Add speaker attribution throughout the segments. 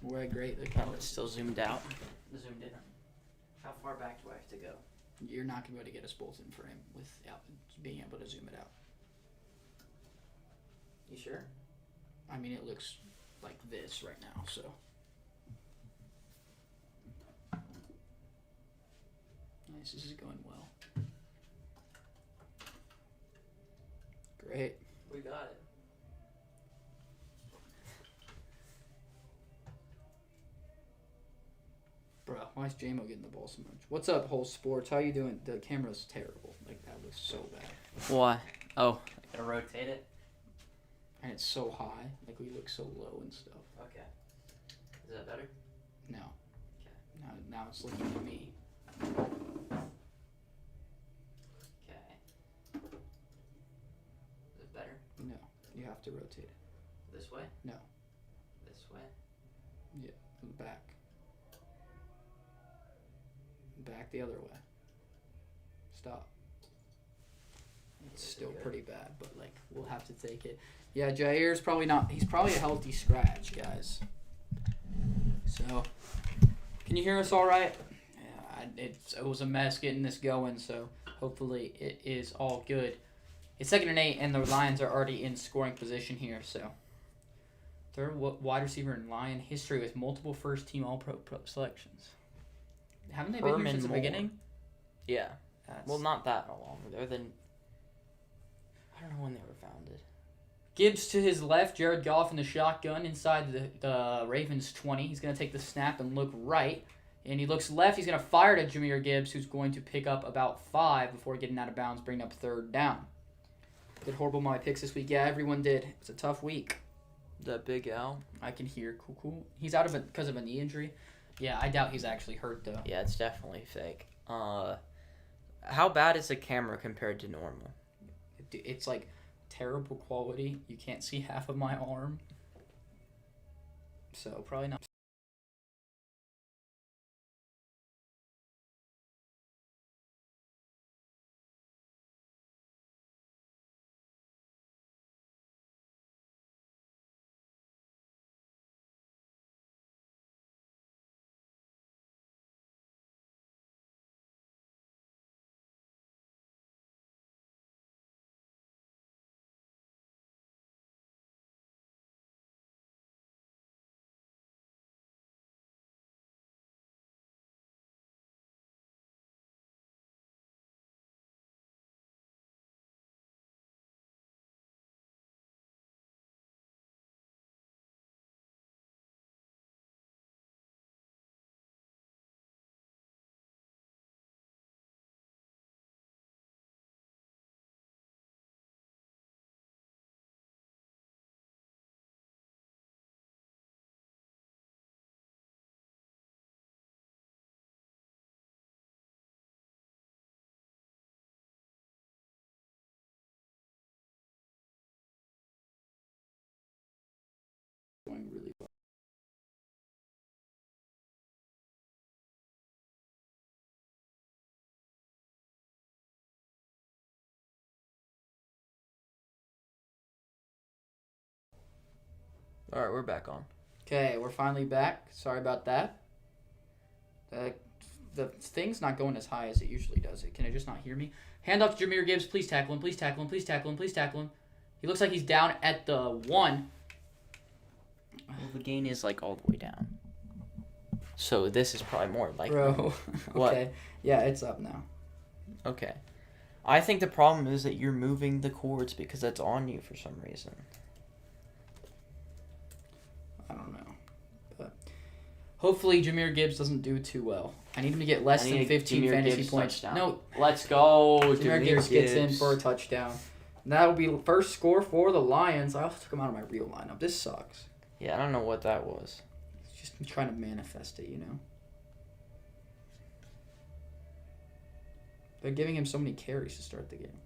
Speaker 1: Way great. The
Speaker 2: It's still zoomed out. Zoomed in. How far back do I have to go?
Speaker 1: You're not going to be able to get us both in frame without being able to zoom it out.
Speaker 2: You sure?
Speaker 1: I mean, it looks like this right now, so. Nice, this is going well. Great.
Speaker 2: We got it.
Speaker 1: Bro, why is JMO getting the ball so much? What's up, Whole Sports? How you doing? The camera's terrible. Like, that was so bad.
Speaker 2: Why? Oh, I gotta rotate it.
Speaker 1: And it's so high. Like, we look so low and stuff.
Speaker 2: Okay. Is that better?
Speaker 1: No.
Speaker 2: Okay.
Speaker 1: Now it's looking at me.
Speaker 2: Okay. Is it better?
Speaker 1: No. You have to rotate it.
Speaker 2: This way?
Speaker 1: No.
Speaker 2: This way?
Speaker 1: Yeah. Back. Back the other way. Stop. It's still pretty bad, but like we'll have to take it. Yeah, Jair's probably not. He's probably a healthy scratch, guys. So, can you hear us all right? Yeah, it was a mess getting this going, so hopefully it is all good. It's 2nd and 8, and the Lions are already in scoring position here. So, third wide receiver in Lion history with multiple first-team All-Pro selections. Haven't they been here since the beginning?
Speaker 2: Yeah. Well, not that long. They're than. I don't know when they were founded.
Speaker 1: Gibbs to his left, Jared Goff in the shotgun inside the Ravens 20. He's going to take the snap and look right. And he looks left. He's going to fire to Jahmyr Gibbs, who's going to pick up about 5 before getting out of bounds, bringing up 3rd down. Did horrible with my picks this week. Yeah, everyone did. It's a tough week.
Speaker 2: That Big Al?
Speaker 1: I can hear. Cool. He's out of it because of a knee injury. Yeah, I doubt he's actually hurt, though.
Speaker 2: Yeah, it's definitely fake. How bad is the camera compared to normal?
Speaker 1: It's like terrible quality. You can't see half of my arm. So, probably not. Going really well.
Speaker 2: All right, we're back on.
Speaker 1: Okay, we're finally back. Sorry about that. The thing's not going as high as it usually does. Can it just not hear me? Hand off to Jahmyr Gibbs. Please tackle him. Please tackle him. Please tackle him. Please tackle him. He looks like he's down at the 1.
Speaker 2: Well, the gain is like all the way down. So this is probably more likely.
Speaker 1: Bro.
Speaker 2: What?
Speaker 1: Okay. Yeah, it's up now.
Speaker 2: Okay. I think the problem is that you're moving the cords because that's on you for some reason.
Speaker 1: I don't know. But hopefully Jahmyr Gibbs doesn't do too well. I need him to get less than 15 fantasy points.
Speaker 2: Touchdown.
Speaker 1: No,
Speaker 2: Let's go.
Speaker 1: Jahmyr Gibbs gets in for a touchdown. And that will be first score for the Lions. I also took him out of my real lineup. This sucks.
Speaker 2: Yeah, I don't know what that was.
Speaker 1: Just trying to manifest it, you know? They're giving him so many carries to start the game.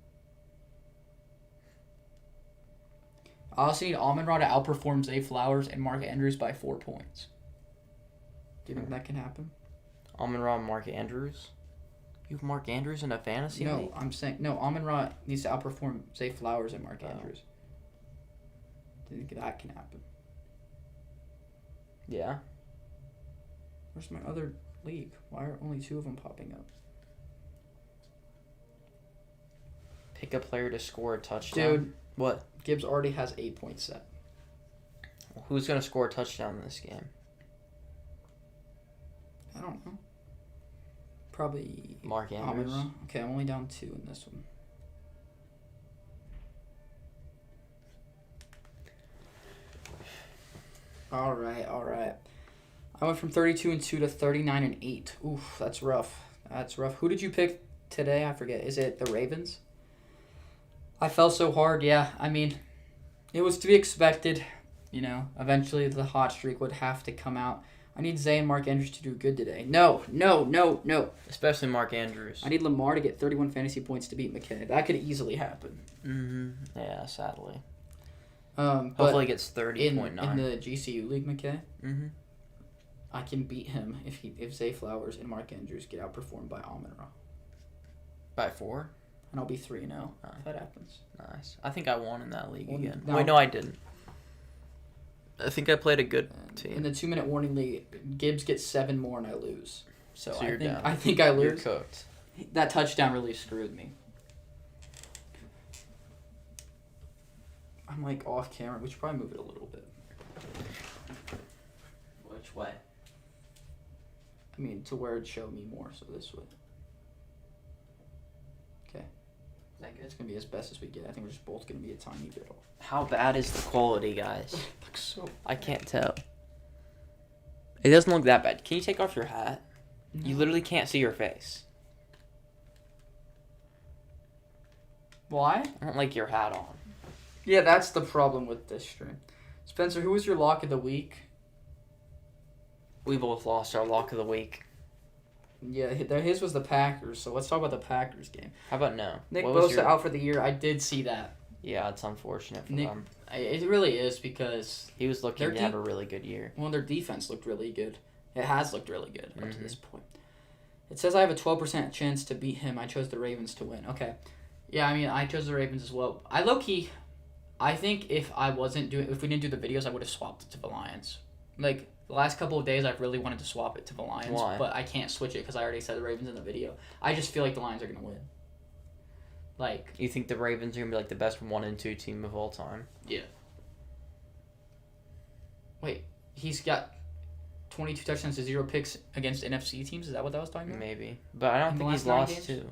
Speaker 1: I also need Amon-Ra to outperform Zay Flowers and Mark Andrews by 4 points. Do you think that can happen?
Speaker 2: Amon-Ra and Mark Andrews? You have Mark Andrews in a fantasy league?
Speaker 1: No, I'm saying... No, Amon-Ra needs to outperform Zay Flowers and Mark Andrews. Do you think that can happen?
Speaker 2: Yeah.
Speaker 1: Where's my other league? Why are only 2 of them popping up?
Speaker 2: Pick a player to score a touchdown.
Speaker 1: Dude.
Speaker 2: What?
Speaker 1: Gibbs already has 8 points set.
Speaker 2: Who's going to score a touchdown in this game?
Speaker 1: I don't know. Probably
Speaker 2: Mark Andrews.
Speaker 1: Amon-Ra. Okay, I'm only down 2 in this one. All right. I went from 32-2 to 39-8. Oof, that's rough. Who did you pick today? I forget. Is it the Ravens? I fell so hard. Yeah, I mean, it was to be expected. You know, eventually the hot streak would have to come out. I need Zay and Mark Andrews to do good today. No.
Speaker 2: Especially Mark Andrews.
Speaker 1: I need Lamar to get 31 fantasy points to beat McKay. That could easily happen.
Speaker 2: Mm-hmm. Yeah, sadly.
Speaker 1: Hopefully
Speaker 2: he gets 30.9.
Speaker 1: In the GCU League, McKay,
Speaker 2: Mm-hmm.
Speaker 1: I can beat him if Zay Flowers and Mark Andrews get outperformed by Amon-Ra.
Speaker 2: By 4?
Speaker 1: And I'll be 3-0 if that happens.
Speaker 2: Nice. I think I won in that league again.
Speaker 1: No.
Speaker 2: Wait, no, I didn't. I think I played a good team.
Speaker 1: In the 2-minute warning league, Gibbs gets 7 more and I lose. So
Speaker 2: you're down.
Speaker 1: I think I lose.
Speaker 2: You're cooked.
Speaker 1: That touchdown really screwed me. I'm like off camera. We should probably move it a little bit.
Speaker 2: Which way?
Speaker 1: I mean, to where it'd show me more, so this way. Okay. It's going to be as best as we get. I think we're just both going to be a tiny bit off.
Speaker 2: How bad is the quality, guys?
Speaker 1: Looks so...
Speaker 2: I can't tell. It doesn't look that bad. Can you take off your hat?
Speaker 1: No.
Speaker 2: You literally can't see your face.
Speaker 1: Why?
Speaker 2: I don't like your hat on.
Speaker 1: Yeah, that's the problem with this stream. Spencer, who was your lock of the week?
Speaker 2: We both lost our lock of the week.
Speaker 1: Yeah, his was the Packers, so let's talk about the Packers game.
Speaker 2: How about no?
Speaker 1: Nick Bosa out for the year. I did see that.
Speaker 2: Yeah, it's unfortunate for them.
Speaker 1: It really is because...
Speaker 2: He was looking to have a really good year.
Speaker 1: Well, their defense looked really good. It has looked really good up to this point. It says I have a 12% chance to beat him. I chose the Ravens to win. Okay. Yeah, I mean, I chose the Ravens as well. I think if we didn't do the videos, I would have swapped it to the Lions. Like, the last couple of days, I've really wanted to swap it to the Lions.
Speaker 2: Why?
Speaker 1: But I can't switch it because I already said the Ravens in the video. I just feel like the Lions are going to win. Like...
Speaker 2: You think the Ravens are going to be like the best 1 and 2 team of all time?
Speaker 1: Yeah. Wait, he's got 22 touchdowns to 0 picks against NFC teams? Is that what that was talking about?
Speaker 2: Maybe. But I don't
Speaker 1: In
Speaker 2: think
Speaker 1: the
Speaker 2: he's
Speaker 1: last 9
Speaker 2: lost
Speaker 1: games?
Speaker 2: 2.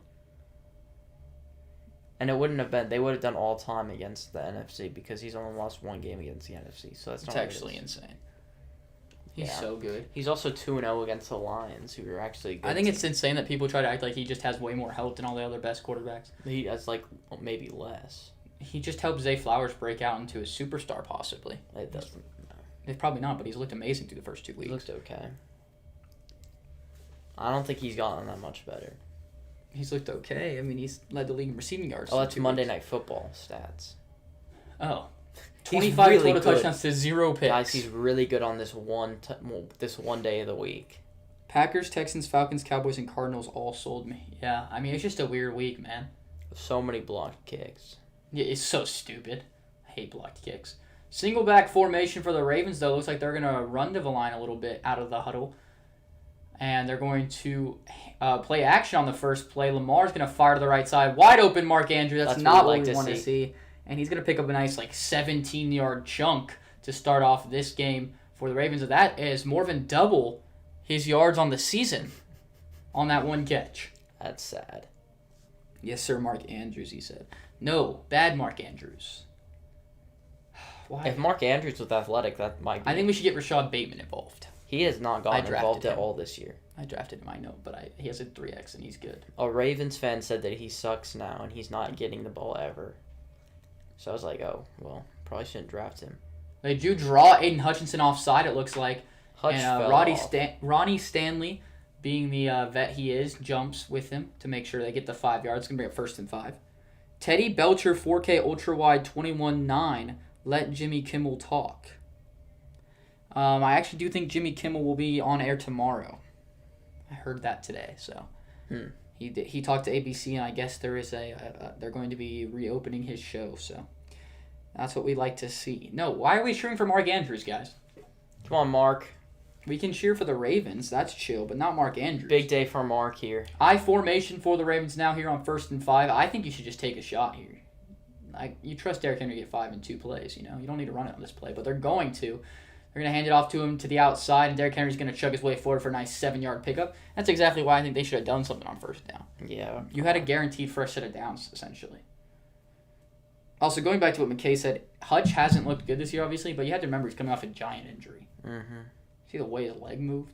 Speaker 2: And it wouldn't have been. They would have done all time against the NFC because he's only lost 1 game against the NFC. So that's not
Speaker 1: actually insane. He's so good.
Speaker 2: He's also 2-0 against the Lions, who are actually good.
Speaker 1: I think it's insane that people try to act like he just has way more help than all the other best quarterbacks.
Speaker 2: He has, like, maybe less.
Speaker 1: He just helped Zay Flowers break out into a superstar, possibly.
Speaker 2: It doesn't. No.
Speaker 1: Probably not, but he's looked amazing through the first 2 weeks.
Speaker 2: He looked okay. I don't think he's gotten that much better.
Speaker 1: He's looked okay. I mean, he's led the league in receiving yards.
Speaker 2: Oh, that's Monday Night Football stats.
Speaker 1: Oh.
Speaker 2: He's
Speaker 1: 25
Speaker 2: really
Speaker 1: total
Speaker 2: good.
Speaker 1: touchdowns to 0 picks.
Speaker 2: Guys, he's really good on this one day of the week.
Speaker 1: Packers, Texans, Falcons, Cowboys, and Cardinals all sold me. Yeah, I mean, it's just a weird week, man.
Speaker 2: So many blocked kicks.
Speaker 1: Yeah, it's so stupid. I hate blocked kicks. Single back formation for the Ravens, though. Looks like they're going to run to the line a little bit out of the huddle. And they're going to play action on the first play. Lamar's going to fire to the right side. Wide open Mark Andrews. That's not what we want to see. And he's going to pick up a nice 17-yard chunk to start off this game for the Ravens. That is more than double his yards on the season on that one catch.
Speaker 2: That's sad.
Speaker 1: Yes, sir, Mark Andrews, he said. No, bad Mark Andrews. Why?
Speaker 2: If Mark Andrews was athletic, that might be.
Speaker 1: I think we should get Rashad Bateman involved.
Speaker 2: He has not gotten involved at all this year.
Speaker 1: I drafted him, I know, but he has a 3X and he's good.
Speaker 2: A Ravens fan said that he sucks now and he's not getting the ball ever. So I was like, oh, well, probably shouldn't draft him.
Speaker 1: They do draw Aiden Hutchinson offside, it looks like.
Speaker 2: Hutch
Speaker 1: and
Speaker 2: fell
Speaker 1: Ronnie Stanley, being the vet he is, jumps with him to make sure they get the 5 yards. It's going to be a 1st and 5. Teddy Belcher, 4K Ultra Wide, 21-9. Let Jimmy Kimmel talk. I actually do think Jimmy Kimmel will be on air tomorrow. I heard that today, so. He talked to ABC, and I guess there is they're going to be reopening his show, so that's what we like to see. No, why are we cheering for Mark Andrews, guys?
Speaker 2: Come on, Mark.
Speaker 1: We can cheer for the Ravens. That's chill, but not Mark Andrews.
Speaker 2: Big day for Mark here.
Speaker 1: I formation for the Ravens now here on 1st and 5. I think you should just take a shot here. You trust Derrick Henry to get 5 in 2 plays. You don't need to run it on this play, but they're going to. They're going to hand it off to him to the outside, and Derrick Henry's going to chug his way forward for a nice 7-yard pickup. That's exactly why I think they should have done something on 1st down.
Speaker 2: Yeah.
Speaker 1: You had a guaranteed first set of downs, essentially. Also, going back to what McKay said, Hutch hasn't looked good this year, obviously, but you have to remember he's coming off a giant injury.
Speaker 2: Mm-hmm.
Speaker 1: See the way his leg moved?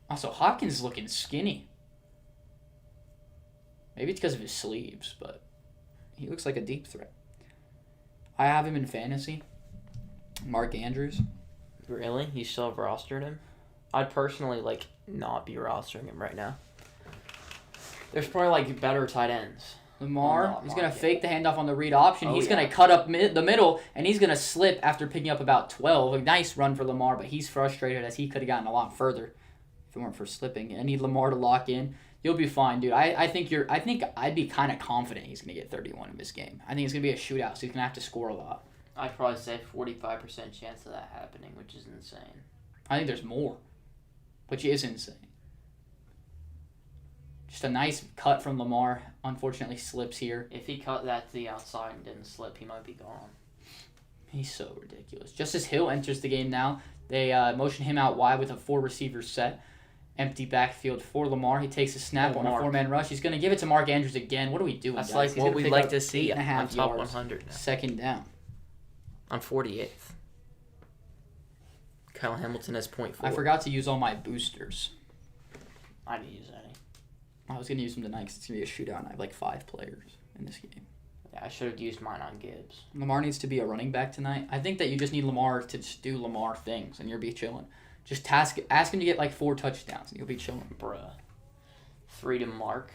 Speaker 1: Also, Hopkins is looking skinny. Maybe it's because of his sleeves, but he looks like a deep threat. I have him in fantasy. Mark Andrews.
Speaker 2: Really? You still have rostered him? I'd personally, not be rostering him right now. There's probably, better tight ends.
Speaker 1: Lamar, he's going to fake the handoff on the read option.
Speaker 2: Oh,
Speaker 1: He's going to cut up the middle, and he's going to slip after picking up about 12. A nice run for Lamar, but he's frustrated as he could have gotten a lot further if it weren't for slipping. I need Lamar to lock in. You'll be fine, dude. I think I'd be kind of confident he's going to get 31 in this game. I think it's going to be a shootout, so he's going to have to score a lot.
Speaker 2: I'd probably say 45% chance of that happening, which is insane.
Speaker 1: I think there's more, which is insane. Just a nice cut from Lamar. Unfortunately, slips here.
Speaker 2: If he cut that to the outside and didn't slip, he might be gone.
Speaker 1: He's so ridiculous. Justice Hill enters the game now. They motion him out wide with a 4-receiver set. Empty backfield for Lamar. He takes a snap on a 4-man rush. He's going to give it to Mark Andrews again. What are we doing,
Speaker 2: That's
Speaker 1: guys?
Speaker 2: what we like to see
Speaker 1: 8.5
Speaker 2: on top
Speaker 1: yards.
Speaker 2: 100 now.
Speaker 1: 2nd down.
Speaker 2: On 48th. Kyle Hamilton has 0.4.
Speaker 1: I forgot to use all my boosters.
Speaker 2: I didn't use any.
Speaker 1: I was going to use them tonight because it's going to be a shootout and I have 5 players in this game.
Speaker 2: Yeah, I should have used mine on Gibbs.
Speaker 1: Lamar needs to be a running back tonight. I think that you just need Lamar to just do Lamar things and you'll be chilling. Just ask him to get 4 touchdowns and you'll be chilling.
Speaker 2: Bruh. 3 to Mark.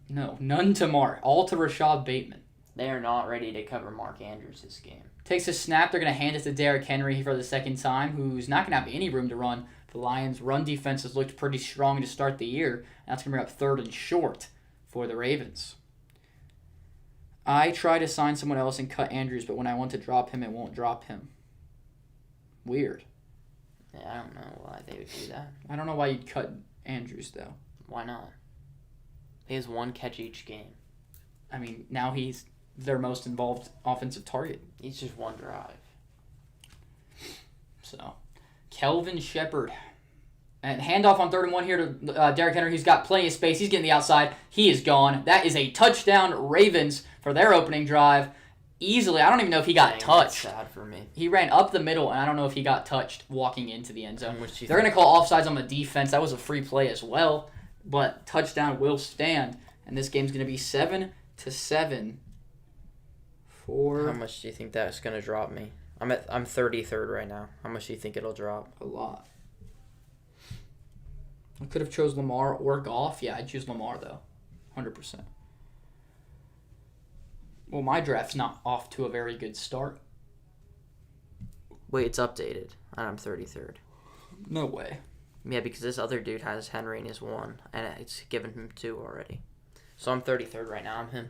Speaker 1: No, none to Mark. All to Rashad Bateman.
Speaker 2: They are not ready to cover Mark Andrews this game.
Speaker 1: Takes a snap. They're going to hand it to Derrick Henry for the 2nd time, who's not going to have any room to run. The Lions' run defense has looked pretty strong to start the year. That's going to bring up 3rd and short for the Ravens. I try to sign someone else and cut Andrews, but when I want to drop him, it won't drop him. Weird.
Speaker 2: Yeah, I don't know why they would do that.
Speaker 1: I don't know why you'd cut Andrews, though.
Speaker 2: Why not? He has 1 catch each game.
Speaker 1: I mean, now he's their most involved offensive target.
Speaker 2: He's just 1 drive.
Speaker 1: So, Kelvin Shepard. And handoff on 3rd and 1 here to Derrick Henry, who's got plenty of space. He's getting the outside. He is gone. That is a touchdown, Ravens, for their opening drive. Easily. I don't even know if he got touched.
Speaker 2: That's sad for me.
Speaker 1: He ran up the middle, and I don't know if he got touched walking into the end zone.
Speaker 2: They're
Speaker 1: going to call offsides on the defense. That was a free play as well. But touchdown will stand. And this game's going to be 7-7 for...
Speaker 2: How much do you think that's going to drop me? I'm 33rd right now. How much do you think it'll drop?
Speaker 1: A lot. I could have chose Lamar or Goff. Yeah, I'd choose Lamar, though. 100%. Well, my draft's not off to a very good start.
Speaker 2: Wait, it's updated. I'm 33rd.
Speaker 1: No way.
Speaker 2: Yeah, because this other dude has Henry in his 1, and it's given him 2 already. So I'm 33rd right now. I'm him.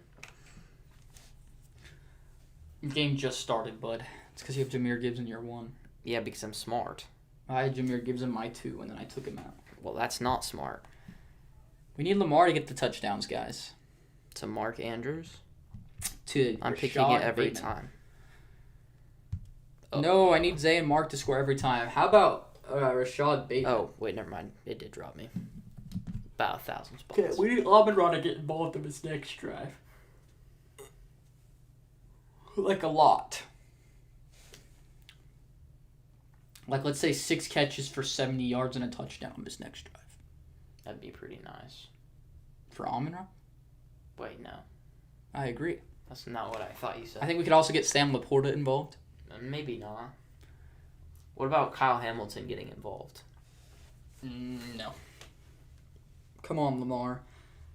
Speaker 1: The game just started, bud. It's because you have Jahmyr Gibbs in your 1.
Speaker 2: Yeah, because I'm smart.
Speaker 1: I had Jahmyr Gibbs in my 2, and then I took him out.
Speaker 2: Well, that's not smart.
Speaker 1: We need Lamar to get the touchdowns, guys.
Speaker 2: To Mark Andrews? I'm
Speaker 1: Rashad
Speaker 2: picking it every
Speaker 1: Bateman.
Speaker 2: time.
Speaker 1: Oh. No, I need Zay and Mark to score every time. How about Rashad Bateman?
Speaker 2: Oh, wait, never mind. It did drop me. About 1,000 spots.
Speaker 1: Okay, we need Amon-Ra to get involved in this next drive. A lot. Let's say 6 catches for 70 yards and a touchdown on this next drive.
Speaker 2: That'd be pretty nice.
Speaker 1: For Amon-Ra?
Speaker 2: Wait, no.
Speaker 1: I agree.
Speaker 2: That's not what I thought you said.
Speaker 1: I think we could also get Sam Laporta involved.
Speaker 2: Maybe not. What about Kyle Hamilton getting involved?
Speaker 1: No. Come on, Lamar.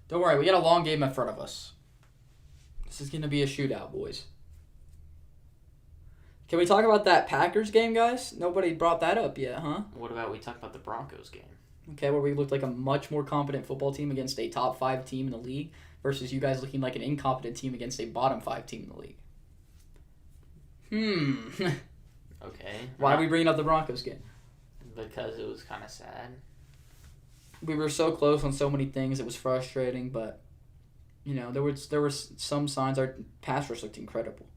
Speaker 1: Don't worry, we got a long game in front of us. This is going to be a shootout, boys. Can we talk about that Packers game, guys? Nobody brought that up yet, huh?
Speaker 2: What about we talk about the Broncos game?
Speaker 1: Okay, where we looked like a much more competent football team against a top 5 team in the league versus you guys looking like an incompetent team against a bottom 5 team in the league.
Speaker 2: Okay.
Speaker 1: Why are we bringing up the Broncos game?
Speaker 2: because it was kind of sad.
Speaker 1: We were so close on so many things. It was frustrating, but there was some signs. Our pass rush looked incredible.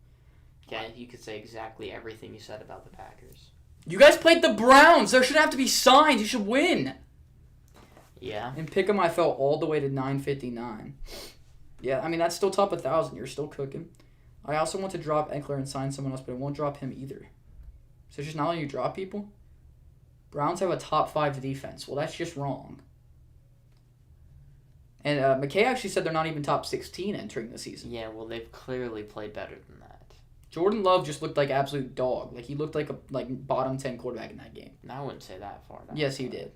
Speaker 2: Yeah, you could say exactly everything you said about the Packers.
Speaker 1: You guys played the Browns. There should have to be signs. You should win.
Speaker 2: Yeah.
Speaker 1: And pick 'em, I fell all the way to 959. Yeah, I mean, that's still top 1,000. You're still cooking. I also want to drop Eckler and sign someone else, but I won't drop him either. So it's just not letting you drop people? Browns have a top 5 defense. Well, that's just wrong. And McKay actually said they're not even top 16 entering the season.
Speaker 2: Yeah, well, they've clearly played better than that.
Speaker 1: Jordan Love just looked like absolute dog. Like, he looked like a bottom 10 quarterback in that game.
Speaker 2: No, I wouldn't say that far down.
Speaker 1: Yes, he did.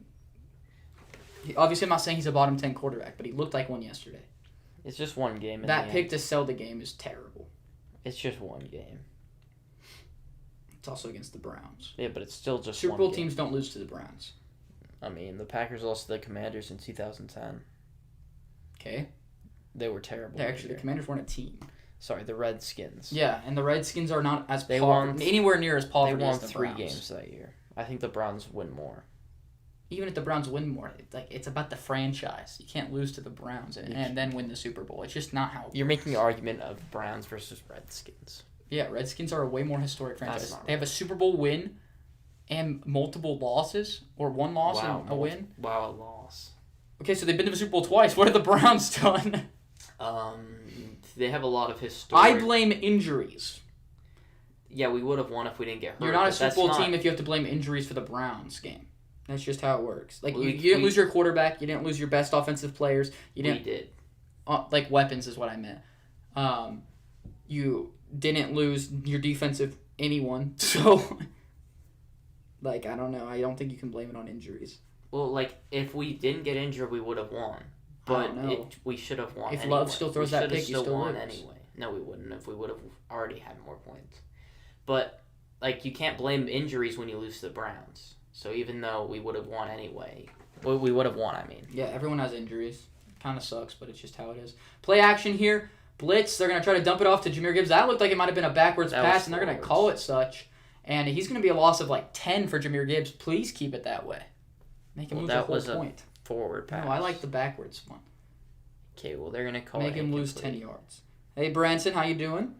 Speaker 1: Obviously, I'm not saying he's a bottom 10 quarterback, but he looked like one yesterday.
Speaker 2: It's just one game.
Speaker 1: That pick to sell the game is terrible.
Speaker 2: It's just one game.
Speaker 1: It's also against the Browns.
Speaker 2: Yeah, but it's still just
Speaker 1: Super
Speaker 2: one
Speaker 1: Bowl
Speaker 2: game.
Speaker 1: teams don't lose to the Browns.
Speaker 2: I mean, the Packers lost to the Commanders in 2010.
Speaker 1: Okay.
Speaker 2: They were terrible.
Speaker 1: Actually, the Commanders weren't a team.
Speaker 2: Sorry, the Redskins.
Speaker 1: Yeah, and the Redskins are not as
Speaker 2: won
Speaker 1: anywhere near as
Speaker 2: They
Speaker 1: poverty
Speaker 2: won
Speaker 1: as the
Speaker 2: 3
Speaker 1: Browns.
Speaker 2: games that year. I think the Browns win more.
Speaker 1: Even if the Browns win more, it's about the franchise. You can't lose to the Browns and then win the Super Bowl. It's just not how.
Speaker 2: You're making an argument of Browns versus Redskins.
Speaker 1: Yeah, Redskins are a way more historic franchise.
Speaker 2: not
Speaker 1: They have a Super Bowl win and multiple losses, or one loss and a win.
Speaker 2: Wow, a loss.
Speaker 1: Okay, so they've been to the Super Bowl twice. What have the Browns done?
Speaker 2: They have a lot of historic.
Speaker 1: I blame injuries.
Speaker 2: Yeah, we would have won if we didn't get hurt.
Speaker 1: You're not a Super Bowl team if you have to blame injuries for the Browns game. That's just how it works. Like, you didn't lose your quarterback. You didn't lose your best offensive players. You didn't.
Speaker 2: We did.
Speaker 1: Like, weapons is what I meant. You didn't lose your defensive anyone. So, like, I don't know. I don't think you can blame it on injuries.
Speaker 2: Well, like, if we didn't get injured, we would have won. But we should have won
Speaker 1: If
Speaker 2: anyway.
Speaker 1: Love still throws that pick, you still
Speaker 2: won
Speaker 1: lose.
Speaker 2: anyway. No, we wouldn't if we would have already had more points. But, like, you can't blame injuries when you lose to the Browns. So even though we would have won anyway, we would have won, I mean.
Speaker 1: Yeah, everyone has injuries. Kind of sucks, but it's just how it is. Play action here. Blitz. They're going to try to dump it off to Jahmyr Gibbs. That looked like it might have been a backwards pass, and they're going to call it such. And he's going to be a loss of like 10 for Jahmyr Gibbs. Please keep it that way. Make him lose a whole point.
Speaker 2: Forward pass.
Speaker 1: No, I like the backwards one.
Speaker 2: Okay, well, they're going to call
Speaker 1: Make
Speaker 2: it
Speaker 1: him lose 10 yards. Hey, Branson, how you doing?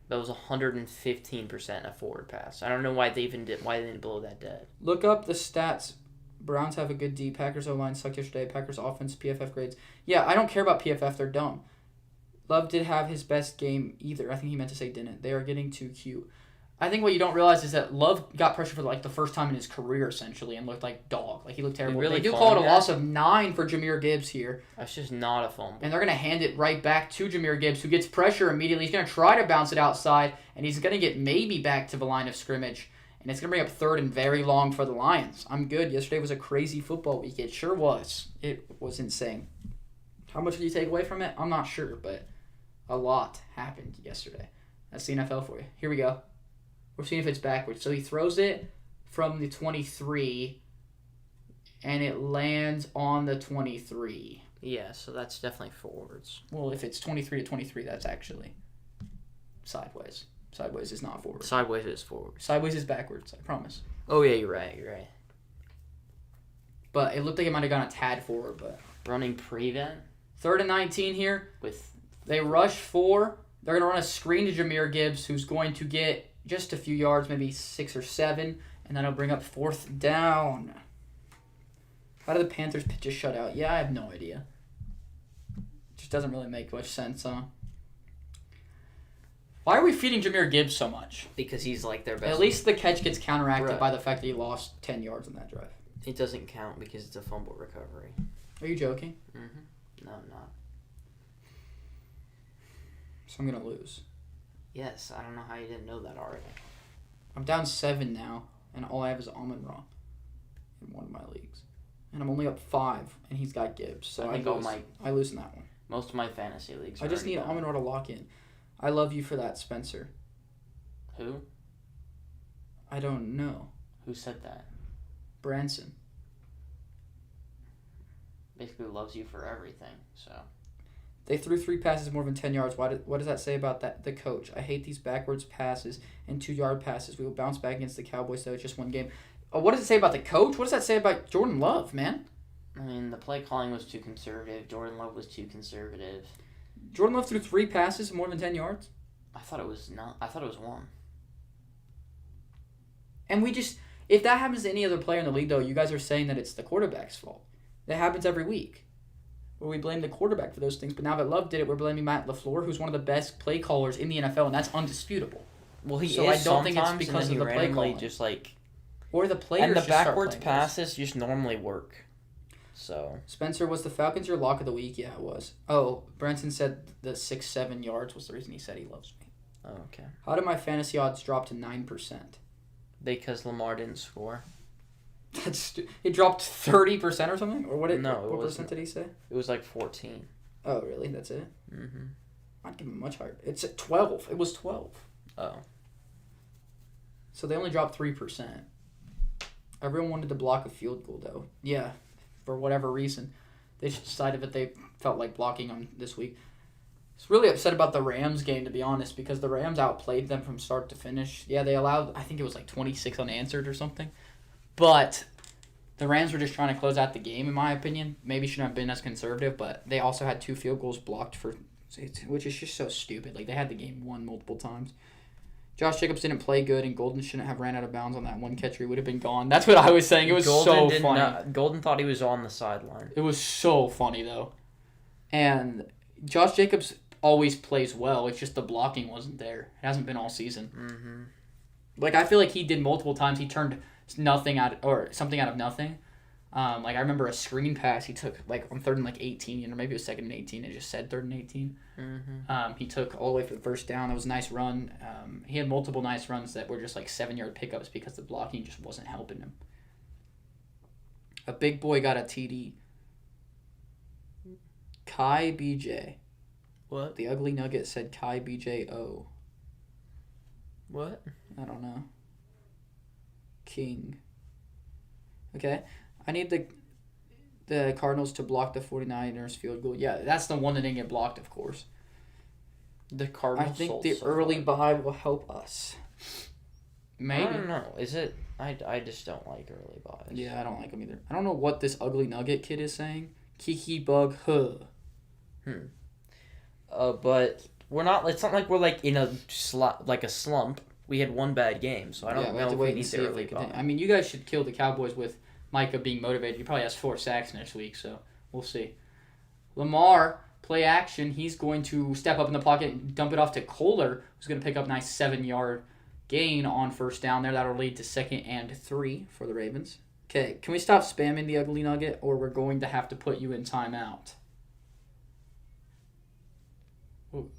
Speaker 2: That was 115% a forward pass. I don't know why they didn't blow that dead.
Speaker 1: Look up the stats. Browns have a good D. Packers O-line sucked yesterday. Packers offense, PFF grades. Yeah, I don't care about PFF. They're dumb. Love did have his best game either. I think he meant to say didn't. They are getting too cute. I think what you don't realize is that Love got pressure for like the first time in his career, essentially, and looked like dog. Like, he looked terrible. They do call it a loss of 9 for Jahmyr Gibbs here.
Speaker 2: That's just not a fumble.
Speaker 1: And they're going to hand it right back to Jahmyr Gibbs, who gets pressure immediately. He's going to try to bounce it outside, and he's going to get maybe back to the line of scrimmage. And it's going to bring up 3rd and very long for the Lions. I'm good. Yesterday was a crazy football week. It sure was. It was insane. How much did you take away from it? I'm not sure, but a lot happened yesterday. That's the NFL for you. Here we go. We're seeing if it's backwards. So he throws it from the 23, and it lands on the 23.
Speaker 2: Yeah, so that's definitely forwards.
Speaker 1: Well, if it's 23 to 23, that's actually sideways. Sideways is not forward.
Speaker 2: Sideways is forward.
Speaker 1: Sideways is backwards, I promise.
Speaker 2: Oh, yeah, you're right.
Speaker 1: But it looked like it might have gone a tad forward, but...
Speaker 2: Running prevent?
Speaker 1: 3rd and 19 here. They rush 4. They're going to run a screen to Jahmyr Gibbs, who's going to get just a few yards, maybe 6 or 7, and that'll bring up 4th down. How did the Panthers pitch a shutout? Yeah, I have no idea. Just doesn't really make much sense, huh? Why are we feeding Jahmyr Gibbs so much?
Speaker 2: Because he's like their best.
Speaker 1: At least the catch gets counteracted by the fact that he lost 10 yards on that drive.
Speaker 2: It doesn't count because it's a fumble recovery.
Speaker 1: Are you joking?
Speaker 2: Mm-hmm. No, I'm not.
Speaker 1: So I'm going to lose.
Speaker 2: Yes, I don't know how you didn't know that already.
Speaker 1: I'm down 7 now, and all I have is Amon Ra in one of my leagues. And I'm only up 5, and he's got Gibbs. So I lose in that one.
Speaker 2: Most of my fantasy leagues
Speaker 1: I just need Amon Ra to lock in. I love you for that, Spencer.
Speaker 2: Who?
Speaker 1: I don't know.
Speaker 2: Who said that?
Speaker 1: Branson.
Speaker 2: Basically loves you for everything, so...
Speaker 1: They threw 3 passes more than 10 yards. What does that say about the coach? I hate these backwards passes and 2-yard passes. We will bounce back against the Cowboys, though. It's just one game. What does it say about the coach? What does that say about Jordan Love, man?
Speaker 2: I mean, the play calling was too conservative. Jordan Love was too conservative.
Speaker 1: Jordan Love threw 3 passes more than 10 yards.
Speaker 2: I thought it was not. I thought it was 1.
Speaker 1: And if that happens to any other player in the league, though, you guys are saying that it's the quarterback's fault. That happens every week. Where we blame the quarterback for those things. But now that Love did it, we're blaming Matt LaFleur, who's one of the best play callers in the NFL, and that's undisputable.
Speaker 2: Well, he
Speaker 1: so
Speaker 2: is
Speaker 1: I don't think it's
Speaker 2: sometimes,
Speaker 1: because
Speaker 2: and
Speaker 1: of
Speaker 2: then
Speaker 1: the
Speaker 2: he
Speaker 1: play
Speaker 2: randomly
Speaker 1: calling.
Speaker 2: just like...
Speaker 1: Or the players
Speaker 2: And the
Speaker 1: just start
Speaker 2: backwards
Speaker 1: playing
Speaker 2: passes just normally work. So...
Speaker 1: Spencer, was the Falcons your lock of the week? Yeah, it was. Oh, Branson said the 6-7 yards was the reason he said he loves me.
Speaker 2: Oh, okay.
Speaker 1: How did my fantasy odds drop to 9%?
Speaker 2: Because Lamar didn't score.
Speaker 1: It dropped 30% or something? Or what percent did he say?
Speaker 2: It was like 14.
Speaker 1: Oh, really? That's it?
Speaker 2: Mm-hmm.
Speaker 1: I'd give him much higher. It's at 12. It was 12.
Speaker 2: Oh.
Speaker 1: So they only dropped 3%. Everyone wanted to block a field goal, though. Yeah, for whatever reason. They just decided that they felt like blocking them this week. I was really upset about the Rams game, to be honest, because the Rams outplayed them from start to finish. Yeah, they allowed, I think it was like 26 unanswered or something. But the Rams were just trying to close out the game, in my opinion. Maybe shouldn't have been as conservative, but they also had 2 field goals blocked which is just so stupid. Like, they had the game won multiple times. Josh Jacobs didn't play good, and Golden shouldn't have ran out of bounds on that one catch, or he would have been gone. That's what I was saying. It was so funny.
Speaker 2: Golden thought he was on the sideline.
Speaker 1: It was so funny, though. And Josh Jacobs always plays well. It's just the blocking wasn't there. It hasn't been all season.
Speaker 2: Mm-hmm.
Speaker 1: Like, I feel like he did multiple times. He turned something out of nothing. Like, I remember a screen pass he took, like, on 3rd and, 18, or maybe it was 2nd and 18. It just said 3rd and 18.
Speaker 2: Mm-hmm.
Speaker 1: He took all the way for the first down. That was a nice run. He had multiple nice runs that were just, 7-yard pickups because the blocking just wasn't helping him. A big boy got a TD. Kai BJ.
Speaker 2: What?
Speaker 1: The Ugly Nugget said Kai BJO.
Speaker 2: What?
Speaker 1: I don't know. King. Okay. I need the Cardinals to block the 49ers field goal. Yeah, that's the one that didn't get blocked, of course.
Speaker 2: The Cardinals.
Speaker 1: I think the early bye will help us. Maybe.
Speaker 2: I don't know. Is it? I just don't like early buys.
Speaker 1: Yeah, I don't like them either. I don't know what this Ugly Nugget kid is saying. Kiki Bug Huh.
Speaker 2: But we're not. It's not like we're in a slump. We had one bad game, so I don't know if we need the early buy.
Speaker 1: I mean, you guys should kill the Cowboys with Micah being motivated. He probably has 4 sacks next week, so we'll see. Lamar, play action. He's going to step up in the pocket and dump it off to Kohler, who's going to pick up a nice 7-yard gain on first down there. That'll lead to 2nd and 3 for the Ravens. Okay, can we stop spamming the Ugly Nugget, or we're going to have to put you in timeout? Ooh.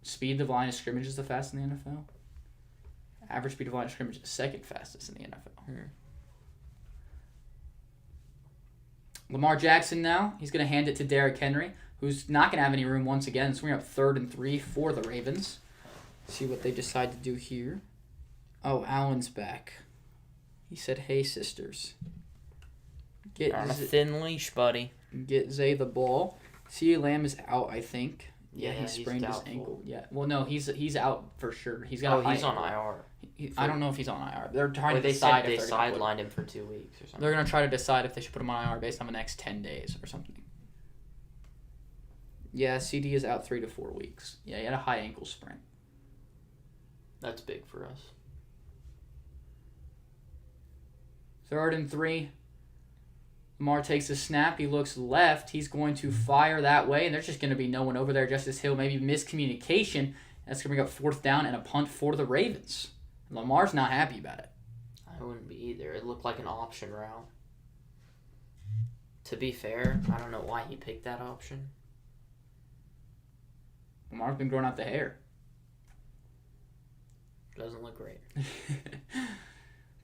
Speaker 1: Speed of line of scrimmage is the fastest in the NFL. Average speed of line of scrimmage is 2nd fastest in the NFL. Lamar Jackson now. He's going to hand it to Derrick Henry, who's not going to have any room once again. So we're up 3rd and 3 for the Ravens. See what they decide to do here. Oh, Allen's back. He said, "Hey, sisters.
Speaker 2: You're on a thin leash, buddy.
Speaker 1: Get Zay the ball." CeeDee Lamb is out, I think. Yeah, he sprained his ankle. Yeah. Well, no, he's out for sure. He's got.
Speaker 2: He's on IR.
Speaker 1: I don't know if he's on IR. They're trying to decide if
Speaker 2: they sidelined him for 2 weeks or something.
Speaker 1: They're gonna try to decide if they should put him on IR based on the next 10 days or something. Yeah, CD is out 3 to 4 weeks. Yeah, he had a high ankle sprain.
Speaker 2: That's big for us.
Speaker 1: 3rd and 3. Lamar takes a snap. He looks left. He's going to fire that way, and there's just going to be no one over there. Justice Hill, maybe miscommunication. That's going to bring up 4th down and a punt for the Ravens. Lamar's not happy about it.
Speaker 2: I wouldn't be either. It looked like an option route. To be fair, I don't know why he picked that option.
Speaker 1: Lamar's been growing out the hair.
Speaker 2: Doesn't look great.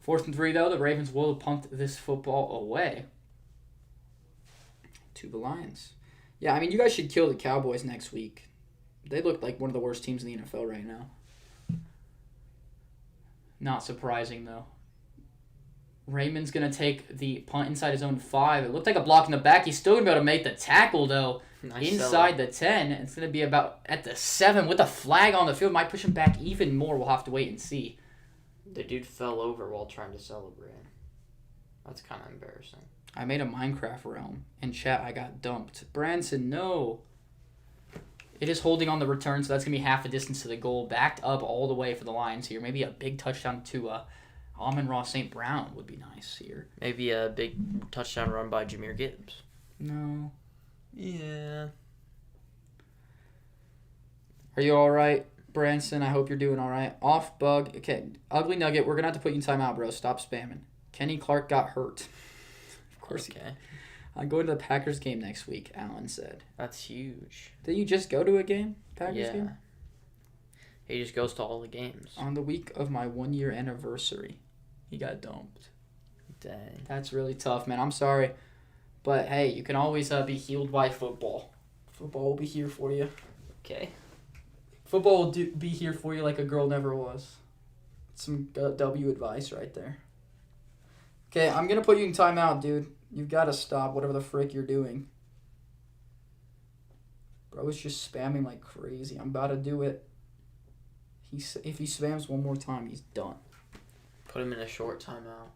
Speaker 1: 4th and 3, though. The Ravens will punt this football away to the Lions. Yeah, I mean, you guys should kill the Cowboys next week. They look like one of the worst teams in the NFL right now. Not surprising, though. Raymond's going to take the punt inside his own 5. It looked like a block in the back. He's still going to be able to make the tackle, though, inside the 10. It's going to be about at the 7 with a flag on the field. Might push him back even more. We'll have to wait and see.
Speaker 2: The dude fell over while trying to celebrate. That's kind of embarrassing.
Speaker 1: I made a Minecraft realm. In chat, I got dumped. Branson, no. It is holding on the return, so that's going to be half the distance to the goal. Backed up all the way for the Lions here. Maybe a big touchdown to Amon-Ra St. Brown would be nice here.
Speaker 2: Maybe a big touchdown run by Jahmyr Gibbs.
Speaker 1: No.
Speaker 2: Yeah.
Speaker 1: Are you all right, Branson? I hope you're doing all right. Off bug. Okay, Ugly Nugget, we're going to have to put you in timeout, bro. Stop spamming. Kenny Clark got hurt. Of course he did. I'm going to the Packers game next week, Alan said.
Speaker 2: That's huge.
Speaker 1: Did you just go to a game? Packers game?
Speaker 2: He just goes to all the games.
Speaker 1: On the week of my 1-year anniversary, he got dumped.
Speaker 2: Dang.
Speaker 1: That's really tough, man. I'm sorry. But, hey, you can always be healed by football. Football will be here for you.
Speaker 2: Okay.
Speaker 1: Football will be here for you like a girl never was. Some W advice right there. Okay, I'm going to put you in timeout, dude. You've got to stop whatever the frick you're doing. Bro is just spamming like crazy. I'm about to do it. If he spams one more time, he's done.
Speaker 2: Put him in a short timeout.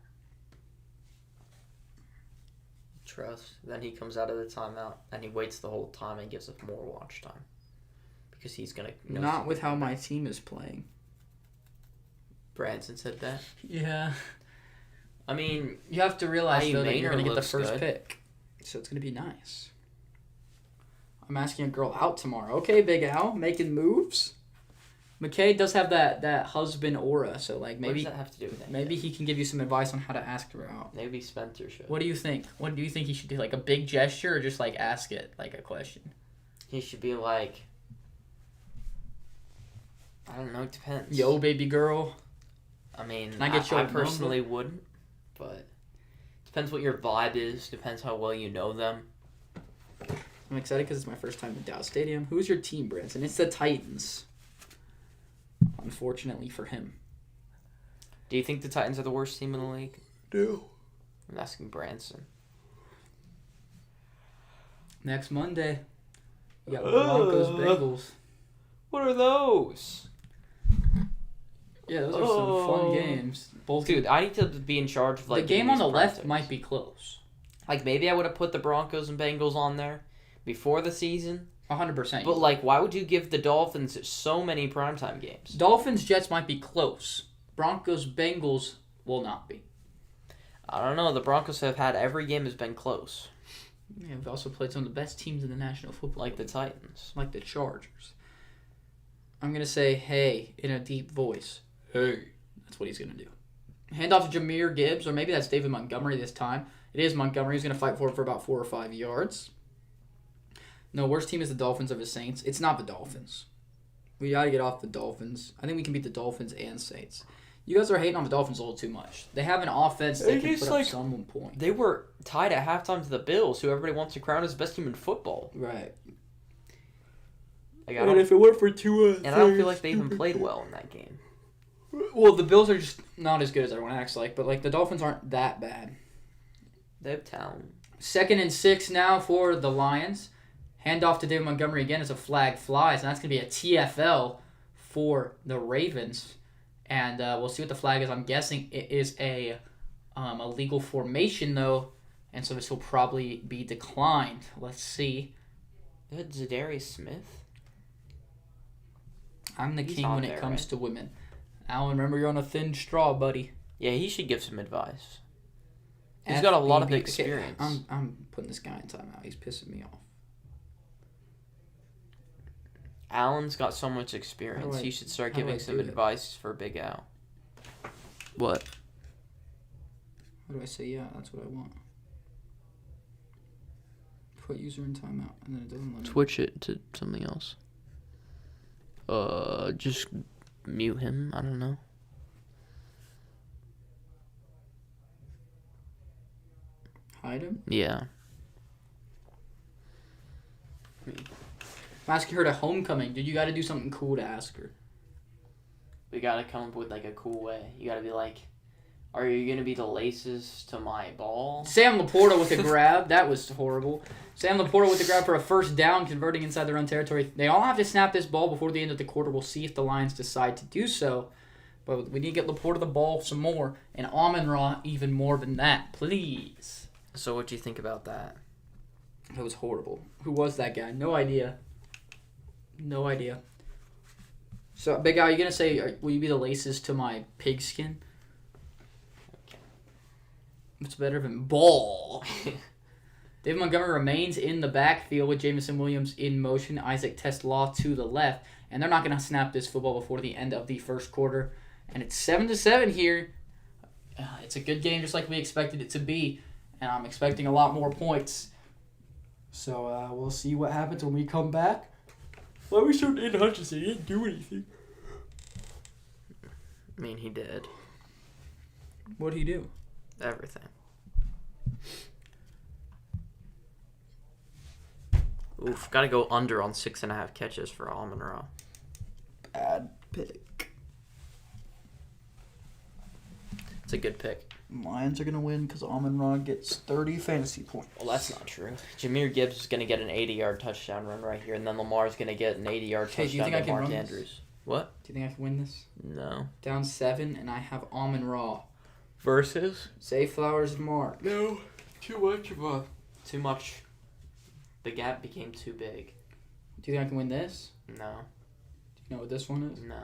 Speaker 2: Trust. Then he comes out of the timeout and he waits the whole time and gives us more watch time. Because he's going to...
Speaker 1: Not with how my team is playing.
Speaker 2: Branson said that?
Speaker 1: Yeah.
Speaker 2: I mean...
Speaker 1: You have to realize, though, that you're going to get the first
Speaker 2: good.
Speaker 1: pick. So it's going to be nice. I'm asking a girl out tomorrow. Okay, Big Al, making moves. McKay does have that husband aura, so like maybe
Speaker 2: what does that have to do with anything?
Speaker 1: Maybe he can give you some advice on how to ask her out.
Speaker 2: Maybe Spencer should.
Speaker 1: What do you think? What do you think he should do? Like a big gesture, or just like ask it like a question?
Speaker 2: He should be like, I don't know. It depends.
Speaker 1: Yo, baby girl.
Speaker 2: I mean,
Speaker 1: Can I get your
Speaker 2: I personally wouldn't, but depends what your vibe is. Depends how well you know them.
Speaker 1: I'm excited because it's my first time in Dow Stadium. Who's your team, Branson? It's the Titans. Unfortunately for him.
Speaker 2: Do you think the Titans are the worst team in the league?
Speaker 1: No.
Speaker 2: I'm asking Branson.
Speaker 1: Next Monday, we got Broncos Bengals.
Speaker 2: What are those?
Speaker 1: Yeah, those are some fun games. Both
Speaker 2: Dude, I need to be in charge of like
Speaker 1: the game on the left
Speaker 2: prices.
Speaker 1: might be close.
Speaker 2: Like maybe I would have put the Broncos and Bengals on there before the season.
Speaker 1: 100%.
Speaker 2: But like, why would you give the Dolphins so many primetime games?
Speaker 1: Dolphins Jets might be close. Broncos Bengals will not be.
Speaker 2: I don't know. The Broncos have had every game has been close.
Speaker 1: Yeah, we've also played some of the best teams in the National Football
Speaker 2: Like
Speaker 1: League.
Speaker 2: the Titans.
Speaker 1: Like the Chargers. I'm going to say, hey, in a deep voice. Hey. That's what he's going to do. Hand off to Jahmyr Gibbs, or maybe that's David Montgomery this time. It is Montgomery. He's going to fight for it for about 4 or 5 yards. No, worst team is the Dolphins of the Saints. It's not the Dolphins. We got to get off the Dolphins. I think we can beat the Dolphins and Saints. You guys are hating on the Dolphins a little too much. They have an offense that can put up some point.
Speaker 2: They were tied at halftime to the Bills, who everybody wants to crown as the best team in football.
Speaker 1: Right.
Speaker 2: Like,
Speaker 1: And if it weren't for Tua...
Speaker 2: And I don't feel like they even played well in that game.
Speaker 1: Well, the Bills are just not as good as everyone acts like, but like the Dolphins aren't that bad.
Speaker 2: They have talent.
Speaker 1: 2nd and 6 now for the Lions. Hand off to David Montgomery again as a flag flies, and that's going to be a TFL for the Ravens. And we'll see what the flag is. I'm guessing it is a legal formation, though, and so this will probably be declined. Let's see.
Speaker 2: They had Zadarius Smith.
Speaker 1: I'm the
Speaker 2: He's
Speaker 1: king
Speaker 2: on
Speaker 1: when it
Speaker 2: there,
Speaker 1: comes
Speaker 2: right?
Speaker 1: to women. Alan, remember you're on a thin straw, buddy.
Speaker 2: Yeah, he should give some advice. He's got a lot of experience.
Speaker 1: Okay, I'm putting this guy in timeout. He's pissing me off.
Speaker 2: Alan's got so much experience. He should start giving some advice for Big Al. What?
Speaker 1: How do I say yeah? That's what I want. Put user in timeout, and then it doesn't let me.
Speaker 2: Switch it to something else. Just mute him. I don't know.
Speaker 1: Hide him?
Speaker 2: Yeah.
Speaker 1: I'm asking her to homecoming. Dude, you got to do something cool to ask her.
Speaker 2: We gotta come up with like a cool way. You gotta be like, are you gonna be the laces to my ball?
Speaker 1: Sam Laporta with a grab. That was horrible. Sam Laporta with the grab for a first down, converting inside their own territory. They all have to snap this ball before the end of the quarter. We'll see if the Lions decide to do so. But we need to get Laporta the ball some more, and Amon-Ra even more than that, please.
Speaker 2: So what do you think about that?
Speaker 1: That was horrible. Who was that guy? No idea. No idea. So, Big Al, you going to say, will you be the laces to my pigskin?
Speaker 2: Okay.
Speaker 1: It's better than ball. David Montgomery remains in the backfield with Jameson Williams in motion. Isaac Teslaw to the left. And they're not going to snap this football before the end of the first quarter. And it's 7-7 here. It's a good game just like we expected it to be. And I'm expecting a lot more points. So we'll see what happens when we come back. Why we showed Aiden Hutchinson? He didn't do anything.
Speaker 2: I mean, he did.
Speaker 1: What did he do?
Speaker 2: Everything. Oof, gotta go under on 6.5 catches for Amon-Ra.
Speaker 1: Bad pick.
Speaker 2: It's a good pick.
Speaker 1: Lions are going to win because Amon-Ra gets 30 fantasy points.
Speaker 2: Well, that's not true. Jameer Gibbs is going to get an 80-yard touchdown run right here, and then Lamar's going to get an 80-yard
Speaker 1: Hey, do you
Speaker 2: touchdown
Speaker 1: think I
Speaker 2: to
Speaker 1: can
Speaker 2: Mark
Speaker 1: run
Speaker 2: Andrews.
Speaker 1: this?
Speaker 2: What?
Speaker 1: Do you think I can win this?
Speaker 2: No.
Speaker 1: Down 7, and I have Amon-Ra.
Speaker 2: Versus?
Speaker 1: Say Flowers and Mark.
Speaker 2: No. Too much of a... Too much. The gap became too big.
Speaker 1: Do you think I can win this?
Speaker 2: No.
Speaker 1: Do you know what this one is?
Speaker 2: No.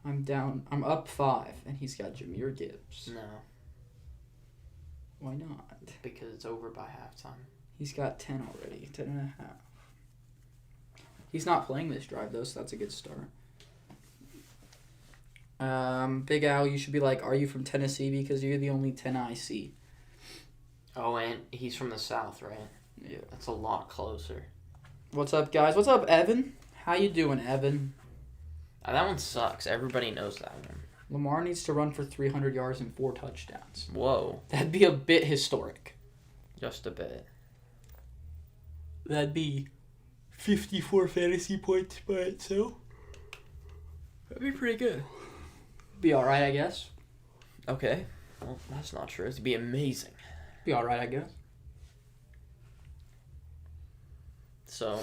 Speaker 1: I'm up 5, and he's got Jameer Gibbs.
Speaker 2: No.
Speaker 1: Why not?
Speaker 2: Because it's over by halftime.
Speaker 1: He's got 10 already. 10.5. He's not playing this drive, though, so that's a good start. Big Al, you should be like, are you from Tennessee? Because you're the only 10 I see.
Speaker 2: Oh, and he's from the South, right?
Speaker 1: Yeah.
Speaker 2: That's a lot closer.
Speaker 1: What's up, guys? What's up, Evan? How you doing, Evan?
Speaker 2: That one sucks. Everybody knows that one.
Speaker 1: Lamar needs to run for 300 yards and 4 touchdowns.
Speaker 2: Whoa.
Speaker 1: That'd be a bit historic.
Speaker 2: Just a bit.
Speaker 1: That'd be 54 fantasy points by itself. That'd be pretty good. Be alright, I guess.
Speaker 2: Okay. Well, that's not true. It'd be amazing.
Speaker 1: Be alright, I guess.
Speaker 2: So,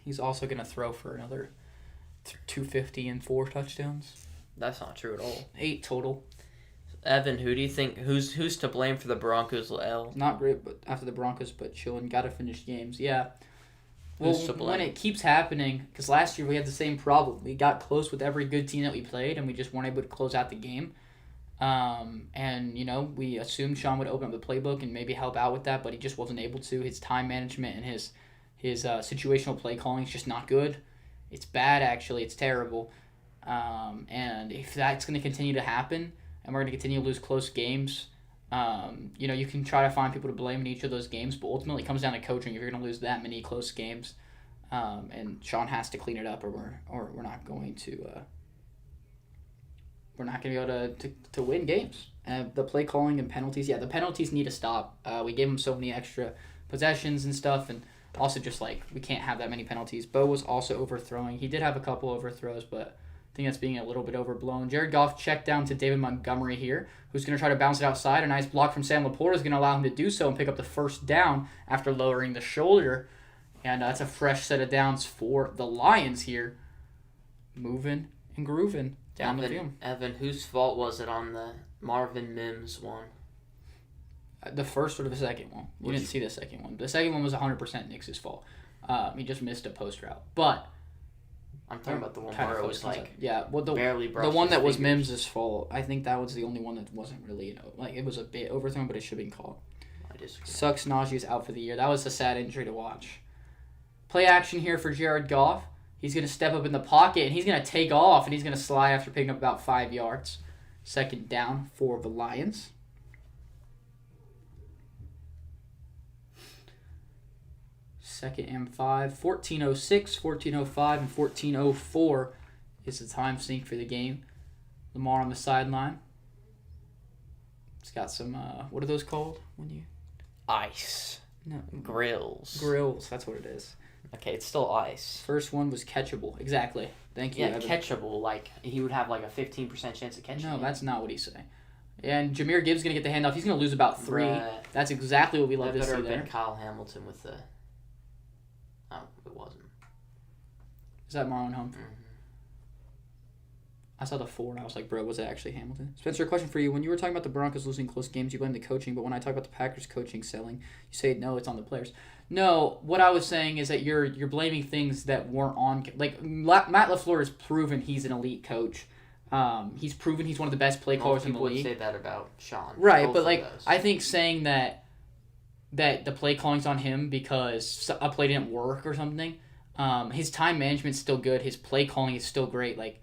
Speaker 1: he's also going to throw for another 250 and 4 touchdowns.
Speaker 2: that's not true at all.
Speaker 1: 8 total.
Speaker 2: Evan, who do you think who's to blame for the Broncos' L?
Speaker 1: Not great, but after the Broncos, but chilling. Got to finish games. Yeah. Well,
Speaker 2: Who's to blame?
Speaker 1: when it keeps happening, because last year we had the same problem. We got close with every good team that we played, and we just weren't able to close out the game. And, we assumed Sean would open up the playbook and maybe help out with that, but he just wasn't able to. His time management and his situational play calling is just not good. It's bad, actually. It's terrible. And if that's going to continue to happen, and we're going to continue to lose close games, you can try to find people to blame in each of those games, but ultimately it comes down to coaching. If you're going to lose that many close games, and Sean has to clean it up, or we're not going to be able to win games. The play calling and penalties, the penalties need to stop. We gave him so many extra possessions and stuff, and also just we can't have that many penalties. Bo was also overthrowing. He did have a couple overthrows, but I think that's being a little bit overblown. Jared Goff checked down to David Montgomery here, who's going to try to bounce it outside. A nice block from Sam Laporta is going to allow him to do so and pick up the first down after lowering the shoulder. And that's a fresh set of downs for the Lions here. Moving and grooving down the field.
Speaker 2: Evan, whose fault was it on the Marvin Mims one?
Speaker 1: The first or the second one? You didn't see the second one. The second one was 100% Nick's fault. He just missed a post route. But
Speaker 2: I'm talking about the one where it was barely
Speaker 1: the one that was Mims' fault. I think that was the only one that wasn't really, it was a bit overthrown, but it should have been called.
Speaker 2: I disagree.
Speaker 1: Sucks Najee's out for the year. That was a sad injury to watch. Play action here for Jared Goff. He's going to step up in the pocket, and he's going to take off, and he's going to slide after picking up about 5 yards. Second down for the Lions. Second and 5. 14:06, 14:05, and 14:04 is the time sync for the game. Lamar on the sideline. It's got some, what are those called?
Speaker 2: Ice.
Speaker 1: No.
Speaker 2: Grills.
Speaker 1: Grills, that's what it is.
Speaker 2: Okay, it's still ice.
Speaker 1: First one was catchable. Exactly. Thank you.
Speaker 2: Yeah,
Speaker 1: Evan.
Speaker 2: catchable. He would have a 15% chance of catching it.
Speaker 1: No, that's not what he's saying. And Jameer Gibbs going to get the handoff. He's going to lose about 3.
Speaker 2: Right.
Speaker 1: That's exactly what we love to see
Speaker 2: there.
Speaker 1: there.
Speaker 2: Been Kyle Hamilton with the... Oh, it wasn't.
Speaker 1: Is that Marlon Humphrey?
Speaker 2: Mm-hmm.
Speaker 1: I saw the 4 and I was like, bro, was it actually Hamilton? Spencer, a question for you. When you were talking about the Broncos losing close games, you blame the coaching, but when I talk about the Packers coaching selling, you say no, it's on the players. No, what I was saying is that you're blaming things that weren't on. Like Matt LaFleur has proven he's an elite coach. He's proven he's one of the best play callers in the league.
Speaker 2: People would say that about Sean.
Speaker 1: Right, but like I think saying that the play calling's on him because a play didn't work or something. His time management's still good. His play calling is still great. Like,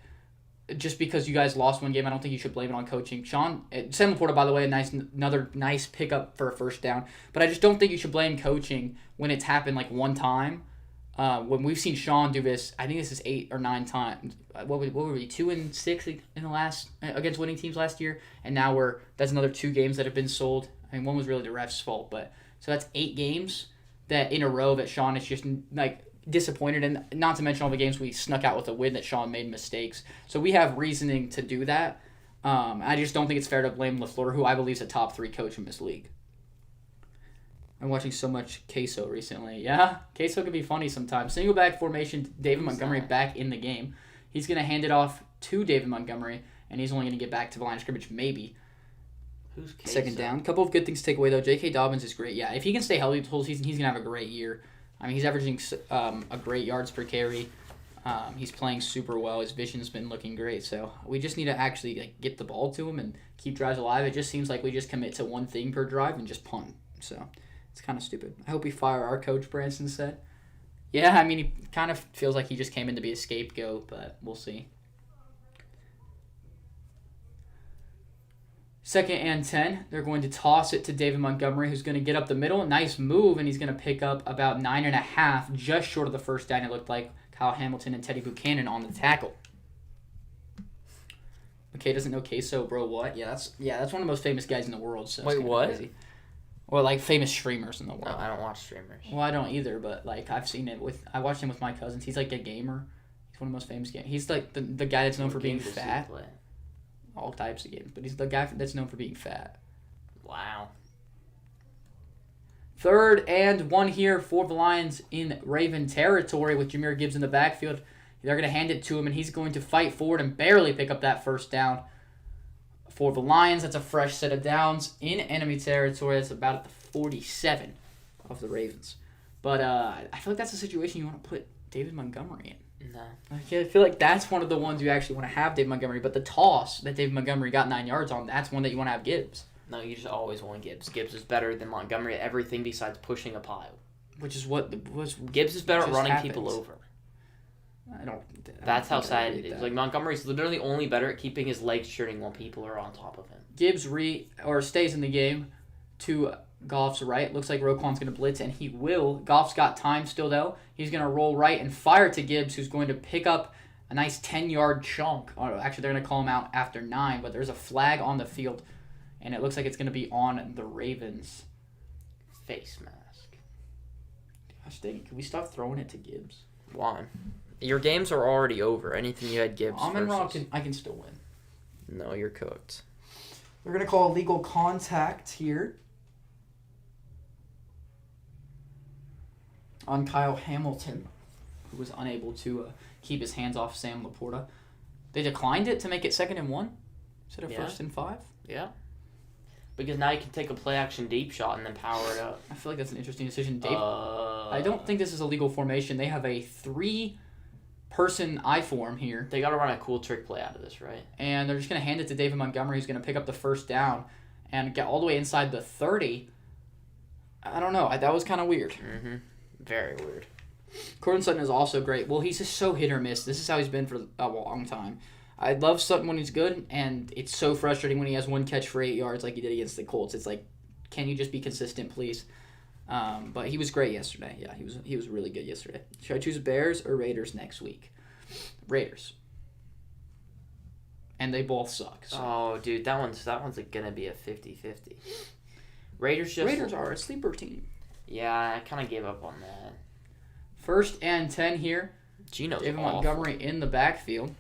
Speaker 1: just because you guys lost one game, I don't think you should blame it on coaching. Sam Laporta, by the way, another nice pickup for a first down. But I just don't think you should blame coaching when it's happened like one time. When we've seen Sean do this, I think this is 8 or 9 times. What were we 2-6 in the last against winning teams last year, and now that's another 2 games that have been sold. I mean, one was really the ref's fault, but so that's 8 games that in a row that Sean is just like disappointed, and not to mention all the games we snuck out with a win that Sean made mistakes. So we have reasoning to do that. I just don't think it's fair to blame LaFleur, who I believe is a top 3 coach in this league. I'm watching so much Queso recently. Yeah, Queso can be funny sometimes. Single back formation, David Montgomery back in the game. He's going to hand it off to David Montgomery, and he's only going to get back to the line of scrimmage maybe.
Speaker 2: Who's Queso?
Speaker 1: Second down. A couple of good things to take away, though. J.K. Dobbins is great. Yeah, if he can stay healthy the whole season, he's going to have a great year. I mean, he's averaging a great yards per carry. He's playing super well. His vision's been looking great. So we just need to actually get the ball to him and keep drives alive. It just seems like we just commit to one thing per drive and just punt. So it's kind of stupid. I hope we fire our coach, Branson said. Yeah, I mean, he kind of feels like he just came in to be a scapegoat, but we'll see. 2nd and 10. They're going to toss it to David Montgomery, who's going to get up the middle. Nice move, and he's going to pick up about 9.5, just short of the first down. It looked like Kyle Hamilton and Teddy Buchanan on the tackle. McKay doesn't know Queso, bro. What? Yeah, that's one of the most famous guys in the world. So
Speaker 2: wait, what?
Speaker 1: Crazy. Well, like famous streamers in the world.
Speaker 2: No, I don't watch streamers.
Speaker 1: Well, I don't either, but like I've seen it I watched him with my cousins. He's like a gamer. He's one of the most famous gamers. He's like the guy that's known for being fat. All types of games, but he's the guy that's known for being fat.
Speaker 2: Wow.
Speaker 1: 3rd and 1 here for the Lions in Raven territory with Jahmyr Gibbs in the backfield. They're going to hand it to him, and he's going to fight forward and barely pick up that first down. For the Lions, that's a fresh set of downs in enemy territory. That's about at the 47 of the Ravens. But I feel like that's a situation you want to put David Montgomery in.
Speaker 2: No.
Speaker 1: I feel like that's one of the ones you actually want to have David Montgomery, but the toss that David Montgomery got 9 yards on, that's one that you want to have Gibbs.
Speaker 2: No, you just always want Gibbs. Gibbs is better than Montgomery at everything besides pushing a pile.
Speaker 1: Which is what was
Speaker 2: Gibbs is better at running people over. That's how sad it is. Like Montgomery's literally only better at keeping his legs shooting while people are on top of him.
Speaker 1: Gibbs stays in the game to Goff's right. Looks like Roquan's going to blitz, and he will. Goff's got time still, though. He's going to roll right and fire to Gibbs, who's going to pick up a nice 10-yard chunk. Oh, actually, they're going to call him out after 9, but there's a flag on the field, and it looks like it's going to be on the Ravens.
Speaker 2: Face mask.
Speaker 1: Gosh dang it. Can we stop throwing it to Gibbs?
Speaker 2: Why? Your games are already over. Anything you had Gibbs
Speaker 1: Amon-Ra I can still win.
Speaker 2: No, you're cooked.
Speaker 1: They're going to call illegal contact here on Kyle Hamilton, who was unable to keep his hands off Sam Laporta. They declined it to make it 2nd and 1 instead of 1st and 5.
Speaker 2: Yeah. Because now you can take a play-action deep shot and then power it up.
Speaker 1: I feel like that's an interesting decision. I don't think this is a legal formation. They have a 3-person I-form here.
Speaker 2: They got to run a cool trick play out of this, right?
Speaker 1: And they're just going to hand it to David Montgomery, who's going to pick up the first down and get all the way inside the 30. I don't know. That was kind of weird.
Speaker 2: Mm-hmm. Very weird.
Speaker 1: Courtland Sutton is also great. Well, he's just so hit or miss. This is how he's been for a long time. I love Sutton when he's good, and it's so frustrating when he has 1 catch for 8 yards like he did against the Colts. It's like, can you just be consistent, please? But he was great yesterday. Yeah, he was really good yesterday. Should I choose Bears or Raiders next week? Raiders. And they both suck. So.
Speaker 2: Oh, dude, that one's going to be a 50-50. Raiders
Speaker 1: are a sleeper team.
Speaker 2: Yeah, I kind of gave up on that.
Speaker 1: 1st and 10 here.
Speaker 2: Gino's
Speaker 1: David
Speaker 2: awful.
Speaker 1: Montgomery in the backfield.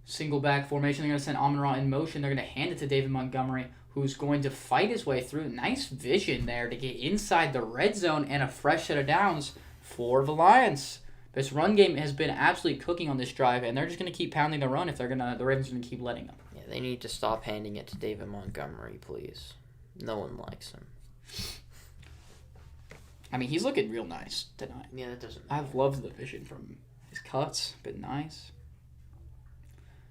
Speaker 1: Single back formation. They're going to send Amon-Ra in motion. They're going to hand it to David Montgomery, who's going to fight his way through. Nice vision there to get inside the red zone and a fresh set of downs for the Lions. This run game has been absolutely cooking on this drive, and they're just going to keep pounding the run if the Ravens are going to keep letting them.
Speaker 2: Yeah, they need to stop handing it to David Montgomery, please. No one likes him.
Speaker 1: I mean, he's looking real nice tonight.
Speaker 2: Yeah, that doesn't matter.
Speaker 1: I've loved the vision from his cuts. Been nice.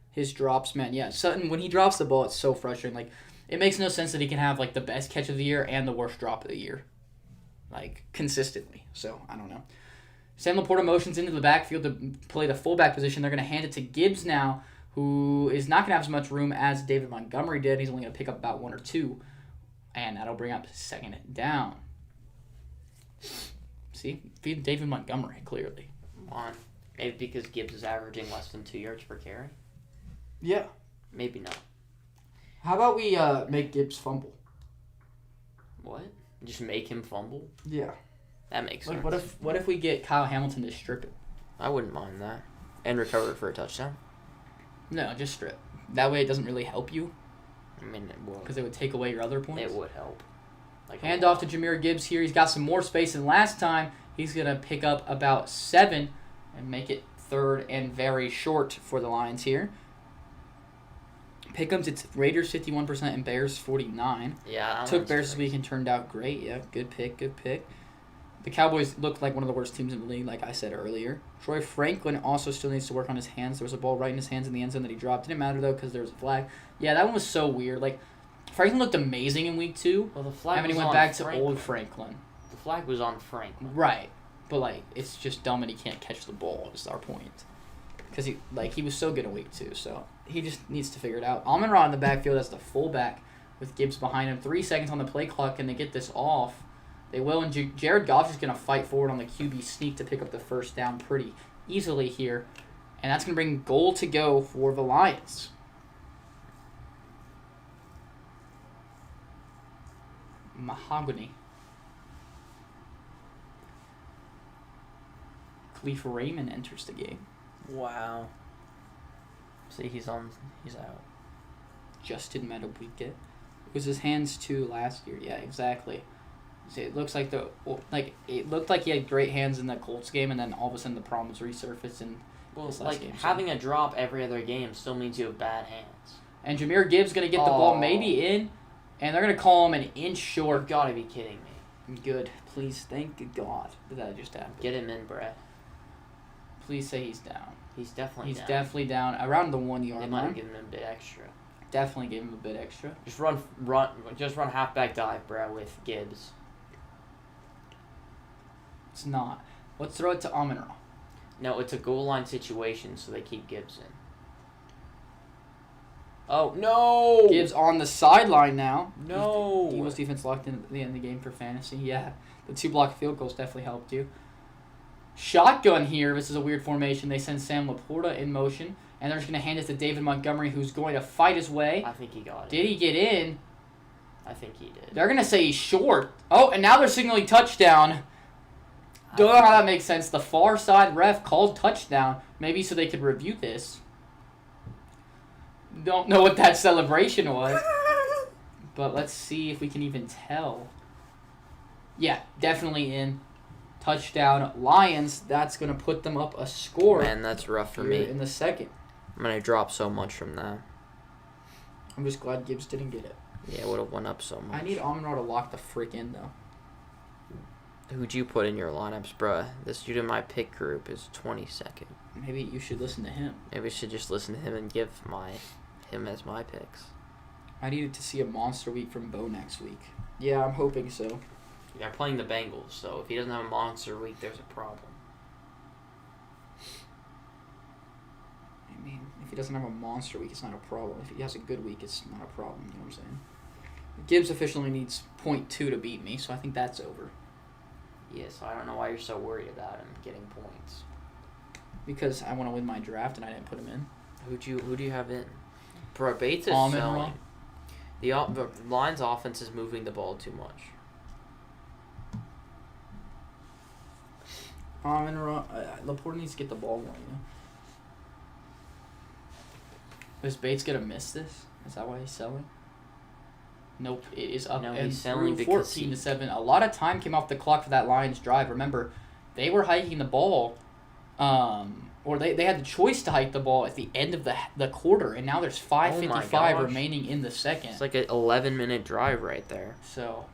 Speaker 1: His drops, man. Yeah, Sutton, when he drops the ball, it's so frustrating. Like, it makes no sense that he can have, like, the best catch of the year and the worst drop of the year. Like, consistently. So, I don't know. Sam Laporta motions into the backfield to play the fullback position. They're going to hand it to Gibbs now, who is not going to have as much room as David Montgomery did. He's only going to pick up about 1 or 2. And that'll bring up 2nd down. See? Feed David Montgomery, clearly.
Speaker 2: Come on. Maybe because Gibbs is averaging less than 2 yards per carry?
Speaker 1: Yeah.
Speaker 2: Maybe not.
Speaker 1: How about we make Gibbs fumble?
Speaker 2: What? Just make him fumble?
Speaker 1: Yeah.
Speaker 2: That makes sense.
Speaker 1: Like, what if we get Kyle Hamilton to strip it?
Speaker 2: I wouldn't mind that. And recover it for a touchdown?
Speaker 1: No, just strip. That way it doesn't really help you.
Speaker 2: I mean, it would.
Speaker 1: Because it would take away your other points.
Speaker 2: It would help. Like
Speaker 1: Hand off to Jahmyr Gibbs here. He's got some more space than last time. He's going to pick up about 7 and make it 3rd and very short for the Lions here. Pick'ems, it's Raiders 51% and Bears 49.
Speaker 2: Yeah,
Speaker 1: Took Bears this week and turned out great. Yeah, good pick. The Cowboys look like one of the worst teams in the league, like I said earlier. Troy Franklin also still needs to work on his hands. There was a ball right in his hands in the end zone that he dropped. Didn't matter, though, because there was a flag. Yeah, that one was so weird. Like, Franklin looked amazing in week 2.
Speaker 2: Well, the flag
Speaker 1: and then he
Speaker 2: was
Speaker 1: went
Speaker 2: on
Speaker 1: back
Speaker 2: Franklin.
Speaker 1: to old Franklin.
Speaker 2: The flag was on Franklin.
Speaker 1: Right. But, like, it's just dumb and he can't catch the ball is our point. Because he was so good in week 2, so he just needs to figure it out. Amon-Ra in the backfield as the fullback with Gibbs behind him. 3 seconds on the play clock. Can they get this off? They will, and Jared Goff is going to fight forward on the QB sneak to pick up the 1st down pretty easily here. And that's going to bring goal to go for the Lions. Mahogany. Khalif Raymond enters the game.
Speaker 2: Wow. See, he's out.
Speaker 1: Justin Meadowbeat. It was his hands too last year. Yeah, exactly. See, it looks like it looked like he had great hands in the Colts game, and then all of a sudden the problems resurfaced in this last game.
Speaker 2: Having a drop every other game still means you have bad hands.
Speaker 1: And Jahmyr Gibbs gonna get the ball maybe in, and they're gonna call him an inch short.
Speaker 2: You've got to be kidding me.
Speaker 1: Good, please, thank God that just happened.
Speaker 2: Get him in, Brett.
Speaker 1: Please say he's down.
Speaker 2: He's definitely down.
Speaker 1: He's definitely down around the 1 yard
Speaker 2: They
Speaker 1: line.
Speaker 2: might have given him a bit extra.
Speaker 1: Definitely gave him a bit extra.
Speaker 2: Just run halfback dive, Brett, with Gibbs.
Speaker 1: It's not. Let's throw it to Amon-Ra.
Speaker 2: No, it's a goal line situation, so they keep Gibbs in. Oh, no!
Speaker 1: Gibbs on the sideline now.
Speaker 2: No!
Speaker 1: Eagles defense locked in at the end of the game for fantasy. Yeah, the 2 block field goals definitely helped you. Shotgun here. This is a weird formation. They send Sam Laporta in motion, and they're just going to hand it to David Montgomery, who's going to fight his way.
Speaker 2: I think he got it.
Speaker 1: Did he get in?
Speaker 2: I think he did.
Speaker 1: They're going to say he's short. Oh, and now they're signaling touchdown. Don't know how that makes sense. The far side ref called touchdown, maybe so they could review this. Don't know what that celebration was. But let's see if we can even tell. Yeah, definitely in. Touchdown Lions. That's going to put them up a score.
Speaker 2: Man, that's rough for me.
Speaker 1: In the 2nd.
Speaker 2: I'm going to drop so much from that.
Speaker 1: I'm just glad Gibbs didn't get it.
Speaker 2: Yeah, it would have went up so much.
Speaker 1: I need Amon-Ra to lock the frick in, though.
Speaker 2: Who'd you put in your lineups, bruh? This dude in my pick group is 22nd.
Speaker 1: Maybe you should listen to him.
Speaker 2: Maybe I should just listen to him and give him as my picks.
Speaker 1: I needed to see a monster week from Bo next week. Yeah, I'm hoping so.
Speaker 2: They're playing the Bengals, so if he doesn't have a monster week, there's a problem.
Speaker 1: I mean, if he doesn't have a monster week, it's not a problem. If he has a good week, it's not a problem. You know what I'm saying? Gibbs officially needs .2 to beat me, so I think that's over.
Speaker 2: Yeah, so I don't know why you're so worried about him getting points.
Speaker 1: Because I want to win my draft and I didn't put him in.
Speaker 2: Who do you have in? Bro, Bates is
Speaker 1: Amon-Ra.
Speaker 2: selling. The Lions' offense is moving the ball too much.
Speaker 1: Amon-Ra. Laporta needs to get the ball more, you know? Is Bates going to miss this? Is that why he's selling? Nope, it is up
Speaker 2: No,
Speaker 1: and
Speaker 2: he's selling
Speaker 1: through
Speaker 2: because
Speaker 1: 14-7. A lot of time came off the clock for that Lions drive. Remember, they were hiking the ball Or they had the choice to hike the ball at the end of the quarter, and now there's 5:55 remaining in the second.
Speaker 2: It's like an 11-minute drive right there.
Speaker 1: So,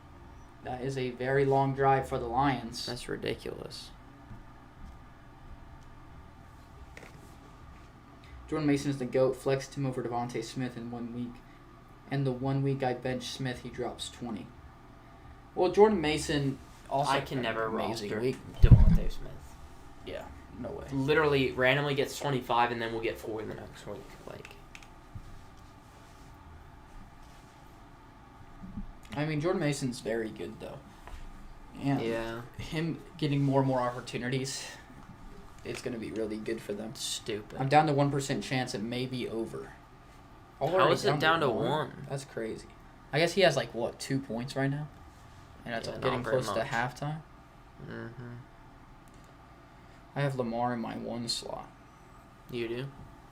Speaker 1: that is a very long drive for the Lions.
Speaker 2: That's ridiculous.
Speaker 1: Jordan Mason is the GOAT. Flexed him over Devontae Smith in 1 week. And the 1 week I benched Smith, he drops 20. Well, Jordan Mason also
Speaker 2: I can never roster
Speaker 1: week.
Speaker 2: Devontae Smith.
Speaker 1: Yeah, no way.
Speaker 2: Literally, randomly gets 25, and then we'll get 4 in the next week. Like,
Speaker 1: I mean, Jordan Mason's very good, though. And
Speaker 2: yeah.
Speaker 1: him getting more and more opportunities, it's going to be really good for them.
Speaker 2: Stupid.
Speaker 1: I'm down to 1% chance it may be over.
Speaker 2: How is it down to 1?
Speaker 1: That's crazy. I guess he has, 2 points right now? And that's
Speaker 2: Yeah,
Speaker 1: getting
Speaker 2: not very
Speaker 1: close to
Speaker 2: much.
Speaker 1: halftime.
Speaker 2: Mm-hmm.
Speaker 1: I have Lamar in my 1 slot.
Speaker 2: You do?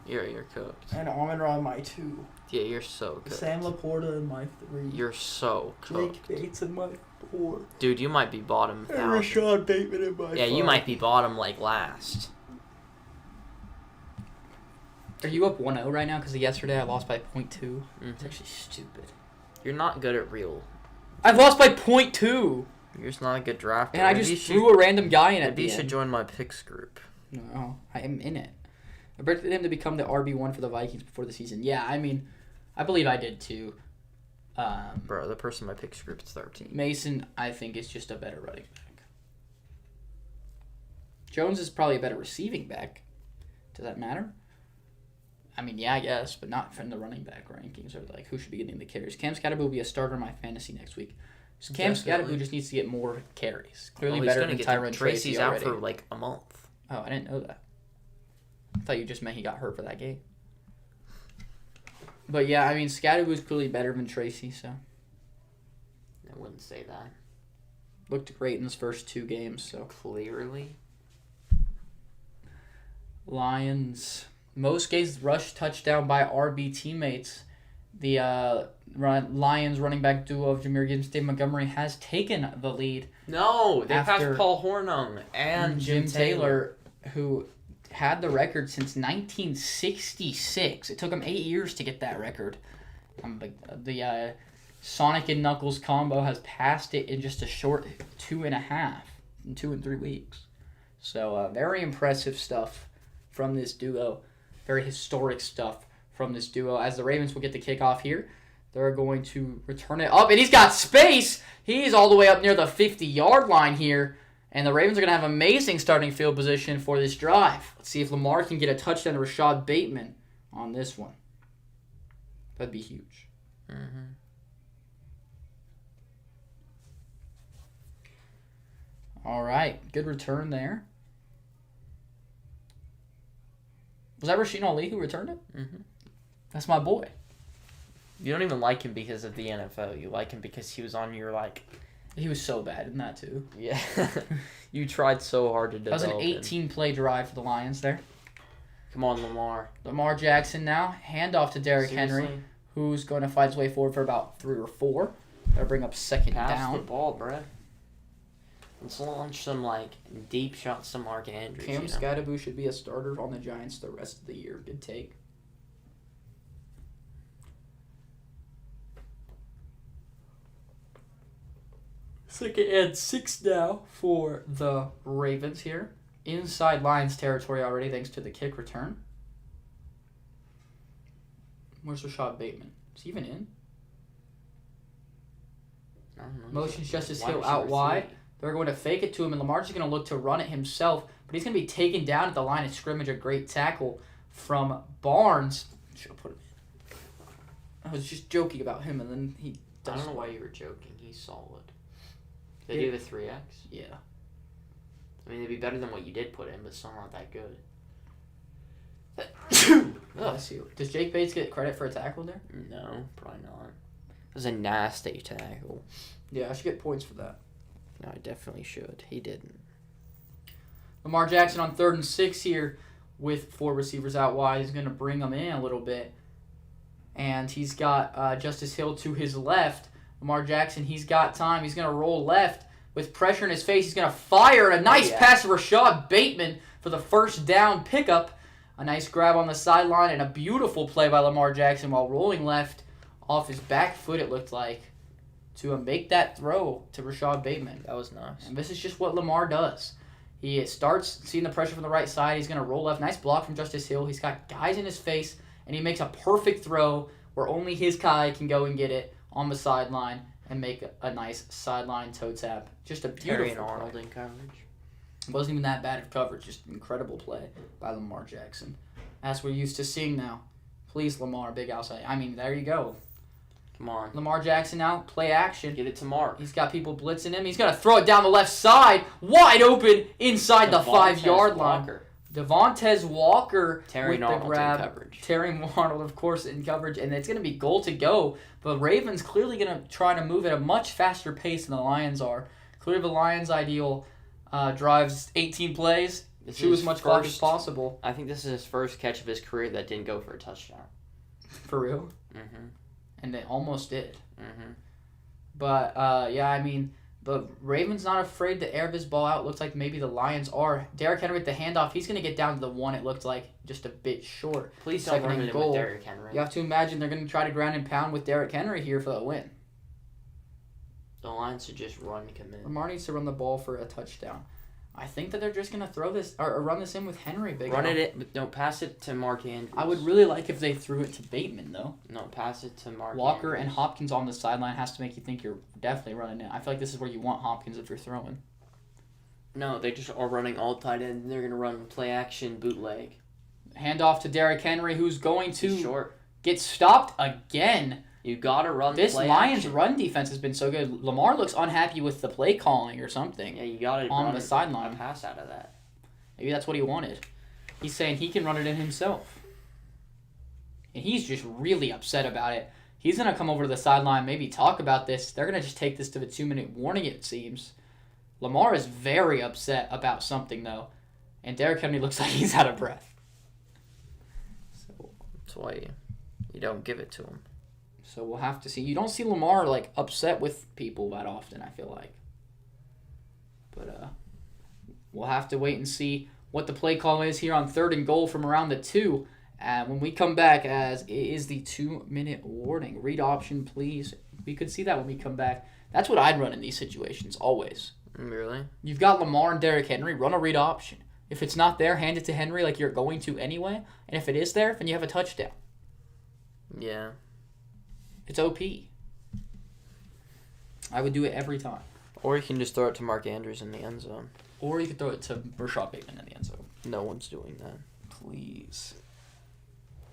Speaker 2: You're cooked.
Speaker 1: And Amon-Ra in my 2.
Speaker 2: Yeah, you're so cooked.
Speaker 1: Sam Laporta in my 3.
Speaker 2: You're so cooked.
Speaker 1: Jake Bates in my 4.
Speaker 2: Dude, you might be bottom.
Speaker 1: And Rashad Bateman in my 5.
Speaker 2: Yeah, you might be bottom, last.
Speaker 1: Are you up 1-0 right now? Because yesterday I lost by 0.2.
Speaker 2: Mm-hmm.
Speaker 1: It's actually stupid.
Speaker 2: You're not good at real.
Speaker 1: I've lost by 0.2!
Speaker 2: You're just not a good drafter.
Speaker 1: And I just threw a random guy in at
Speaker 2: Maybe
Speaker 1: the
Speaker 2: you should
Speaker 1: end.
Speaker 2: join my picks group.
Speaker 1: No, I am in it. I predicted him to become the RB1 for the Vikings before the season. Yeah, I mean, I believe I did too.
Speaker 2: Bro, the person in my picks group is 13.
Speaker 1: Mason, I think, is just a better running back. Jones is probably a better receiving back. Does that matter? I mean, yeah, I guess, but not from the running back rankings or who should be getting the carries. Cam Scatterbo will be a starter in my fantasy next week. So Cam Scatterbo just needs to get more carries. Clearly better than Tyron Tracy's
Speaker 2: Tracy's out for a month.
Speaker 1: Oh, I didn't know that. I thought you just meant he got hurt for that game. But yeah, I mean, Scatterbo is clearly better than Tracy, so.
Speaker 2: I wouldn't say that.
Speaker 1: Looked great in his first 2 games, so.
Speaker 2: Clearly.
Speaker 1: Lions. Most games rush touchdown by RB teammates. The Lions running back duo of Jahmyr Gibbs and Dave Montgomery has taken the lead.
Speaker 2: No, they
Speaker 1: After
Speaker 2: passed Paul Hornung and
Speaker 1: Jim Taylor, who had the record since 1966. It took him 8 years to get that record. The Sonic and Knuckles combo has passed it in just a short 2.5, in 2 and 3 weeks. So very impressive stuff from this duo. Very historic stuff from this duo. As the Ravens will get the kickoff here, they're going to return it up, and he's got space. He's all the way up near the 50-yard line here, and the Ravens are going to have amazing starting field position for this drive. Let's see if Lamar can get a touchdown to Rashad Bateman on this one. That'd be huge.
Speaker 2: Mm-hmm.
Speaker 1: All right, good return there. Was that Rasheen Ali who returned it?
Speaker 2: Mm-hmm.
Speaker 1: That's my boy.
Speaker 2: You don't even like him because of the NFL. You like him because he was on your,
Speaker 1: He was so bad in that, too.
Speaker 2: Yeah. You tried so hard to develop
Speaker 1: That was an 18-play drive for the Lions there.
Speaker 2: Come on, Lamar.
Speaker 1: Lamar Jackson now. Handoff to Derrick Henry, who's going to find his way forward for about 3 or 4. That'll bring up second
Speaker 2: Pass
Speaker 1: down.
Speaker 2: the ball, bro. Let's launch some, deep shots to Mark Andrews.
Speaker 1: Cam Scatterbo should be a starter on the Giants the rest of the year. Good take. Second and 6 now for the Ravens here. Inside Lions territory already thanks to the kick return. Where's Rashad Bateman? Is he even in?
Speaker 2: I don't know.
Speaker 1: Motions Justice Hill out wide. They're going to fake it to him, and Lamar's just going to look to run it himself, but he's going to be taken down at the line of scrimmage. A great tackle from Barnes. Should have put him in. I was just joking about him, and then he does.
Speaker 2: I don't know why you were joking. He's solid. They do the 3X?
Speaker 1: Yeah.
Speaker 2: I mean, it'd be better than what you did put in, but still not that good.
Speaker 1: Bless you. Does Jake Bates get credit for a tackle there?
Speaker 2: No, probably not. It was a nasty tackle.
Speaker 1: Yeah, I should get points for that.
Speaker 2: No, I definitely should. He didn't.
Speaker 1: Lamar Jackson on 3rd and 6 here with 4 receivers out wide. He's going to bring them in a little bit. And he's got Justice Hill to his left. Lamar Jackson, he's got time. He's going to roll left. with pressure in his face. He's going to fire a nice pass to Rashad Bateman for the first down pickup. A nice grab on the sideline and a beautiful play by Lamar Jackson while rolling left off his back foot, it looked like, to make that throw to Rashad Bateman.
Speaker 2: That was nice.
Speaker 1: And this is just what Lamar does. He starts seeing the pressure from the right side. He's going to roll left. Nice block from Justice Hill. He's got guys in his face, and he makes a perfect throw where only his guy can go and get it on the sideline and make a nice sideline toe tap. Just a beautiful
Speaker 2: Terry and Arnold in coverage.
Speaker 1: It wasn't even that bad of coverage. Just incredible play by Lamar Jackson. As we're used to seeing now. Please, Lamar, big outside. I mean, there you go.
Speaker 2: Come on.
Speaker 1: Lamar Jackson now, play action.
Speaker 2: Get it to Mark.
Speaker 1: He's got people blitzing him. He's going to throw it down the left side. Wide open inside the 5-yard line. Devontae Walker
Speaker 2: Terry
Speaker 1: with the
Speaker 2: Arnold
Speaker 1: grab.
Speaker 2: in coverage.
Speaker 1: Terry Arnold, of course, in coverage. And it's going to be goal to go. But Ravens clearly going to try to move at a much faster pace than the Lions are. Clearly the Lions' ideal drives 18 plays. Chew as much clock as possible.
Speaker 2: I think this is his first catch of his career that didn't go for a touchdown.
Speaker 1: For real?
Speaker 2: Mm-hmm.
Speaker 1: And they almost did.
Speaker 2: Mm-hmm.
Speaker 1: But, yeah, I mean, the Ravens not afraid to air this ball out. Looks like maybe the Lions are. Derrick Henry with the handoff. He's going to get down to the one, it looked like, just a bit short.
Speaker 2: Please don't run it with Derrick Henry.
Speaker 1: You have to imagine they're going to try to ground and pound with Derrick Henry here for the win.
Speaker 2: The Lions should just run commit.
Speaker 1: Lamar needs to run the ball for a touchdown. I think that they're just going to throw this or run this in with Henry.
Speaker 2: Run it in, but don't pass it to Mark Andrews.
Speaker 1: I would really like if they threw it to Bateman, though.
Speaker 2: No, pass it to Mark
Speaker 1: Walker
Speaker 2: Andrews.
Speaker 1: and Hopkins on the sideline has to make you think you're definitely running it. I feel like this is where you want Hopkins if you're throwing.
Speaker 2: No, they just are running all tight end. And they're going to run play action bootleg.
Speaker 1: Handoff to Derrick Henry, who's going to
Speaker 2: short.
Speaker 1: Get stopped again.
Speaker 2: You got to run
Speaker 1: this
Speaker 2: play
Speaker 1: Lions
Speaker 2: action.
Speaker 1: Run defense has been so good. Lamar looks unhappy with the play calling or something.
Speaker 2: Yeah, you got to
Speaker 1: on
Speaker 2: run
Speaker 1: the sideline.
Speaker 2: A pass out of that.
Speaker 1: Maybe that's what he wanted. He's saying he can run it in himself. And he's just really upset about it. He's going to come over to the sideline, maybe talk about this. They're going to just take this to the 2-minute warning, it seems. Lamar is very upset about something, though. And Derrick Henry looks like he's out of breath. So
Speaker 2: that's why you don't give it to him.
Speaker 1: So we'll have to see. You don't see Lamar, like, upset with people that often, I feel like. But, we'll have to wait and see what the play call is here on 3rd and goal from around the 2. And when we come back, as it is the 2-minute warning. Read option, please. We could see that when we come back. That's what I'd run in these situations, always.
Speaker 2: Really?
Speaker 1: You've got Lamar and Derrick Henry. Run a read option. If it's not there, hand it to Henry like you're going to anyway. And if it is there, then you have a touchdown.
Speaker 2: Yeah.
Speaker 1: It's OP. I would do it every time.
Speaker 2: Or you can just throw it to Mark Andrews in the end zone.
Speaker 1: Or you could throw it to Rashad Bateman in the end zone.
Speaker 2: No one's doing that.
Speaker 1: Please.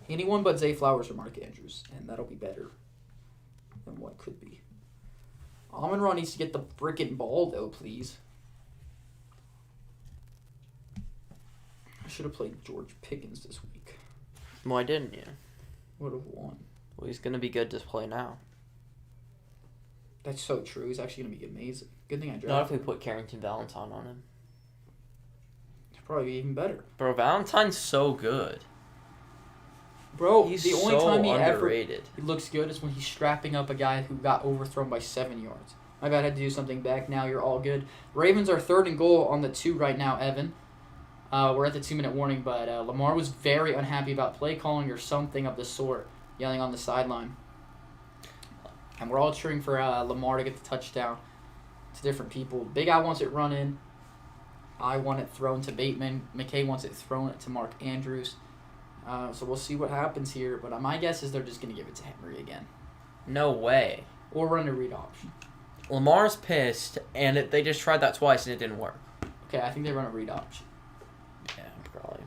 Speaker 1: Anyone but Zay Flowers or Mark Andrews. And that'll be better than what could be. Amon-Ra needs to get the frickin' ball, though, please. I should have played George Pickens this week.
Speaker 2: Why didn't you?
Speaker 1: Would have won.
Speaker 2: Well, he's going to be good to play now.
Speaker 1: That's so true. He's actually going to be amazing. Good thing I drafted
Speaker 2: Not if we
Speaker 1: him.
Speaker 2: put Carrington Valentine on him.
Speaker 1: It'd probably be even better.
Speaker 2: Bro, Valentine's so good.
Speaker 1: Bro,
Speaker 2: He's
Speaker 1: the only
Speaker 2: so
Speaker 1: time he
Speaker 2: underrated.
Speaker 1: he looks good is when he's strapping up a guy who got overthrown by 7 yards. My bad, I had to do something back. Now you're all good. Ravens are 3rd and goal on the 2 right now, Evan. We're at the 2-minute warning, but Lamar was very unhappy about play calling or something of the sort, yelling on the sideline. And we're all cheering for Lamar to get the touchdown to different people. Big Al wants it run in. I want it thrown to Bateman. McKay wants it thrown to Mark Andrews. So we'll see what happens here. But my guess is they're just going to give it to Henry again.
Speaker 2: No way.
Speaker 1: Or run a read option.
Speaker 2: Lamar's pissed, and they just tried that twice, and it didn't work.
Speaker 1: Okay, I think they run a read option.
Speaker 2: Yeah, probably.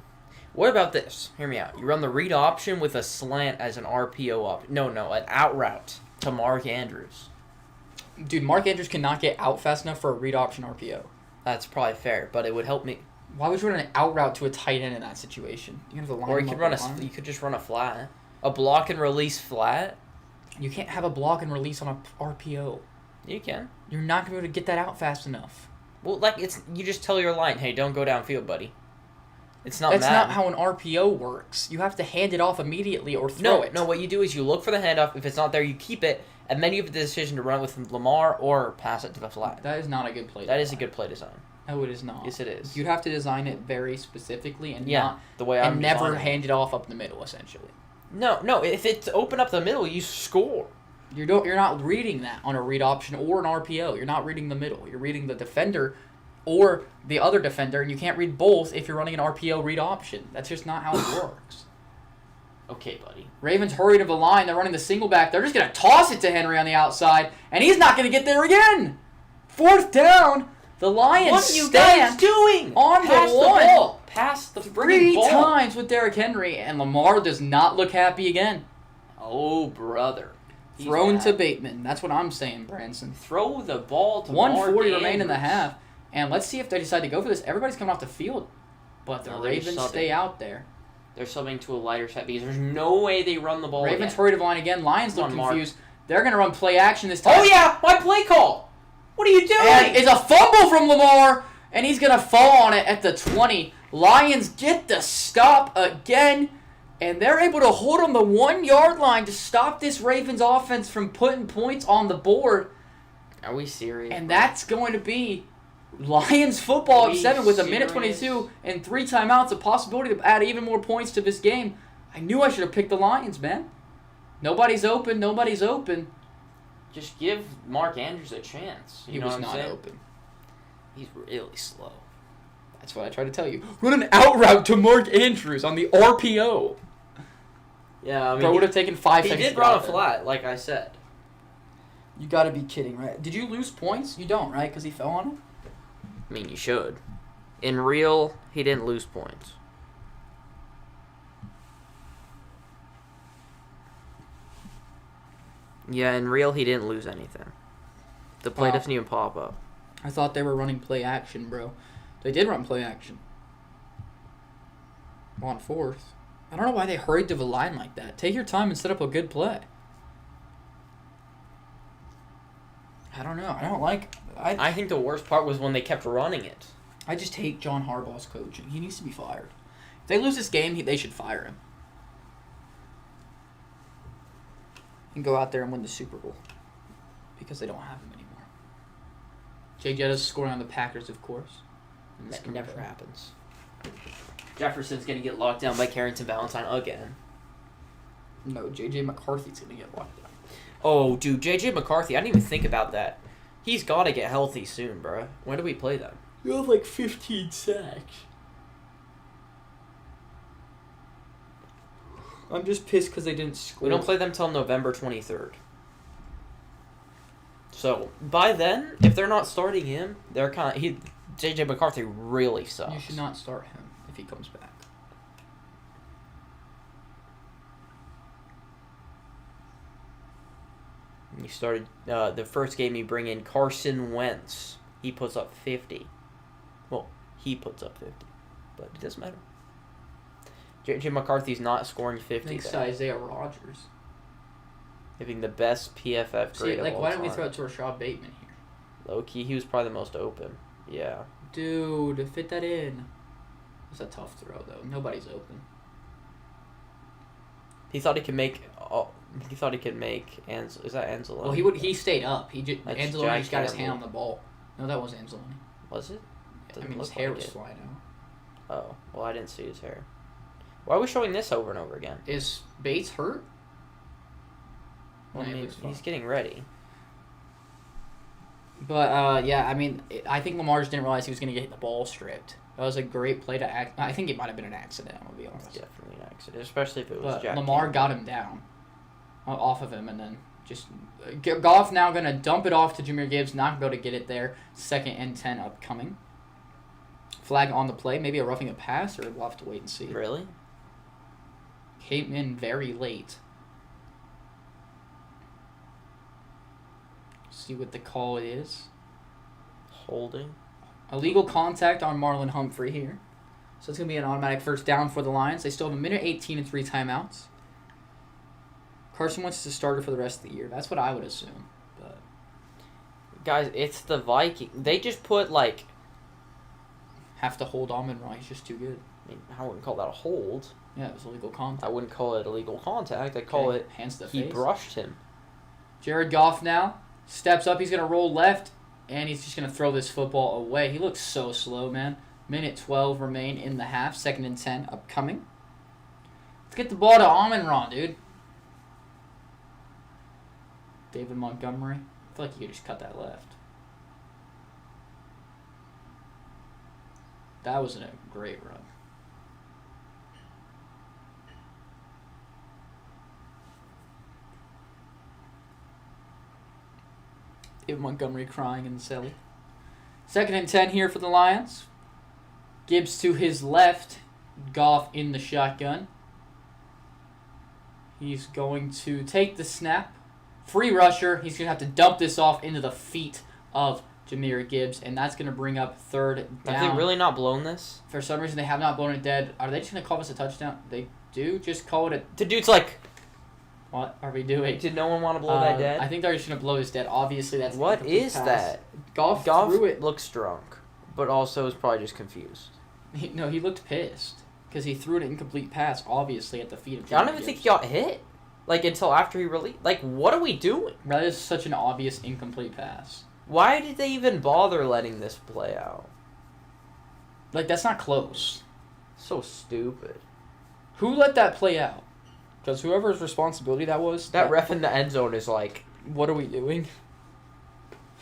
Speaker 2: What about this? Hear me out. You run the read option with a slant as an RPO option. No, an out route to Mark Andrews.
Speaker 1: Dude, Mark Andrews cannot get out fast enough for a read option RPO.
Speaker 2: That's probably fair, but it would help me.
Speaker 1: Why would you run an out route to a tight end in that situation? You have to line
Speaker 2: Or
Speaker 1: him
Speaker 2: you could
Speaker 1: up
Speaker 2: run
Speaker 1: line.
Speaker 2: you could just run a flat. A block and release flat?
Speaker 1: You can't have a block and release on a RPO.
Speaker 2: You can.
Speaker 1: You're not going to be able to get that out fast enough.
Speaker 2: Well, you just tell your line, hey, don't go downfield, buddy. It's not
Speaker 1: That's
Speaker 2: Madden.
Speaker 1: not how an RPO works. You have to hand it off immediately or throw it.
Speaker 2: No, what you do is you look for the handoff. If it's not there, you keep it, and then you have the decision to run it with Lamar or pass it to the flat.
Speaker 1: That is not a good play
Speaker 2: That
Speaker 1: design.
Speaker 2: is a good play design.
Speaker 1: No, it is not.
Speaker 2: Yes, it is.
Speaker 1: You'd have to design it very specifically and
Speaker 2: The way I'm
Speaker 1: never
Speaker 2: designing it.
Speaker 1: hand it off up the middle, essentially.
Speaker 2: No. If it's open up the middle, you score.
Speaker 1: You're not reading that on a read option or an RPO. You're not reading the middle. You're reading the defender or the other defender, and you can't read both if you're running an RPO read option. That's just not how it works.
Speaker 2: Okay, buddy.
Speaker 1: Ravens hurry to the line. They're running the single back. They're just going to toss it to Henry on the outside, and he's not going to get there again. 4th down. The Lions
Speaker 2: What are you
Speaker 1: stand
Speaker 2: guys doing?
Speaker 1: on
Speaker 2: Pass
Speaker 1: the
Speaker 2: the
Speaker 1: one.
Speaker 2: ball. Pass the freaking
Speaker 1: 3
Speaker 2: ball.
Speaker 1: times with Derrick Henry, and Lamar does not look happy again.
Speaker 2: Oh, brother. He's
Speaker 1: Thrown
Speaker 2: mad.
Speaker 1: to Bateman. That's what I'm saying, Branson.
Speaker 2: Throw the ball to
Speaker 1: 1:40
Speaker 2: Mark
Speaker 1: remain in the
Speaker 2: Andrews.
Speaker 1: half. And let's see if they decide to go for this. Everybody's coming off the field. But the
Speaker 2: No, they're
Speaker 1: Ravens
Speaker 2: subbing.
Speaker 1: stay out there.
Speaker 2: They're subbing to a lighter set because there's no way they run the ball
Speaker 1: Ravens
Speaker 2: again.
Speaker 1: hurry to the line again. Lions
Speaker 2: Come
Speaker 1: look
Speaker 2: on, Mark.
Speaker 1: confused. They're going to run play action this time.
Speaker 2: Oh, yeah! My play call! What are you doing?
Speaker 1: And it's a fumble from Lamar. And he's going to fall on it at the 20. Lions get the stop again. And they're able to hold on the 1-yard line to stop this Ravens offense from putting points on the board.
Speaker 2: Are we serious?
Speaker 1: And that's going to be Lions football
Speaker 2: Are
Speaker 1: at
Speaker 2: we
Speaker 1: 7 with a minute
Speaker 2: serious?
Speaker 1: 22 and 3 timeouts. A possibility to add even more points to this game. I knew I should have picked the Lions, man. Nobody's open. Nobody's open.
Speaker 2: Just give Mark Andrews a chance. You
Speaker 1: He
Speaker 2: know
Speaker 1: was
Speaker 2: what I'm
Speaker 1: not
Speaker 2: saying?
Speaker 1: open.
Speaker 2: He's really slow.
Speaker 1: That's what I tried to tell you. Run an out route to Mark Andrews on the RPO.
Speaker 2: Yeah, I mean,
Speaker 1: Bro, would have taken 5
Speaker 2: he
Speaker 1: seconds.
Speaker 2: did
Speaker 1: to
Speaker 2: run
Speaker 1: get
Speaker 2: a
Speaker 1: out there.
Speaker 2: flat, like I said.
Speaker 1: You got to be kidding, right? Did you lose points? You don't, right? Because he fell on him?
Speaker 2: I mean, you should. In real, he didn't lose points. Yeah, in real, he didn't lose anything. The play
Speaker 1: Wow.
Speaker 2: doesn't even pop up.
Speaker 1: I thought they were running play action, bro. They did run play action. On 4th. I don't know why they hurried to the line like that. Take your time and set up a good play. I don't know. I don't like...
Speaker 2: I think the worst part was when they kept running it.
Speaker 1: I just hate John Harbaugh's coaching. He needs to be fired. If they lose this game, they should fire him. And go out there and win the Super Bowl. Because they don't have him anymore. Jay Jetta's scoring on the Packers, of course.
Speaker 2: That never happens. Jefferson's going to get locked down by Carrington Valentine again.
Speaker 1: No, J.J. McCarthy's going to get locked down.
Speaker 2: Oh, dude, J.J. McCarthy, I didn't even think about that. He's got to get healthy soon, bro. When do we play them?
Speaker 1: You have like 15 sacks. I'm just pissed because they didn't score.
Speaker 2: We don't play them till November 23rd. So, by then, if they're not starting him, they're kind of... J.J. McCarthy really sucks.
Speaker 1: You should not start him if he comes back.
Speaker 2: You started... the first game, you bring in Carson Wentz. He puts up 50. Well, he puts up 50. But it doesn't matter. J.J. McCarthy's not scoring 50.
Speaker 1: Thanks to
Speaker 2: though.
Speaker 1: Isaiah Rodgers.
Speaker 2: Having the best PFF grade
Speaker 1: See, like,
Speaker 2: of all
Speaker 1: why didn't we
Speaker 2: time.
Speaker 1: throw it to Rashad Bateman here?
Speaker 2: Low-key, he was probably the most open. Yeah.
Speaker 1: Dude, fit that in. It's a tough throw, though. Nobody's open.
Speaker 2: He thought he could make... Oh, he thought he could make... Is that Anzalone?
Speaker 1: Well, he stayed up.
Speaker 2: That's
Speaker 1: Anzalone
Speaker 2: Jack
Speaker 1: just got his
Speaker 2: Campbell.
Speaker 1: hand on the ball. No, that was Anzalone.
Speaker 2: Was it?
Speaker 1: I
Speaker 2: Doesn't
Speaker 1: mean, his
Speaker 2: look
Speaker 1: hair
Speaker 2: like
Speaker 1: was
Speaker 2: it.
Speaker 1: flying out.
Speaker 2: Oh, well, I didn't see his hair. Why are we showing this over and over again?
Speaker 1: Is Bates hurt?
Speaker 2: Well,
Speaker 1: No,
Speaker 2: I
Speaker 1: he
Speaker 2: mean,
Speaker 1: looks fine.
Speaker 2: he's getting ready.
Speaker 1: But, yeah, I mean, I think Lamar just didn't realize he was going to get the ball stripped. That was a great play to act. I think it might have been an accident, I'm going to be honest.
Speaker 2: It's definitely an accident, especially if it was
Speaker 1: But
Speaker 2: Jack
Speaker 1: Lamar
Speaker 2: Campbell.
Speaker 1: got him down off of him, and then just Goff now going to dump it off to Jahmyr Gibbs, not going to be able to get it there. 2nd and 10 upcoming. Flag on the play, maybe a roughing a pass, or we'll have to wait and see.
Speaker 2: Really?
Speaker 1: Came in very late. See what the call is.
Speaker 2: Holding.
Speaker 1: Illegal contact on Marlon Humphrey here. So it's going to be an automatic first down for the Lions. They still have a minute 18 and 3 timeouts. Carson Wentz is a starter for the rest of the year. That's what I would assume. But
Speaker 2: Guys, it's the Vikings. They just put, like...
Speaker 1: have to hold Amon-Ra. He's just too good.
Speaker 2: I mean, I wouldn't call that a hold.
Speaker 1: Yeah, it was illegal contact.
Speaker 2: I wouldn't call it illegal contact. I'd call it
Speaker 1: hands to the
Speaker 2: he
Speaker 1: face.
Speaker 2: brushed him.
Speaker 1: Jared Goff now steps up. He's going to roll left, and he's just going to throw this football away. He looks so slow, man. Minute 12 remain in the half. 2nd and 10 upcoming. Let's get the ball to Amon-Ra, dude. David Montgomery. I feel like you could just cut that left. That was a great run. David Montgomery crying in the celly. 2nd and 10 here for the Lions. Gibbs to his left. Goff in the shotgun. He's going to take the snap. Free rusher. He's going to have to dump this off into the feet of Jahmyr Gibbs, and that's going to bring up 3rd down.
Speaker 2: Have they really not blown this?
Speaker 1: For some reason, they have not blown it dead. Are they just going to call this a touchdown? They do just call it a...
Speaker 2: The dude's like...
Speaker 1: What are we doing?
Speaker 2: Did no one want to blow that dead?
Speaker 1: I think they're just going to blow this dead. Obviously, that's...
Speaker 2: What is that?
Speaker 1: Goff threw it.
Speaker 2: Looks drunk, but also is probably just confused.
Speaker 1: He looked pissed because he threw an incomplete pass, obviously, at the feet of Jahmyr
Speaker 2: I don't even think he got hit. Like, until after he released... Like, what are we doing?
Speaker 1: That is such an obvious incomplete pass.
Speaker 2: Why did they even bother letting this play out?
Speaker 1: Like, that's not close.
Speaker 2: So stupid.
Speaker 1: Who let that play out? Because whoever's responsibility that was...
Speaker 2: That ref in the end zone is like...
Speaker 1: What are we doing?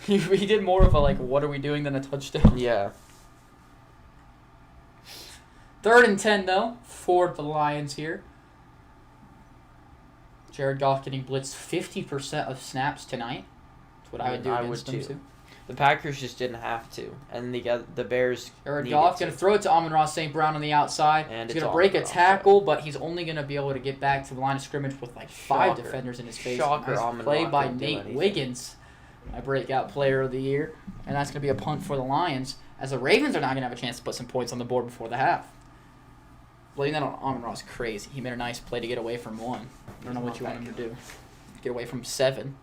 Speaker 1: He did more of a, like, what are we doing than a touchdown.
Speaker 2: Yeah.
Speaker 1: 3rd and 10, though, for the Lions here. Jared Goff getting blitzed 50% of snaps tonight. That's what I would do against them, too.
Speaker 2: The Packers just didn't have to. And the Bears...
Speaker 1: Jared Goff going to throw it to Amon-Ra St. Brown on the outside.
Speaker 2: And
Speaker 1: he's going to break a tackle, but he's only going to be able to get back to the line of scrimmage with, like, 5 defenders in his face.
Speaker 2: Shocker,
Speaker 1: nice play by Nate Wiggins, my breakout player of the year. And that's going to be a punt for the Lions, as the Ravens are not going to have a chance to put some points on the board before the half. Blaming that on Amon-Ra is crazy. He made a nice play to get away from 1. I don't know what you want him to do. Get away from 7.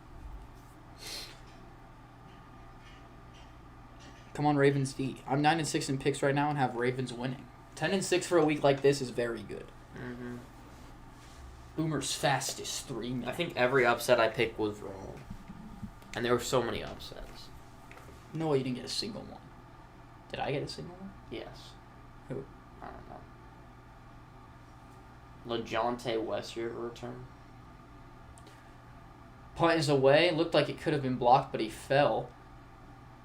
Speaker 1: Come on, Ravens D. I'm 9-6 in picks right now and have Ravens winning. 10-6 for a week like this is very good.
Speaker 2: Mm-hmm.
Speaker 1: Boomer's fastest 3 minutes.
Speaker 2: I think every upset I picked was wrong. And there were so many upsets.
Speaker 1: No way you didn't get a single one. Did I get a single one?
Speaker 2: Yes.
Speaker 1: Who?
Speaker 2: I don't know. LeJounte Westry return.
Speaker 1: Punt is away. Looked like it could have been blocked, but he fell.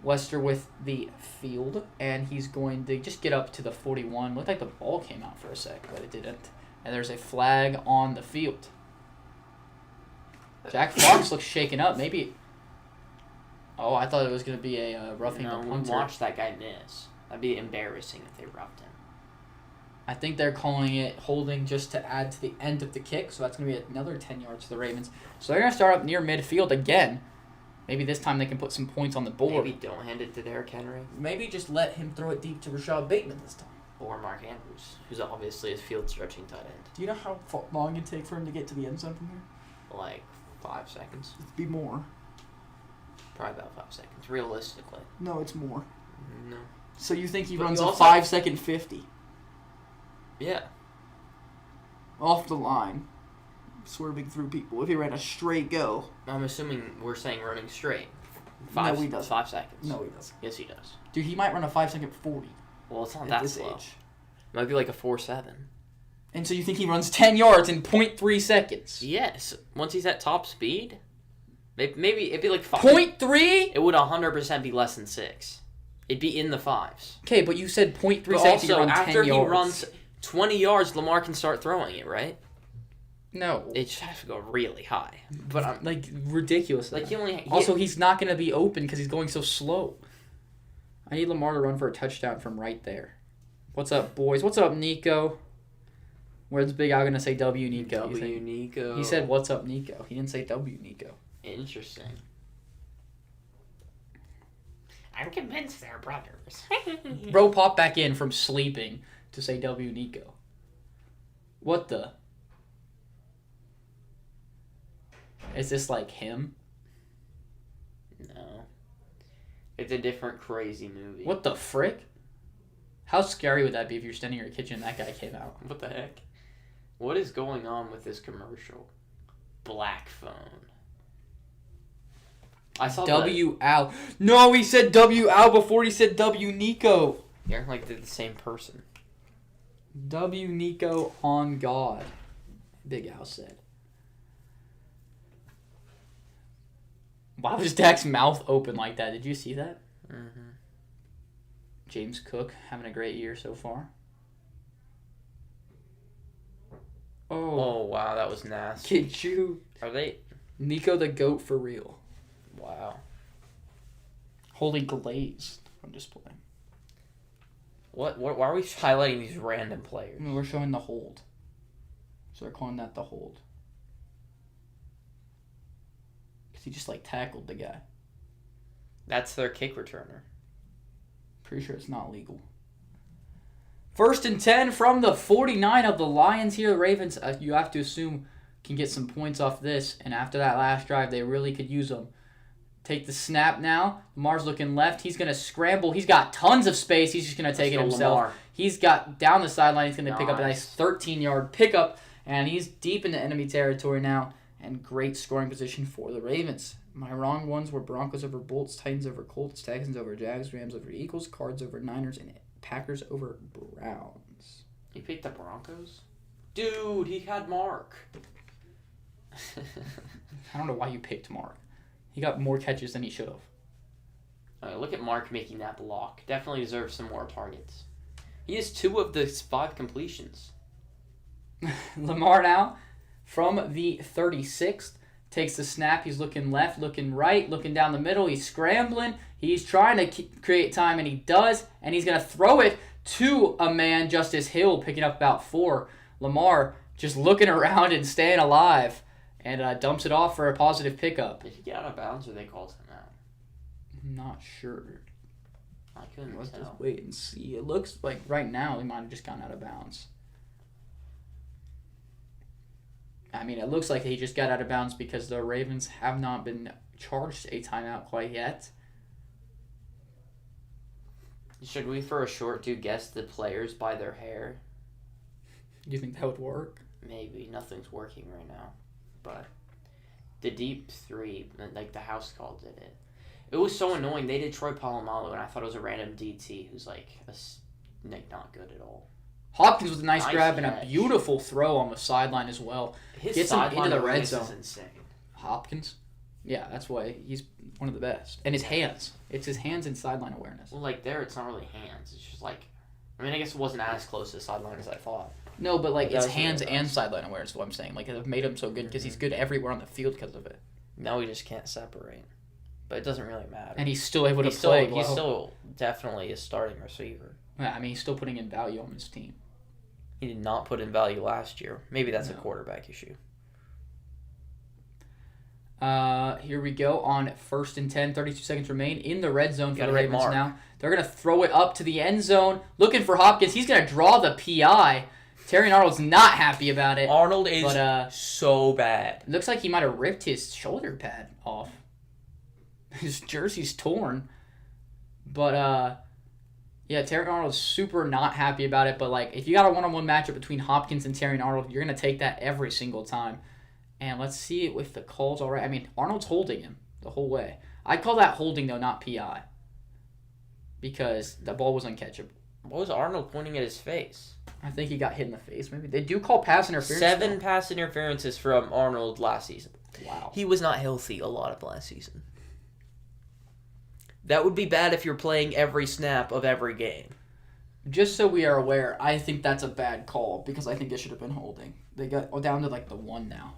Speaker 1: Wester with the field, and he's going to just get up to the 41. Looked like the ball came out for a sec, but it didn't. And there's a flag on the field. Jack Fox looks shaken up. Maybe... Oh, I thought it was going to be a roughing the punter.
Speaker 2: Watch that guy miss. That'd be embarrassing if they roughed him.
Speaker 1: I think they're calling it holding just to add to the end of the kick, so that's going to be another 10 yards to the Ravens. So they're going to start up near midfield again. Maybe this time they can put some points on the board.
Speaker 2: Maybe don't hand it to Derrick Henry.
Speaker 1: Maybe just let him throw it deep to Rashad Bateman this time.
Speaker 2: Or Mark Andrews, who's obviously a field-stretching tight end.
Speaker 1: Do you know how long it'd take for him to get to the end zone from here?
Speaker 2: Like 5 seconds.
Speaker 1: It'd be more.
Speaker 2: Probably about 5 seconds, realistically.
Speaker 1: No, it's more.
Speaker 2: No.
Speaker 1: So you think he
Speaker 2: But
Speaker 1: runs
Speaker 2: you
Speaker 1: a
Speaker 2: also-
Speaker 1: 5-second 50
Speaker 2: Yeah.
Speaker 1: off the line, swerving through people if he ran a straight go?
Speaker 2: I'm assuming we're saying running straight.
Speaker 1: No, he doesn't.
Speaker 2: 5 seconds.
Speaker 1: No, he doesn't.
Speaker 2: Yes, he does.
Speaker 1: Dude, he might run a 5-second 40
Speaker 2: Well, it's not
Speaker 1: at
Speaker 2: that
Speaker 1: this
Speaker 2: slow.
Speaker 1: age.
Speaker 2: It might be like a 4.7.
Speaker 1: And so you think he runs 10 yards in 0.3 seconds?
Speaker 2: Yes. Once he's at top speed, maybe it'd be like 5.
Speaker 1: 0.3?
Speaker 2: It would 100% be less than 6. It'd be in the 5s.
Speaker 1: Okay, but you said 0.3
Speaker 2: But
Speaker 1: seconds to
Speaker 2: also,
Speaker 1: run 10
Speaker 2: after he
Speaker 1: yards.
Speaker 2: runs 20 yards, Lamar can start throwing it, right?
Speaker 1: No.
Speaker 2: It just has to go really high. But I'm
Speaker 1: Like, ridiculous.
Speaker 2: like
Speaker 1: Also, he's not going to be open because he's going so slow. I need Lamar to run for a touchdown from right there. What's up, boys? What's up, Nico? Where's Big Al going to say W, Nico?
Speaker 2: Nico.
Speaker 1: He said, what's up, Nico? He didn't say W, Nico.
Speaker 2: Interesting. I'm convinced they're brothers.
Speaker 1: Bro popped back in from sleeping to say W, Nico. What the? Is this like him?
Speaker 2: No. It's a different crazy movie.
Speaker 1: What the frick? How scary would that be if you're standing in your kitchen and that guy came out?
Speaker 2: What the heck? What is going on with this commercial? Black phone. I saw
Speaker 1: W Al. No, he said W Al before he said W Nico.
Speaker 2: You're like they're the same person.
Speaker 1: W Nico on God. Big Al said. Why was Dak's mouth open like that? Did you see that?
Speaker 2: Mm-hmm.
Speaker 1: James Cook having a great year so far.
Speaker 2: Oh wow, that was nasty.
Speaker 1: Kid you.
Speaker 2: Are they?
Speaker 1: Nico the GOAT for real.
Speaker 2: Wow.
Speaker 1: Holy glazed on display.
Speaker 2: What? Why are we highlighting these random players?
Speaker 1: We're showing the hold. So they're calling that the hold. Because he just, tackled the guy.
Speaker 2: That's their kick returner.
Speaker 1: Pretty sure it's not legal. 1st and 10 from the 49 of the Lions here. The Ravens, you have to assume, can get some points off this. And after that last drive, they really could use them. Take the snap now. Lamar's looking left. He's going to scramble. He's got tons of space. He's just going to take it himself.
Speaker 2: Lamar.
Speaker 1: He's got down the sideline. He's going to pick up a nice 13-yard pickup. And he's deep into enemy territory now. And great scoring position for the Ravens. My wrong ones were Broncos over Bolts, Titans over Colts, Texans over Jags, Rams over Eagles, Cards over Niners, and Packers over Browns.
Speaker 2: He picked the Broncos? Dude, he had Mark.
Speaker 1: I don't know why you picked Mark. He got more catches than he should have.
Speaker 2: Right, look at Mark making that block. Definitely deserves some more targets. He has 2 of the 5 completions.
Speaker 1: Lamar now from the 36th. Takes the snap. He's looking left, looking right, looking down the middle. He's scrambling. He's trying to create time, and he does. And he's going to throw it to a man, Justice Hill, picking up about 4. Lamar just looking around and staying alive, and dumps it off for a positive pickup.
Speaker 2: Did he get out of bounds or they called him out?
Speaker 1: I'm not sure.
Speaker 2: I couldn't
Speaker 1: Let's
Speaker 2: tell.
Speaker 1: just wait and see. It looks like right now he might have just gone out of bounds. I mean, it looks like he just got out of bounds because the Ravens have not been charged a timeout quite yet.
Speaker 2: Should we, for a short, guess the players by their hair?
Speaker 1: Do you think that would work?
Speaker 2: Maybe. Nothing's working right now. But the deep 3, like the house call did it. It was so annoying. They did Troy Polamalu, and I thought it was a random DT who's not good at all.
Speaker 1: Hopkins with a nice grab and a
Speaker 2: catch.
Speaker 1: beautiful throw on the sideline as well.
Speaker 2: His
Speaker 1: Gets him into the red
Speaker 2: awareness
Speaker 1: zone.
Speaker 2: is insane.
Speaker 1: Hopkins? Yeah, that's why he's one of the best. And his hands. It's his hands and sideline awareness.
Speaker 2: Well, there, it's not really hands. It's just I guess it wasn't as close to the sideline as I thought.
Speaker 1: No, but
Speaker 2: That
Speaker 1: it's
Speaker 2: was
Speaker 1: hands
Speaker 2: really
Speaker 1: and
Speaker 2: nice.
Speaker 1: sideline awareness is what I'm saying. It made him so good because he's good everywhere on the field because of it.
Speaker 2: Now we just can't separate. But it doesn't really matter.
Speaker 1: And he's still able to
Speaker 2: he's
Speaker 1: play.
Speaker 2: He's still definitely a starting receiver.
Speaker 1: Yeah, I mean, he's still putting in value on his team.
Speaker 2: He did not put in value last year. Maybe that's a
Speaker 1: No.
Speaker 2: quarterback issue.
Speaker 1: Here we go on 1st and 10, 32 seconds remain in the red zone for
Speaker 2: Gotta
Speaker 1: the
Speaker 2: hit
Speaker 1: Ravens
Speaker 2: Mark.
Speaker 1: now. They're going to throw it up to the end zone, looking for Hopkins. He's going to draw the PI. Terry Arnold's not happy about it.
Speaker 2: Arnold is
Speaker 1: But,
Speaker 2: so bad.
Speaker 1: It looks like he might have ripped his shoulder pad off. His jersey's torn. But, yeah, Terry Arnold's super not happy about it. But, if you got a one-on-one matchup between Hopkins and Terry Arnold, you're going to take that every single time. And let's see if the call's all right. I mean, Arnold's holding him the whole way. I'd call that holding, though, not PI. Because the ball was uncatchable.
Speaker 2: What was Arnold pointing at his face?
Speaker 1: I think he got hit in the face. Maybe they do call pass interference.
Speaker 2: 7 pass interferences from Arnold last season.
Speaker 1: Wow.
Speaker 2: He was not healthy a lot of last season. That would be bad if you're playing every snap of every game.
Speaker 1: Just so we are aware, I think that's a bad call because I think it should have been holding. They got down to the 1 now.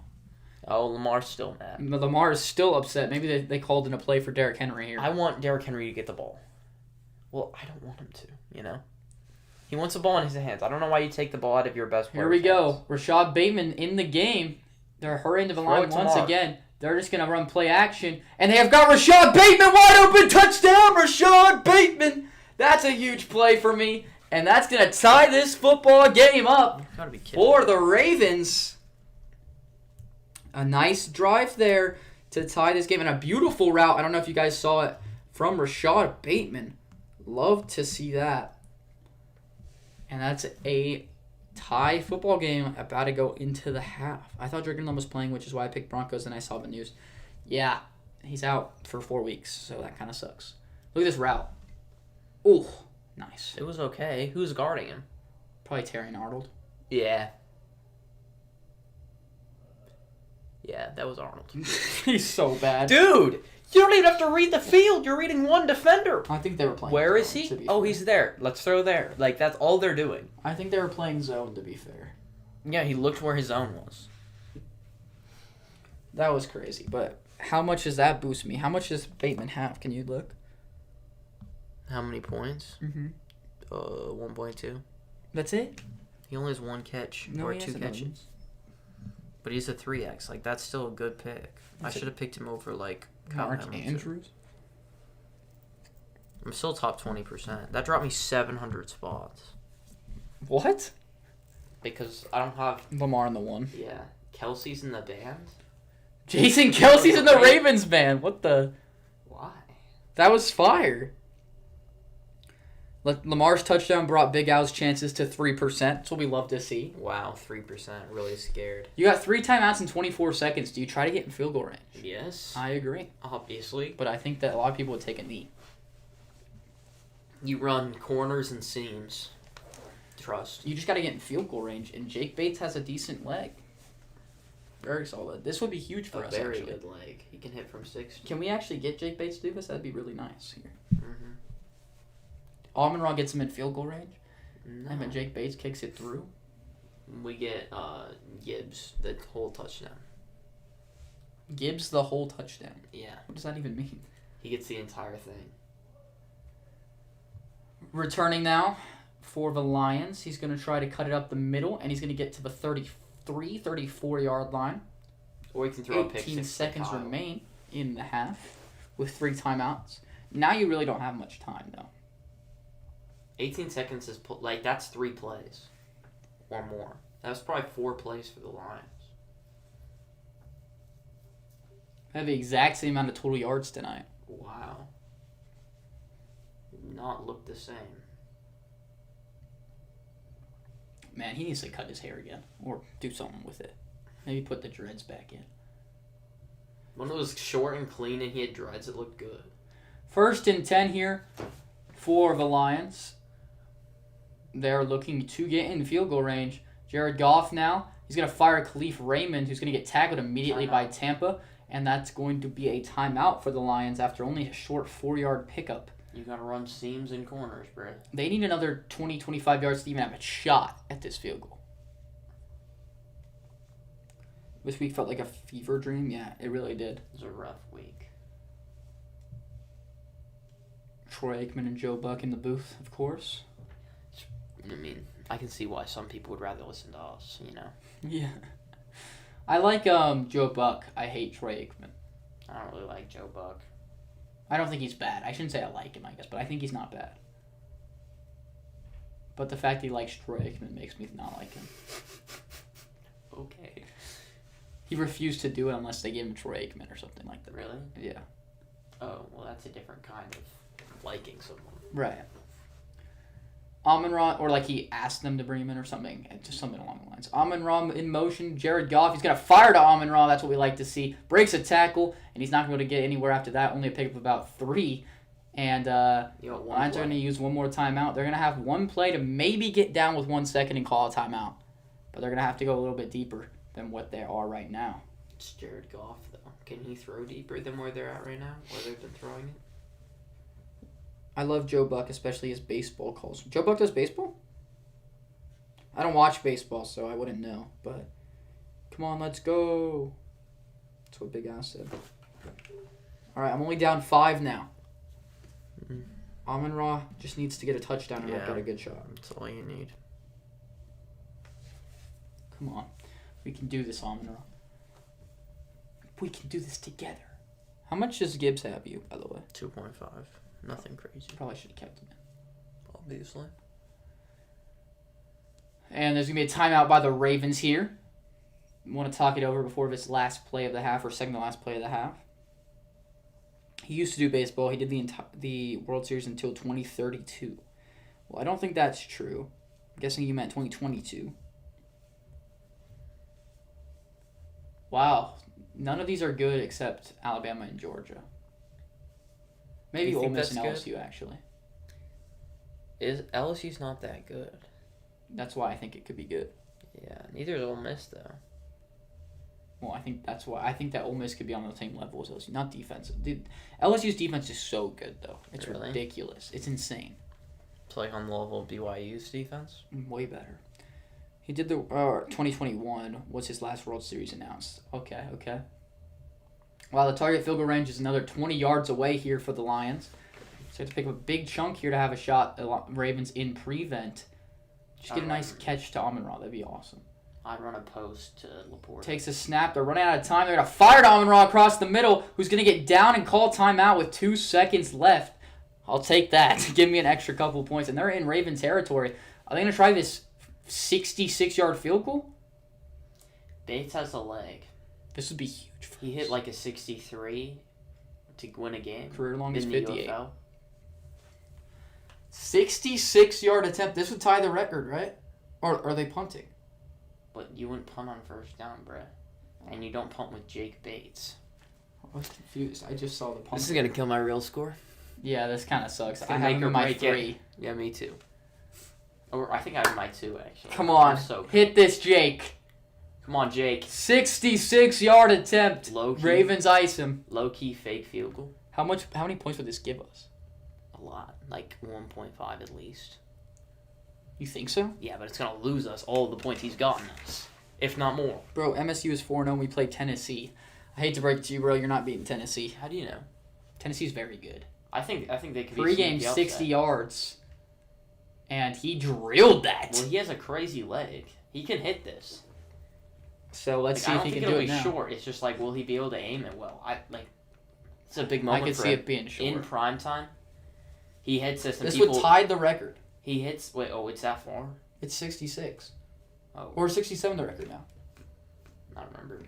Speaker 2: Oh, Lamar's still mad.
Speaker 1: Lamar is still upset. Maybe they called in a play for Derrick Henry here.
Speaker 2: I want Derrick Henry to get the ball. Well, I don't want him to, He wants the ball in his hands. I don't know why you take the ball out of your best player.
Speaker 1: Here we go. Rashad Bateman in the game. They're hurrying to the
Speaker 2: Throw
Speaker 1: line
Speaker 2: it to
Speaker 1: once
Speaker 2: Mark.
Speaker 1: again. They're just going to run play action. And they have got Rashad Bateman wide open. Touchdown, Rashad Bateman. That's a huge play for me. And that's going to tie this football game up
Speaker 2: Gotta be kidding.
Speaker 1: for the Ravens. A nice drive there to tie this game. And a beautiful route. I don't know if you guys saw it from Rashad Bateman. Love to see that. And that's a tie football game about to go into the half. I thought Drake London was playing, which is why I picked Broncos, and I saw the news. Yeah, he's out for 4 weeks, so that kind of sucks. Look at this route. Ooh, nice.
Speaker 2: It was okay. Who's guarding him?
Speaker 1: Probably Terry Arnold.
Speaker 2: Yeah. Yeah, that was Arnold.
Speaker 1: He's so bad.
Speaker 2: Dude, you don't even have to read the field. You're reading one defender.
Speaker 1: I think they were playing
Speaker 2: Where
Speaker 1: zone,
Speaker 2: is he?
Speaker 1: to be
Speaker 2: Oh,
Speaker 1: fair.
Speaker 2: he's there. Let's throw there. Like, that's all they're doing.
Speaker 1: I think they were playing zone, to be fair.
Speaker 2: Yeah, he looked where his zone was.
Speaker 1: That was crazy, but how much does that boost me? How much does Bateman have? Can you look?
Speaker 2: How many points?
Speaker 1: Mm-hmm.
Speaker 2: 1.2.
Speaker 1: That's it?
Speaker 2: He only has one catch
Speaker 1: No,
Speaker 2: or
Speaker 1: he
Speaker 2: 2
Speaker 1: has another
Speaker 2: catches. But he's a 3x. Like, that's still a good pick. I should have picked him over, like, Kyle
Speaker 1: Mark
Speaker 2: Hamilton.
Speaker 1: Andrews?
Speaker 2: I'm still top 20%. That dropped me 700 spots.
Speaker 1: What?
Speaker 2: Because I don't have...
Speaker 1: Lamar in the one.
Speaker 2: Yeah. Kelsey's in the band?
Speaker 1: Jason Kelsey's in the Ravens band. What the?
Speaker 2: Why?
Speaker 1: That was fire. Lamar's touchdown brought Big Al's chances to 3%. That's what we love to see.
Speaker 2: Wow, 3%. Really scared.
Speaker 1: You got 3 timeouts in 24 seconds. Do you try to get in field goal range?
Speaker 2: Yes.
Speaker 1: I agree.
Speaker 2: Obviously.
Speaker 1: But I think that a lot of people would take a knee.
Speaker 2: You run corners and seams. Trust.
Speaker 1: You just got to get in field goal range, and Jake Bates has a decent leg. Very solid. This would be huge for us,
Speaker 2: Very
Speaker 1: actually.
Speaker 2: good leg. He can hit from 60.
Speaker 1: Can we actually get Jake Bates to do this? That'd be really nice here.
Speaker 2: Mm-hmm.
Speaker 1: Amon-Ra gets him in field goal range,
Speaker 2: No.
Speaker 1: and then Jake Bates kicks it through.
Speaker 2: We get Gibbs the whole touchdown.
Speaker 1: Gibbs the whole touchdown.
Speaker 2: Yeah.
Speaker 1: What does that even mean?
Speaker 2: He gets the entire thing.
Speaker 1: Returning now for the Lions. He's going to try to cut it up the middle, and he's going to get to the 34-yard line.
Speaker 2: Or he can throw a pick
Speaker 1: 18
Speaker 2: six to
Speaker 1: seconds
Speaker 2: Kyle.
Speaker 1: remain in the half with 3 timeouts. Now you really don't have much time, though.
Speaker 2: 18 seconds is that's 3 plays or more. That was probably 4 plays for the Lions.
Speaker 1: I have the exact same amount of total yards tonight.
Speaker 2: Wow. Did not look the same.
Speaker 1: Man, he needs to cut his hair again or do something with it. Maybe put the dreads back in.
Speaker 2: When it was short and clean and he had dreads, it looked good.
Speaker 1: 1st and 10 here for the Lions. They're looking to get in field goal range. Jared Goff now. He's going to fire Khalif Raymond, who's going to get tackled immediately by Tampa. And that's going to be a timeout for the Lions after only a short 4-yard pickup.
Speaker 2: You got to run seams and corners, bro.
Speaker 1: They need another 20, 25 yards to even have a shot at this field goal. This week felt like a fever dream. Yeah, it really did.
Speaker 2: It was a rough week.
Speaker 1: Troy Aikman and Joe Buck in the booth, of course.
Speaker 2: I mean, I can see why some people would rather listen to us, you know.
Speaker 1: Yeah. I like Joe Buck. I hate Troy Aikman.
Speaker 2: I don't really like Joe Buck.
Speaker 1: I don't think he's bad. I shouldn't say I like him, I guess, but I think he's not bad. But the fact he likes Troy Aikman makes me not like him.
Speaker 2: Okay.
Speaker 1: He refused to do it unless they gave him Troy Aikman or something like that.
Speaker 2: Really?
Speaker 1: Yeah.
Speaker 2: Oh, well, that's a different kind of liking someone.
Speaker 1: Right. Amon-Ra, or like he asked them to bring him in or something. Just something along the lines. Amon-Ra in motion. Jared Goff, he's going to fire to Amon-Ra. That's what we like to see. Breaks a tackle, and he's not going to get anywhere after that. Only a pickup of about 3. And Lions are going to use one more timeout. They're going to have one play to maybe get down with 1 second and call a timeout. But they're going to have to go a little bit deeper than what they are right now.
Speaker 2: It's Jared Goff, though. Can he throw deeper than where they're at right now? Where they've been throwing it?
Speaker 1: I love Joe Buck, especially his baseball calls. Joe Buck does baseball? I don't watch baseball, so I wouldn't know. But come on, let's go. That's what Big Ass said. All right, I'm only down 5 now.
Speaker 2: Mm-hmm.
Speaker 1: Amon-Ra just needs to get a touchdown and I've got a good shot.
Speaker 2: That's all you need.
Speaker 1: Come on. We can do this, Amon-Ra. We can do this together. How much does Gibbs have you, by the way?
Speaker 2: 2.5. Nothing crazy.
Speaker 1: Probably should have kept him in.
Speaker 2: Obviously.
Speaker 1: And there's going to be a timeout by the Ravens here. Want to talk it over before this last play of the half or second to last play of the half. He used to do baseball. He did the World Series until 2032. Well, I don't think that's true. guessing you meant 2022. Wow. None of these are good except Alabama and Georgia. Maybe
Speaker 2: You
Speaker 1: Ole
Speaker 2: think
Speaker 1: Miss and
Speaker 2: that's
Speaker 1: LSU, actually.
Speaker 2: LSU's not that good.
Speaker 1: That's why I think it could be good.
Speaker 2: Yeah, neither is Ole Miss though.
Speaker 1: Well, I think that's why. I think that Ole Miss could be on the same level as LSU. Not defensive. Dude, LSU's defense is so good, though. It's
Speaker 2: Really?
Speaker 1: ridiculous. It's insane.
Speaker 2: It's like on the level of BYU's defense.
Speaker 1: Way better. He did the 2021 was his last World Series announced. Okay. Wow, the target field goal range is another 20 yards away here for the Lions. So you have to pick up a big chunk here to have a shot at Ravens in prevent. Just get a nice catch to Amon-Ra. That'd be awesome.
Speaker 2: I'd run a post to Laporte.
Speaker 1: Takes a snap. They're running out of time. They're going to fire to Amon-Ra across the middle, who's going to get down and call timeout with 2 seconds left. I'll take that. Give me an extra couple points. And they're in Raven territory. Are they going to try this 66-yard field goal?
Speaker 2: Bates has a leg.
Speaker 1: This would be huge for
Speaker 2: He hit like a 63 to win a game.
Speaker 1: Career long is
Speaker 2: in the
Speaker 1: 58.
Speaker 2: UFL.
Speaker 1: 66-yard attempt. This would tie the record, right? Or are they punting?
Speaker 2: But you wouldn't punt on first down, bruh. And you don't punt with Jake Bates.
Speaker 1: I was confused. I just saw the punt.
Speaker 2: This is going to kill my real score.
Speaker 1: Yeah, this kind of sucks.
Speaker 2: It's
Speaker 1: I
Speaker 2: gonna
Speaker 1: have
Speaker 2: make
Speaker 1: him
Speaker 2: or
Speaker 1: in my
Speaker 2: break
Speaker 1: 3.
Speaker 2: it. Yeah, me too. Or I think I have my 2, actually.
Speaker 1: Come on.
Speaker 2: So
Speaker 1: hit this, Jake.
Speaker 2: Come on, Jake.
Speaker 1: 66-yard attempt.
Speaker 2: Low-key.
Speaker 1: Ravens ice him.
Speaker 2: Low-key fake field goal.
Speaker 1: How many points would this give us?
Speaker 2: A lot. Like 1.5 at least.
Speaker 1: You think so?
Speaker 2: Yeah, but it's going to lose us all the points he's gotten us. If not more.
Speaker 1: Bro, MSU is 4-0. We played Tennessee. I hate to break it to you, bro. You're not beating Tennessee.
Speaker 2: How do you know?
Speaker 1: Tennessee's very good.
Speaker 2: I think they could be
Speaker 1: Pre-game,
Speaker 2: sneaky
Speaker 1: 60
Speaker 2: upset.
Speaker 1: yards. And he drilled that.
Speaker 2: Well, he has a crazy leg. He can hit this.
Speaker 1: So let's see
Speaker 2: I
Speaker 1: if
Speaker 2: don't
Speaker 1: he
Speaker 2: think
Speaker 1: can do
Speaker 2: it'll
Speaker 1: it
Speaker 2: be
Speaker 1: now.
Speaker 2: short. It's just like, will he be able to aim it well? It's a big
Speaker 1: I
Speaker 2: moment
Speaker 1: could
Speaker 2: for
Speaker 1: see
Speaker 2: him.
Speaker 1: it being short.
Speaker 2: In prime time. He hits this, and
Speaker 1: This
Speaker 2: people.
Speaker 1: would tie the record.
Speaker 2: He hits. Wait, it's that far?
Speaker 1: It's 66.
Speaker 2: Oh,
Speaker 1: Or 67 the record now.
Speaker 2: I don't remember.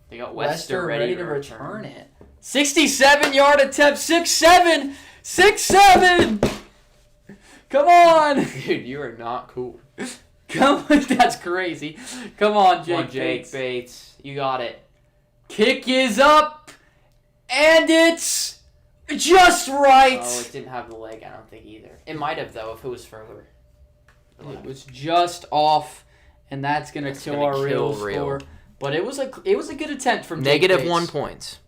Speaker 2: They got
Speaker 1: Wester
Speaker 2: Wester
Speaker 1: ready to return it. 67-yard attempt. 6-7. 6-7. Come on.
Speaker 2: Dude, you are not cool.
Speaker 1: Come on. That's crazy. Come on, Jake.
Speaker 2: Come on, Jake
Speaker 1: Bates.
Speaker 2: Bates. You got it.
Speaker 1: Kick is up. And it's just right.
Speaker 2: Oh, it didn't have the leg, I don't think, either. It might have, though, if it was further.
Speaker 1: It was just off, and that's gonna kill our real score. But it was a good attempt from Jake
Speaker 2: Negative
Speaker 1: Bates.
Speaker 2: 1 points.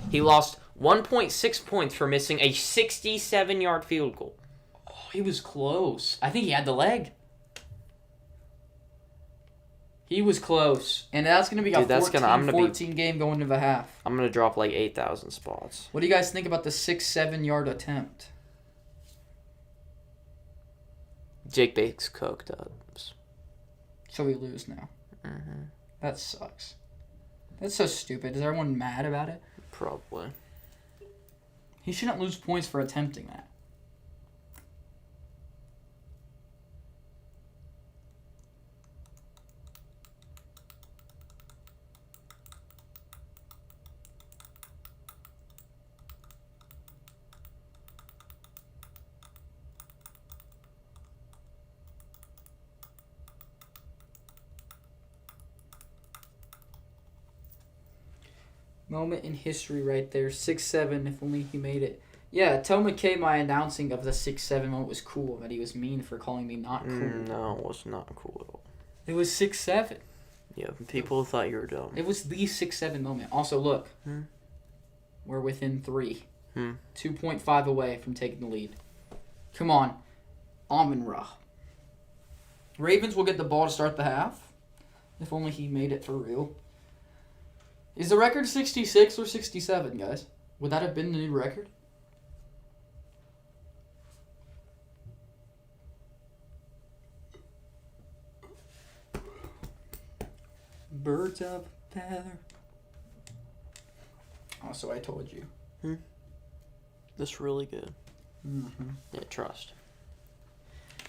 Speaker 2: He lost 1.6 points for missing a 67-yard field goal.
Speaker 1: Oh, he was close. I think he had the leg. He was close, and that's gonna be a 14 game going to the half.
Speaker 2: I'm gonna drop like 8,000 spots.
Speaker 1: What do you guys think about the 6-7-yard attempt?
Speaker 2: Jake Bates cooked us.
Speaker 1: So we lose now.
Speaker 2: Mm-hmm.
Speaker 1: That sucks. That's so stupid. Is everyone mad about it?
Speaker 2: Probably.
Speaker 1: He shouldn't lose points for attempting that. Moment in history right there. 6-7, if only he made it. Yeah, tell McKay my announcing of the 6-7 moment was cool, that he was mean for calling me not cool.
Speaker 2: No, it was not cool at all.
Speaker 1: It was 6-7.
Speaker 2: Yeah, people thought you were dumb.
Speaker 1: It was the 6-7 moment. Also, look. We're within 3. 2.5 away from taking the lead. Come on. Amon-Ra. Ravens will get the ball to start the half. If only he made it for real. Is the record 66 or 67, guys? Would that have been the new record? Birds of a feather. Oh, so I told you.
Speaker 2: That's really good.
Speaker 1: Mm-hmm.
Speaker 2: Yeah, trust.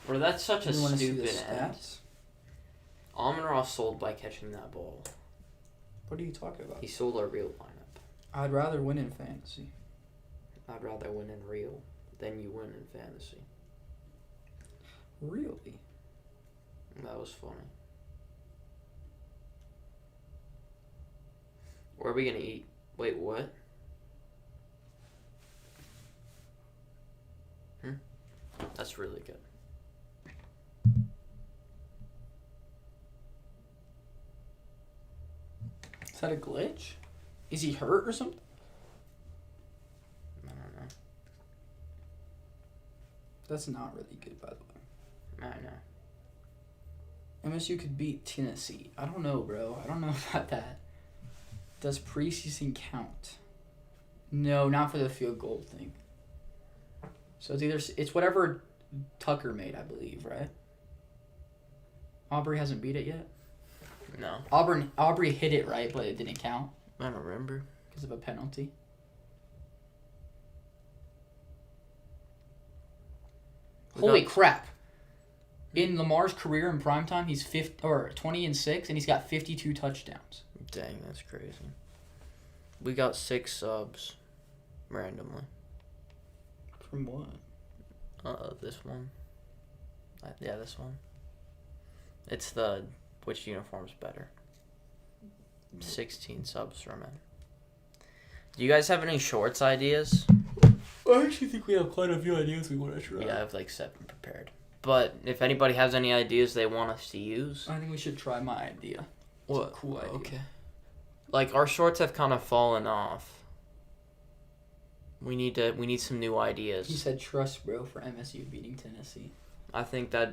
Speaker 2: Bro, that's such a stupid end. Amon-Ra sold by catching that ball.
Speaker 1: What are you talking about?
Speaker 2: He sold our real lineup.
Speaker 1: I'd rather win in fantasy.
Speaker 2: I'd rather win in real than you win in fantasy.
Speaker 1: Really?
Speaker 2: That was funny. Where are we gonna eat? Wait, what? That's really good.
Speaker 1: Is that a glitch? Is he hurt or something?
Speaker 2: I don't know.
Speaker 1: That's not really good, by the way.
Speaker 2: I know.
Speaker 1: MSU could beat Tennessee. I don't know, bro. I don't know about that. Does preseason count? No, not for the field goal thing. So it's whatever Tucker made, I believe, right? Aubrey hasn't beat it yet.
Speaker 2: No.
Speaker 1: Aubrey hit it right, but it didn't count
Speaker 2: I don't remember.
Speaker 1: because of a penalty. Holy crap! In Lamar's career in primetime, he's 20-6, and he's got 52 touchdowns.
Speaker 2: Dang, that's crazy. We got 6 subs randomly.
Speaker 1: From what?
Speaker 2: This one. Yeah, this one. It's the which uniform's better. 16 subs from it. Do you guys have any shorts ideas?
Speaker 1: I actually think we have quite a few ideas we want to try.
Speaker 2: Yeah, I have like 7 prepared. But if anybody has any ideas they want us to use,
Speaker 1: I think we should try my idea. It's
Speaker 2: what?
Speaker 1: a cool idea.
Speaker 2: Okay. Like our shorts have kind of fallen off. We need some new ideas.
Speaker 1: He said trust, bro, for MSU beating Tennessee.
Speaker 2: I think that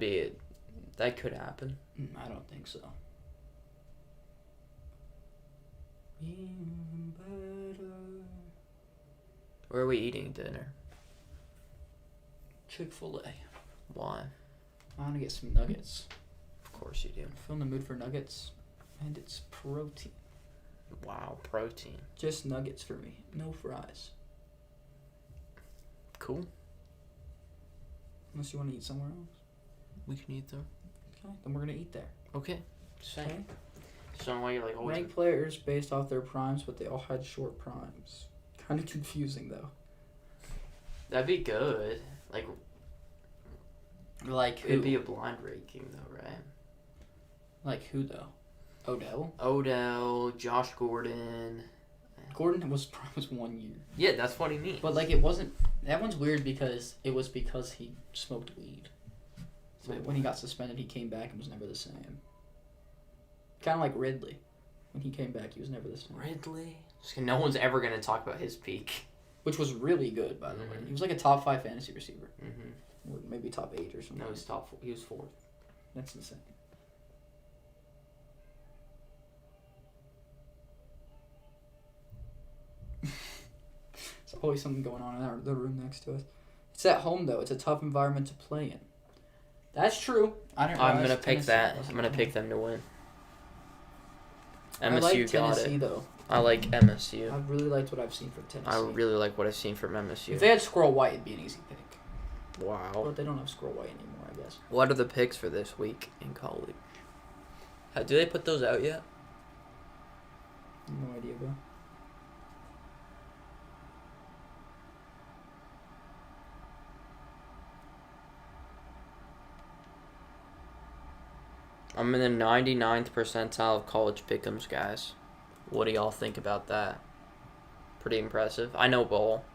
Speaker 2: could happen.
Speaker 1: I don't think so.
Speaker 2: Where are we eating dinner?
Speaker 1: Chick-fil-A.
Speaker 2: Why?
Speaker 1: I want to get some nuggets.
Speaker 2: Of course you do.
Speaker 1: I feel in the mood for nuggets, and it's protein.
Speaker 2: Wow, protein.
Speaker 1: Just nuggets for me, no fries.
Speaker 2: Cool.
Speaker 1: Unless you want to eat somewhere else.
Speaker 2: We can eat them.
Speaker 1: Okay, then we're gonna eat there.
Speaker 2: Okay.
Speaker 1: Okay.
Speaker 2: So why you're like always
Speaker 1: Rank players based off their primes, but they all had short primes. Kind of confusing though.
Speaker 2: That'd be good.
Speaker 1: Like who?
Speaker 2: It'd be a blind ranking though, right?
Speaker 1: Like who though?
Speaker 2: Odell, Josh Gordon.
Speaker 1: Gordon was 1 year.
Speaker 2: Yeah, that's what he means.
Speaker 1: But it wasn't. That one's weird because he smoked weed. So when he got suspended, he came back and was never the same. Kind of like Ridley. When he came back, he was never the same.
Speaker 2: Ridley? No one's ever going to talk about his peak.
Speaker 1: Which was really good, by the way. He was like a top 5 fantasy receiver.
Speaker 2: Mm-hmm.
Speaker 1: Or maybe top 8 or something.
Speaker 2: No, he was 4th.
Speaker 1: That's insane. There's always something going on in the room next to us. It's at home, though. It's a tough environment to play in. That's true.
Speaker 2: I'm going to pick that. I'm going to pick them to win. MSU
Speaker 1: I like
Speaker 2: got
Speaker 1: Tennessee,
Speaker 2: it.
Speaker 1: though.
Speaker 2: I like MSU.
Speaker 1: I really liked what I've seen from Tennessee.
Speaker 2: I really like what I've seen from MSU.
Speaker 1: If they had Squirrel White, it'd be an easy pick.
Speaker 2: Wow.
Speaker 1: But they don't have Squirrel White anymore, I guess.
Speaker 2: What are the picks for this week in college? Do they put those out yet?
Speaker 1: No idea, bro.
Speaker 2: I'm in the 99th percentile of college pick'ems, guys. What do y'all think about that? Pretty impressive. I know ball.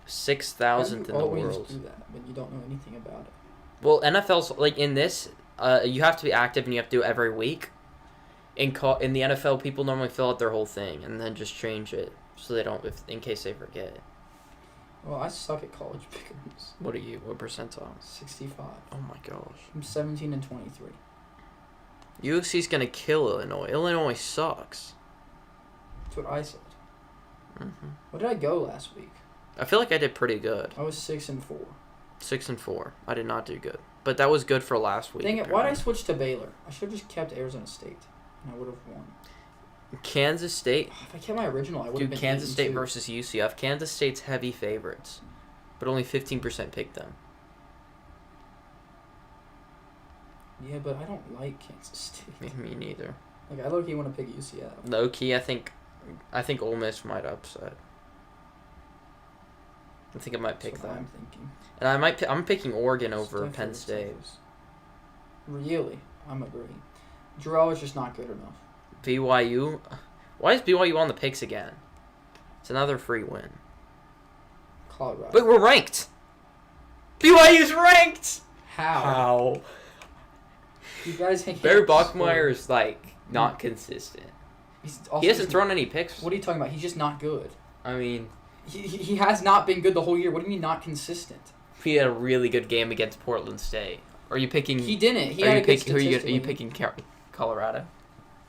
Speaker 2: 6,000th in the world.
Speaker 1: You always do that, but you don't know anything about it.
Speaker 2: Well, NFL's in this. You have to be active and you have to do it every week. In the NFL, people normally fill out their whole thing and then just change it so they don't, in case they forget.
Speaker 1: Well, I suck at college pickers.
Speaker 2: What are you? What percentile?
Speaker 1: 65.
Speaker 2: Oh my gosh.
Speaker 1: I'm 17 and 23.
Speaker 2: USC's gonna kill Illinois. Illinois sucks.
Speaker 1: That's what I said.
Speaker 2: Mm-hmm.
Speaker 1: What did I go last week?
Speaker 2: I feel like I did pretty good.
Speaker 1: I was 6 and 4.
Speaker 2: 6 and 4. I did not do good, but that was good for last week.
Speaker 1: Dang it! Why did I switch to Baylor? I should have just kept Arizona State, and I would have won.
Speaker 2: Kansas State.
Speaker 1: If I kept my original, I would have been.
Speaker 2: Kansas State
Speaker 1: 8-2.
Speaker 2: versus UCF. Kansas State's heavy favorites, but only 15% picked them.
Speaker 1: Yeah, but I don't like Kansas State.
Speaker 2: Me neither.
Speaker 1: Like I low-key want to pick UCF.
Speaker 2: Low key, I think Ole Miss might upset. I think I might pick
Speaker 1: That's what
Speaker 2: that.
Speaker 1: I'm thinking.
Speaker 2: And I'm picking Oregon over
Speaker 1: It's
Speaker 2: Penn
Speaker 1: definitely
Speaker 2: State.
Speaker 1: Really? I'm agreeing. Jarrell is just not good enough.
Speaker 2: BYU? Why is BYU on the picks again? It's another free win.
Speaker 1: Colorado.
Speaker 2: But we're ranked. BYU's ranked.
Speaker 1: How? You guys hate
Speaker 2: Barry Bachmeier is not consistent. He hasn't thrown any picks.
Speaker 1: What are you talking about? He's just not good.
Speaker 2: I mean,
Speaker 1: He has not been good the whole year. What do you mean not consistent?
Speaker 2: he had a really good game against Portland State. Are you picking?
Speaker 1: He didn't. He
Speaker 2: are
Speaker 1: had
Speaker 2: you
Speaker 1: a good
Speaker 2: picking? Are you
Speaker 1: statistically.
Speaker 2: picking Colorado?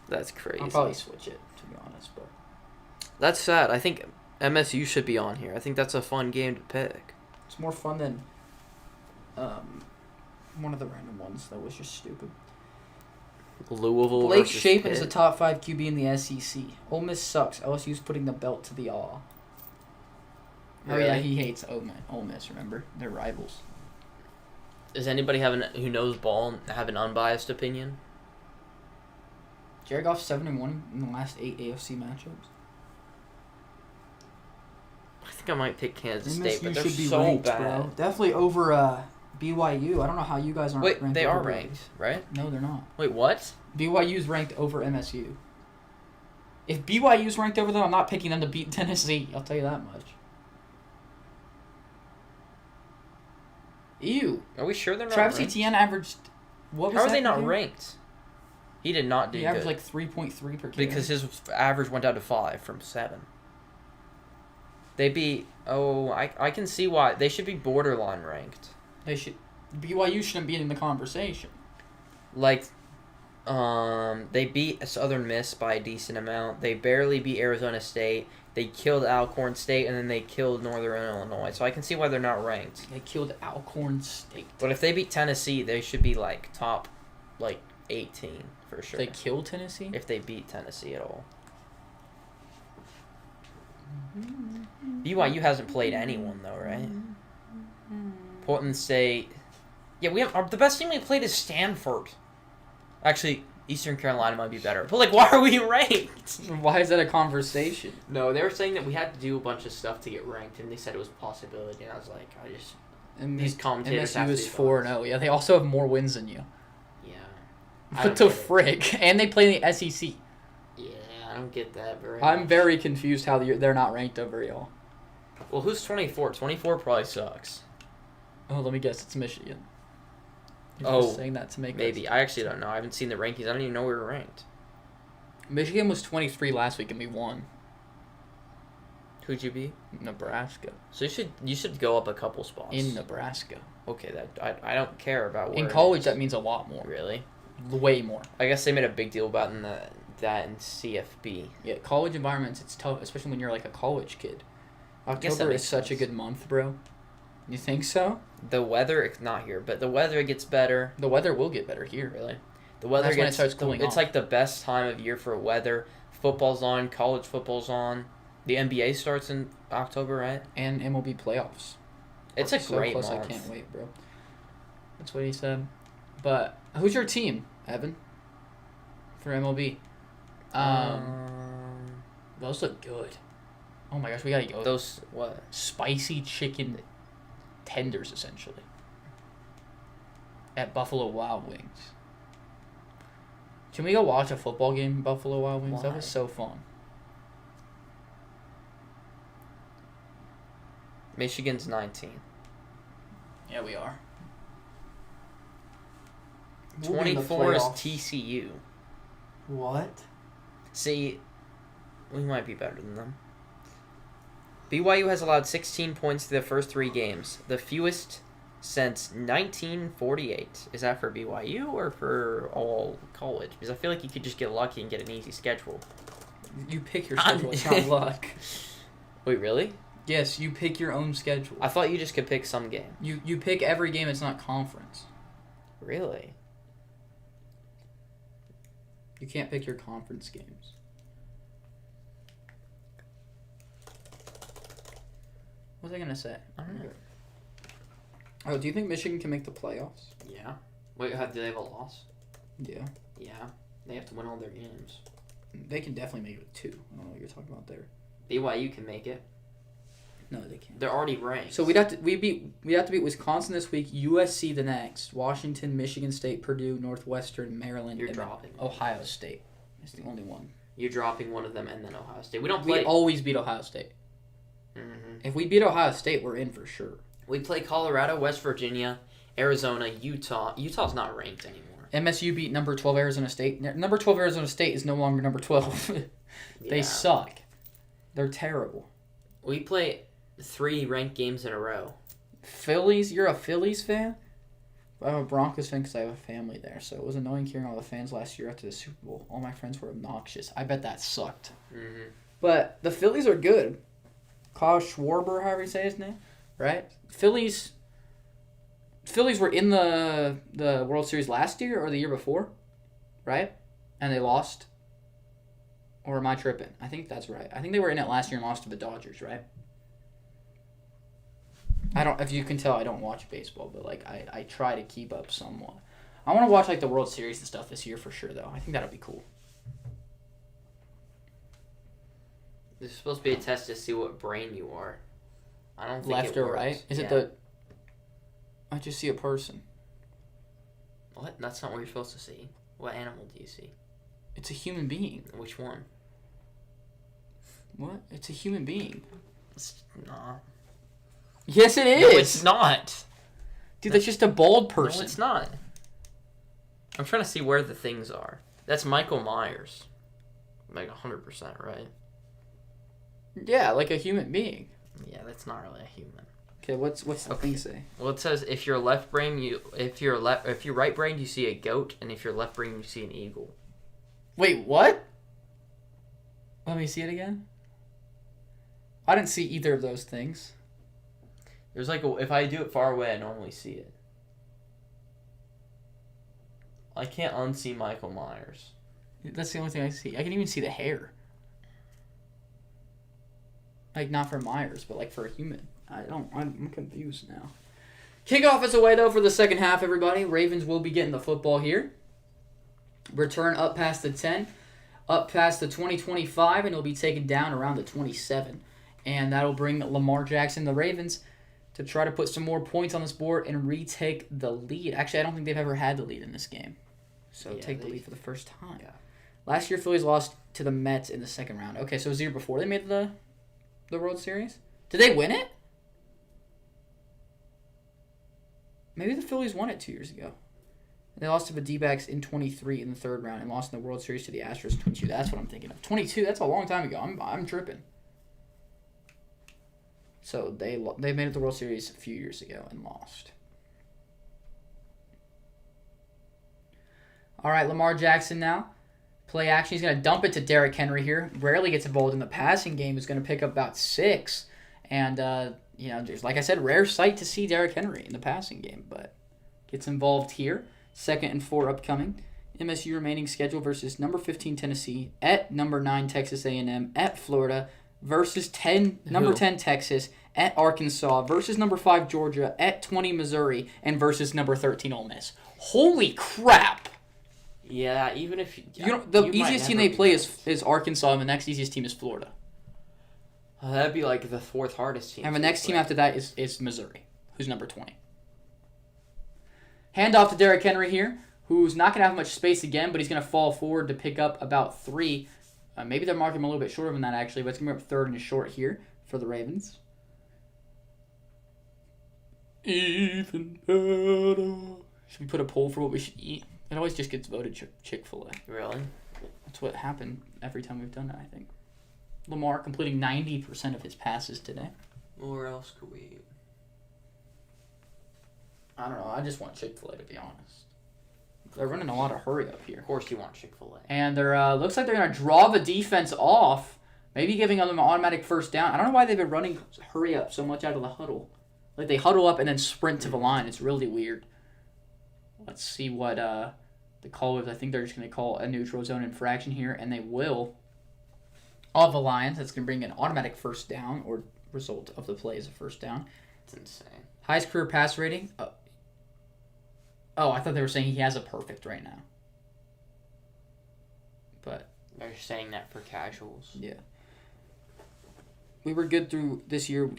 Speaker 2: That's crazy.
Speaker 1: I'll probably switch it, to be honest. But
Speaker 2: That's sad. I think MSU should be on here. I think that's a fun game to pick.
Speaker 1: it's more fun than one of the random ones that was just stupid.
Speaker 2: Louisville
Speaker 1: Blake
Speaker 2: versus
Speaker 1: Shapen is
Speaker 2: Pitt.
Speaker 1: a top 5 QB in the SEC. Ole Miss sucks. LSU's putting the belt to the awe. Oh yeah,
Speaker 2: Really?
Speaker 1: he hates Ole Miss. Remember, they're rivals.
Speaker 2: Does anybody who knows ball have an unbiased opinion?
Speaker 1: Jared Goff's 7-1 in the last 8 AFC matchups.
Speaker 2: I think I might pick Kansas State,
Speaker 1: MSU
Speaker 2: but they're
Speaker 1: should be
Speaker 2: so
Speaker 1: ranked,
Speaker 2: bad.
Speaker 1: bro. Definitely over BYU. I don't know how you guys aren't
Speaker 2: Wait,
Speaker 1: ranked.
Speaker 2: they
Speaker 1: over
Speaker 2: are
Speaker 1: BYU.
Speaker 2: ranked, right?
Speaker 1: No, they're not.
Speaker 2: Wait, what?
Speaker 1: BYU's ranked over MSU. If BYU's ranked over them, I'm not picking them to beat Tennessee. I'll tell you that much. Ew.
Speaker 2: Are we sure they're not
Speaker 1: Travis
Speaker 2: ranked?
Speaker 1: Etienne averaged. What was
Speaker 2: How are
Speaker 1: that
Speaker 2: they not
Speaker 1: again?
Speaker 2: ranked? He did not do
Speaker 1: He
Speaker 2: good.
Speaker 1: averaged like 3.3 per game.
Speaker 2: Because his average went down to 5 from 7. They beat... Oh, I can see why. They should be borderline ranked.
Speaker 1: They should. BYU shouldn't be in the conversation.
Speaker 2: Like, they beat Southern Miss by a decent amount. They barely beat Arizona State. They killed Alcorn State, and then they killed Northern Illinois. So I can see why they're not ranked.
Speaker 1: They killed Alcorn State.
Speaker 2: But if they beat Tennessee, they should be, top, 18 for sure.
Speaker 1: They killed Tennessee?
Speaker 2: If they beat Tennessee at all. BYU hasn't played anyone, though, right? Portland State. Yeah, we have the best team we played is Stanford. Actually, Eastern Carolina might be better. But, why are we ranked?
Speaker 1: Why is that a conversation?
Speaker 2: No, they were saying that we had to do a bunch of stuff to get ranked, and they said it was a possibility. And I was like, these commentators have
Speaker 1: MSU
Speaker 2: to
Speaker 1: is
Speaker 2: be
Speaker 1: 4-0. Yeah, they also have more wins than you.
Speaker 2: Yeah.
Speaker 1: What the frick? And they play in the SEC.
Speaker 2: Yeah, I don't get that very
Speaker 1: I'm
Speaker 2: much.
Speaker 1: very confused how they're not ranked over y'all.
Speaker 2: Well, who's 24? 24 probably sucks.
Speaker 1: Oh, let me guess. It's Michigan. You're
Speaker 2: Oh,
Speaker 1: just saying that to make
Speaker 2: Maybe. I actually don't know. I haven't seen the rankings. I don't even know where we're ranked.
Speaker 1: Michigan was 23 last week and we won.
Speaker 2: Who'd you be?
Speaker 1: Nebraska.
Speaker 2: So you should go up a couple spots.
Speaker 1: In Nebraska.
Speaker 2: Okay, I don't care about where
Speaker 1: In
Speaker 2: it
Speaker 1: college,
Speaker 2: is.
Speaker 1: that means a lot more.
Speaker 2: Really?
Speaker 1: Way more.
Speaker 2: I guess they made a big deal about that in CFB.
Speaker 1: Yeah, college environments, it's tough, especially when you're like a college kid.
Speaker 2: guess that
Speaker 1: October
Speaker 2: makes
Speaker 1: is such a
Speaker 2: sense.
Speaker 1: good month, bro. You think so?
Speaker 2: The weather, it's not here, but the weather gets better.
Speaker 1: The weather will get better here.
Speaker 2: Really? The weather
Speaker 1: That's when it
Speaker 2: gets
Speaker 1: starts cooling
Speaker 2: It's
Speaker 1: off.
Speaker 2: the best time of year for weather. Football's on, college football's on. The NBA starts in October, right?
Speaker 1: And MLB playoffs.
Speaker 2: It's a
Speaker 1: So
Speaker 2: great
Speaker 1: close,
Speaker 2: month.
Speaker 1: I can't wait, bro. That's what he said. But who's your team, Evan? For MLB? Those look good. Oh my gosh, we gotta go.
Speaker 2: Those what?
Speaker 1: Spicy chicken tenders, essentially. At Buffalo Wild Wings. Can we go watch a football game in Buffalo Wild Wings? That
Speaker 2: Why?
Speaker 1: was so fun.
Speaker 2: Michigan's 19.
Speaker 1: Yeah, we are.
Speaker 2: 24 is TCU.
Speaker 1: What?
Speaker 2: See, we might be better than them. BYU has allowed 16 points through the first 3 games, the fewest since 1948. Is that for BYU or for all college? Because I feel like you could just get lucky and get an easy schedule.
Speaker 1: You pick your schedule. It's not luck.
Speaker 2: Wait, really?
Speaker 1: Yes, you pick your own schedule.
Speaker 2: I thought you just could pick some game.
Speaker 1: You pick every game. It's not conference.
Speaker 2: Really?
Speaker 1: You can't pick your conference games. What was I gonna say?
Speaker 2: I don't know.
Speaker 1: Oh, do you think Michigan can make the playoffs?
Speaker 2: Yeah. Wait, do they have a loss?
Speaker 1: Yeah.
Speaker 2: Yeah. They have to win all their games.
Speaker 1: They can definitely make it with 2. I don't know what you're talking about there.
Speaker 2: BYU can make it.
Speaker 1: No, they can't.
Speaker 2: They're already ranked.
Speaker 1: So we'd have to beat Wisconsin this week, USC the next, Washington, Michigan State, Purdue, Northwestern, Maryland.
Speaker 2: You're
Speaker 1: and
Speaker 2: dropping
Speaker 1: Ohio State. It's the only one.
Speaker 2: You're dropping one of them and then Ohio State. We
Speaker 1: always beat Ohio State.
Speaker 2: Mm-hmm.
Speaker 1: If we beat Ohio State, we're in for sure.
Speaker 2: We play Colorado, West Virginia, Arizona, Utah. Utah's not ranked anymore.
Speaker 1: MSU beat number 12 Arizona State. Number 12 Arizona State is no longer number 12. They suck. They're terrible.
Speaker 2: We play 3 ranked games in a row.
Speaker 1: Phillies? You're a Phillies fan? I'm a Broncos fan because I have a family there, so it was annoying hearing all the fans last year after the Super Bowl. All my friends were obnoxious. I bet that sucked.
Speaker 2: Mm-hmm.
Speaker 1: But the Phillies are good. Kyle Schwarber, however you say his name, right? Phillies were in the World Series last year or the year before, right? And they lost. Or am I tripping? I think that's right. I think they were in it last year and lost to the Dodgers, right? If you can tell, I don't watch baseball, but like I try to keep up somewhat. I want to watch like the World Series and stuff this year for sure, though. I think that'll be cool.
Speaker 2: This is supposed to be a test to see what brain you are. I don't think
Speaker 1: left
Speaker 2: it
Speaker 1: or
Speaker 2: works.
Speaker 1: right? Is it the? I just see a person.
Speaker 2: What? That's not what you're supposed to see. What animal do you see?
Speaker 1: It's a human being.
Speaker 2: Which one?
Speaker 1: What? It's a human being.
Speaker 2: It's not.
Speaker 1: Yes, it is.
Speaker 2: No, it's not.
Speaker 1: Dude, that's just a bald person.
Speaker 2: No, it's not. I'm trying to see where the things are. That's Michael Myers. Like 100%, right?
Speaker 1: Yeah, like a human being.
Speaker 2: Yeah, that's not really a human.
Speaker 1: Okay, what's the thing say?
Speaker 2: Well, it says if you're right brain, you see a goat, and if you're left brain, you see an eagle.
Speaker 1: Wait, what? Let me see it again. I didn't see either of those things.
Speaker 2: There's like if I do it far away, I normally see it. I can't unsee Michael Myers.
Speaker 1: That's the only thing I see. I can even see the hair. Like, not for Myers, but like for a human. I'm confused now. Kickoff is away, though, for the second half, everybody. Ravens will be getting the football here. Return up past the 10, up past the 20-25, and it'll be taken down around the 27. And that'll bring Lamar Jackson, the Ravens, to try to put some more points on this board and retake the lead. Actually, I don't think they've ever had the lead in this game. So take the lead for the first time.
Speaker 2: Yeah.
Speaker 1: Last year, Phillies lost to the Mets in the second round. Okay, so it was the year before they made the World Series? Did they win it? Maybe the Phillies won it 2 years ago. They lost to the D-backs in 23 in the third round and lost in the World Series to the Astros in 22. That's what I'm thinking of. 22, that's a long time ago. I'm tripping. So they made it the World Series a few years ago and lost. All right, Lamar Jackson now. Play action. He's going to dump it to Derrick Henry here. Rarely gets involved in the passing game. He's going to pick up about 6. And, there's, like I said, rare sight to see Derrick Henry in the passing game. But gets involved here. 2nd and 4 upcoming. MSU remaining schedule versus number 15 Tennessee, at number 9 Texas A&M, at Florida, versus number 10 Texas, at Arkansas, versus number 5 Georgia, at 20 Missouri, and versus number 13 Ole Miss. Holy crap!
Speaker 2: Yeah, even if
Speaker 1: the easiest team they play is Arkansas, and the next easiest team is Florida.
Speaker 2: That'd be like the 4th hardest team.
Speaker 1: And the next team after that is Missouri, who's number 20. Handoff to Derrick Henry here, who's not going to have much space again, but he's going to fall forward to pick up about 3. Maybe they're marking him a little bit shorter than that, actually, but it's going to be up 3rd and short here for the Ravens. Even better. Should we put a poll for what we should eat? It always just gets voted Chick-fil-A.
Speaker 2: Really?
Speaker 1: That's what happened every time we've done it, I think. Lamar completing 90% of his passes today.
Speaker 2: Where else could we eat?
Speaker 1: I don't know. I just want Chick-fil-A, to be honest. They're running a lot of hurry up here.
Speaker 2: Of course you want Chick-fil-A.
Speaker 1: And they're looks like they're going to draw the defense off, maybe giving them an automatic first down. I don't know why they've been running hurry up so much out of the huddle. Like, they huddle up and then sprint to the line. It's really weird. Let's see what the call is. I think they're just going to call a neutral zone infraction here, and they will. Of the Lions, that's going to bring an automatic first down, or result of the play is a first down.
Speaker 2: It's insane.
Speaker 1: Highest career pass rating. Oh, I thought they were saying he has a perfect right now. But
Speaker 2: they're saying that for casuals.
Speaker 1: yeah. We were good through this year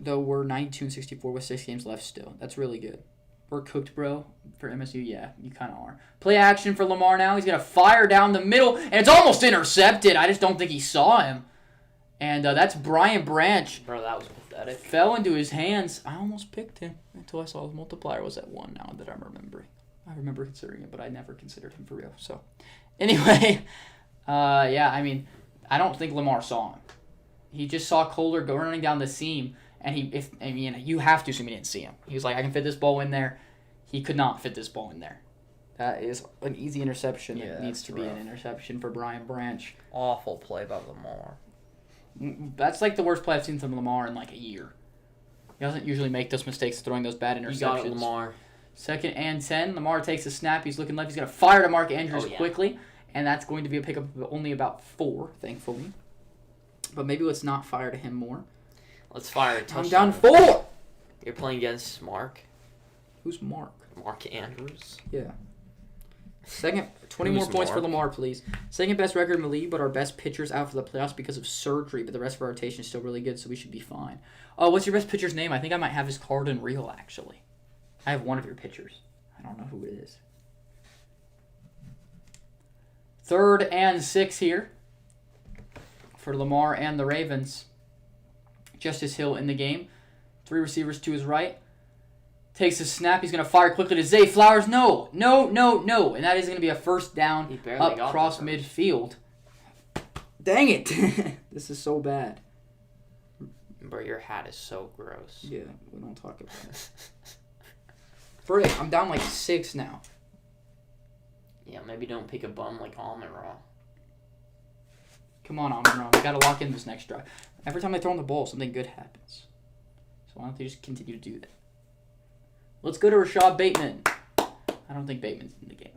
Speaker 1: though we're 92-64 with 6 games left still. That's really good. We're cooked, bro. For MSU, yeah, you kind of are. Play action for Lamar now. He's going to fire down the middle, and it's almost intercepted. I just don't think he saw him. And that's Brian Branch.
Speaker 2: Bro, that was pathetic.
Speaker 1: Fell into his hands. I almost picked him until I saw his multiplier was at 1 now that I'm remembering. I remember considering it, but I never considered him for real. So, anyway, yeah, I mean, I don't think Lamar saw him. He just saw Kohler go running down the seam, and you have to assume he didn't see him. He was like, I can fit this ball in there. He could not fit this ball in there. That is an easy interception.
Speaker 2: Yeah,
Speaker 1: that needs to be an interception for Brian Branch.
Speaker 2: Awful play by Lamar.
Speaker 1: That's like the worst play I've seen from Lamar in like a year. He doesn't usually make those mistakes throwing those bad interceptions.
Speaker 2: You got it, Lamar.
Speaker 1: 2nd and 10. Lamar takes a snap. He's looking left. He's going to fire to Mark Andrews quickly. And that's going to be a pickup of only about 4, thankfully. But maybe let's not fire to him more.
Speaker 2: Let's fire a touchdown.
Speaker 1: I'm down 4.
Speaker 2: You're playing against Mark.
Speaker 1: Who's Mark?
Speaker 2: Mark Andrews.
Speaker 1: Yeah. 20 more points for Lamar, please. 2nd best record in the league, but our best pitcher's out for the playoffs because of surgery. But the rest of our rotation is still really good, so we should be fine. Oh, what's your best pitcher's name? I think I might have his card in real, actually. I have one of your pitchers. I don't know who it is. 3rd and 6 here for Lamar and the Ravens. Justice Hill in the game. 3 receivers to his right. Takes a snap. He's going to fire quickly to Zay Flowers. No. And that is going to be a first down up across midfield. Dang it. This is so bad.
Speaker 2: Bro, your hat is so gross.
Speaker 1: Yeah, we don't talk about it. Frick, I'm down like 6 now.
Speaker 2: Yeah, maybe don't pick a bum like Almond Raw.
Speaker 1: Come on, Amon-Ra. We got to lock in this next drive. Every time I throw in the ball, something good happens. So why don't they just continue to do that? Let's go to Rashad Bateman. I don't think Bateman's in the game.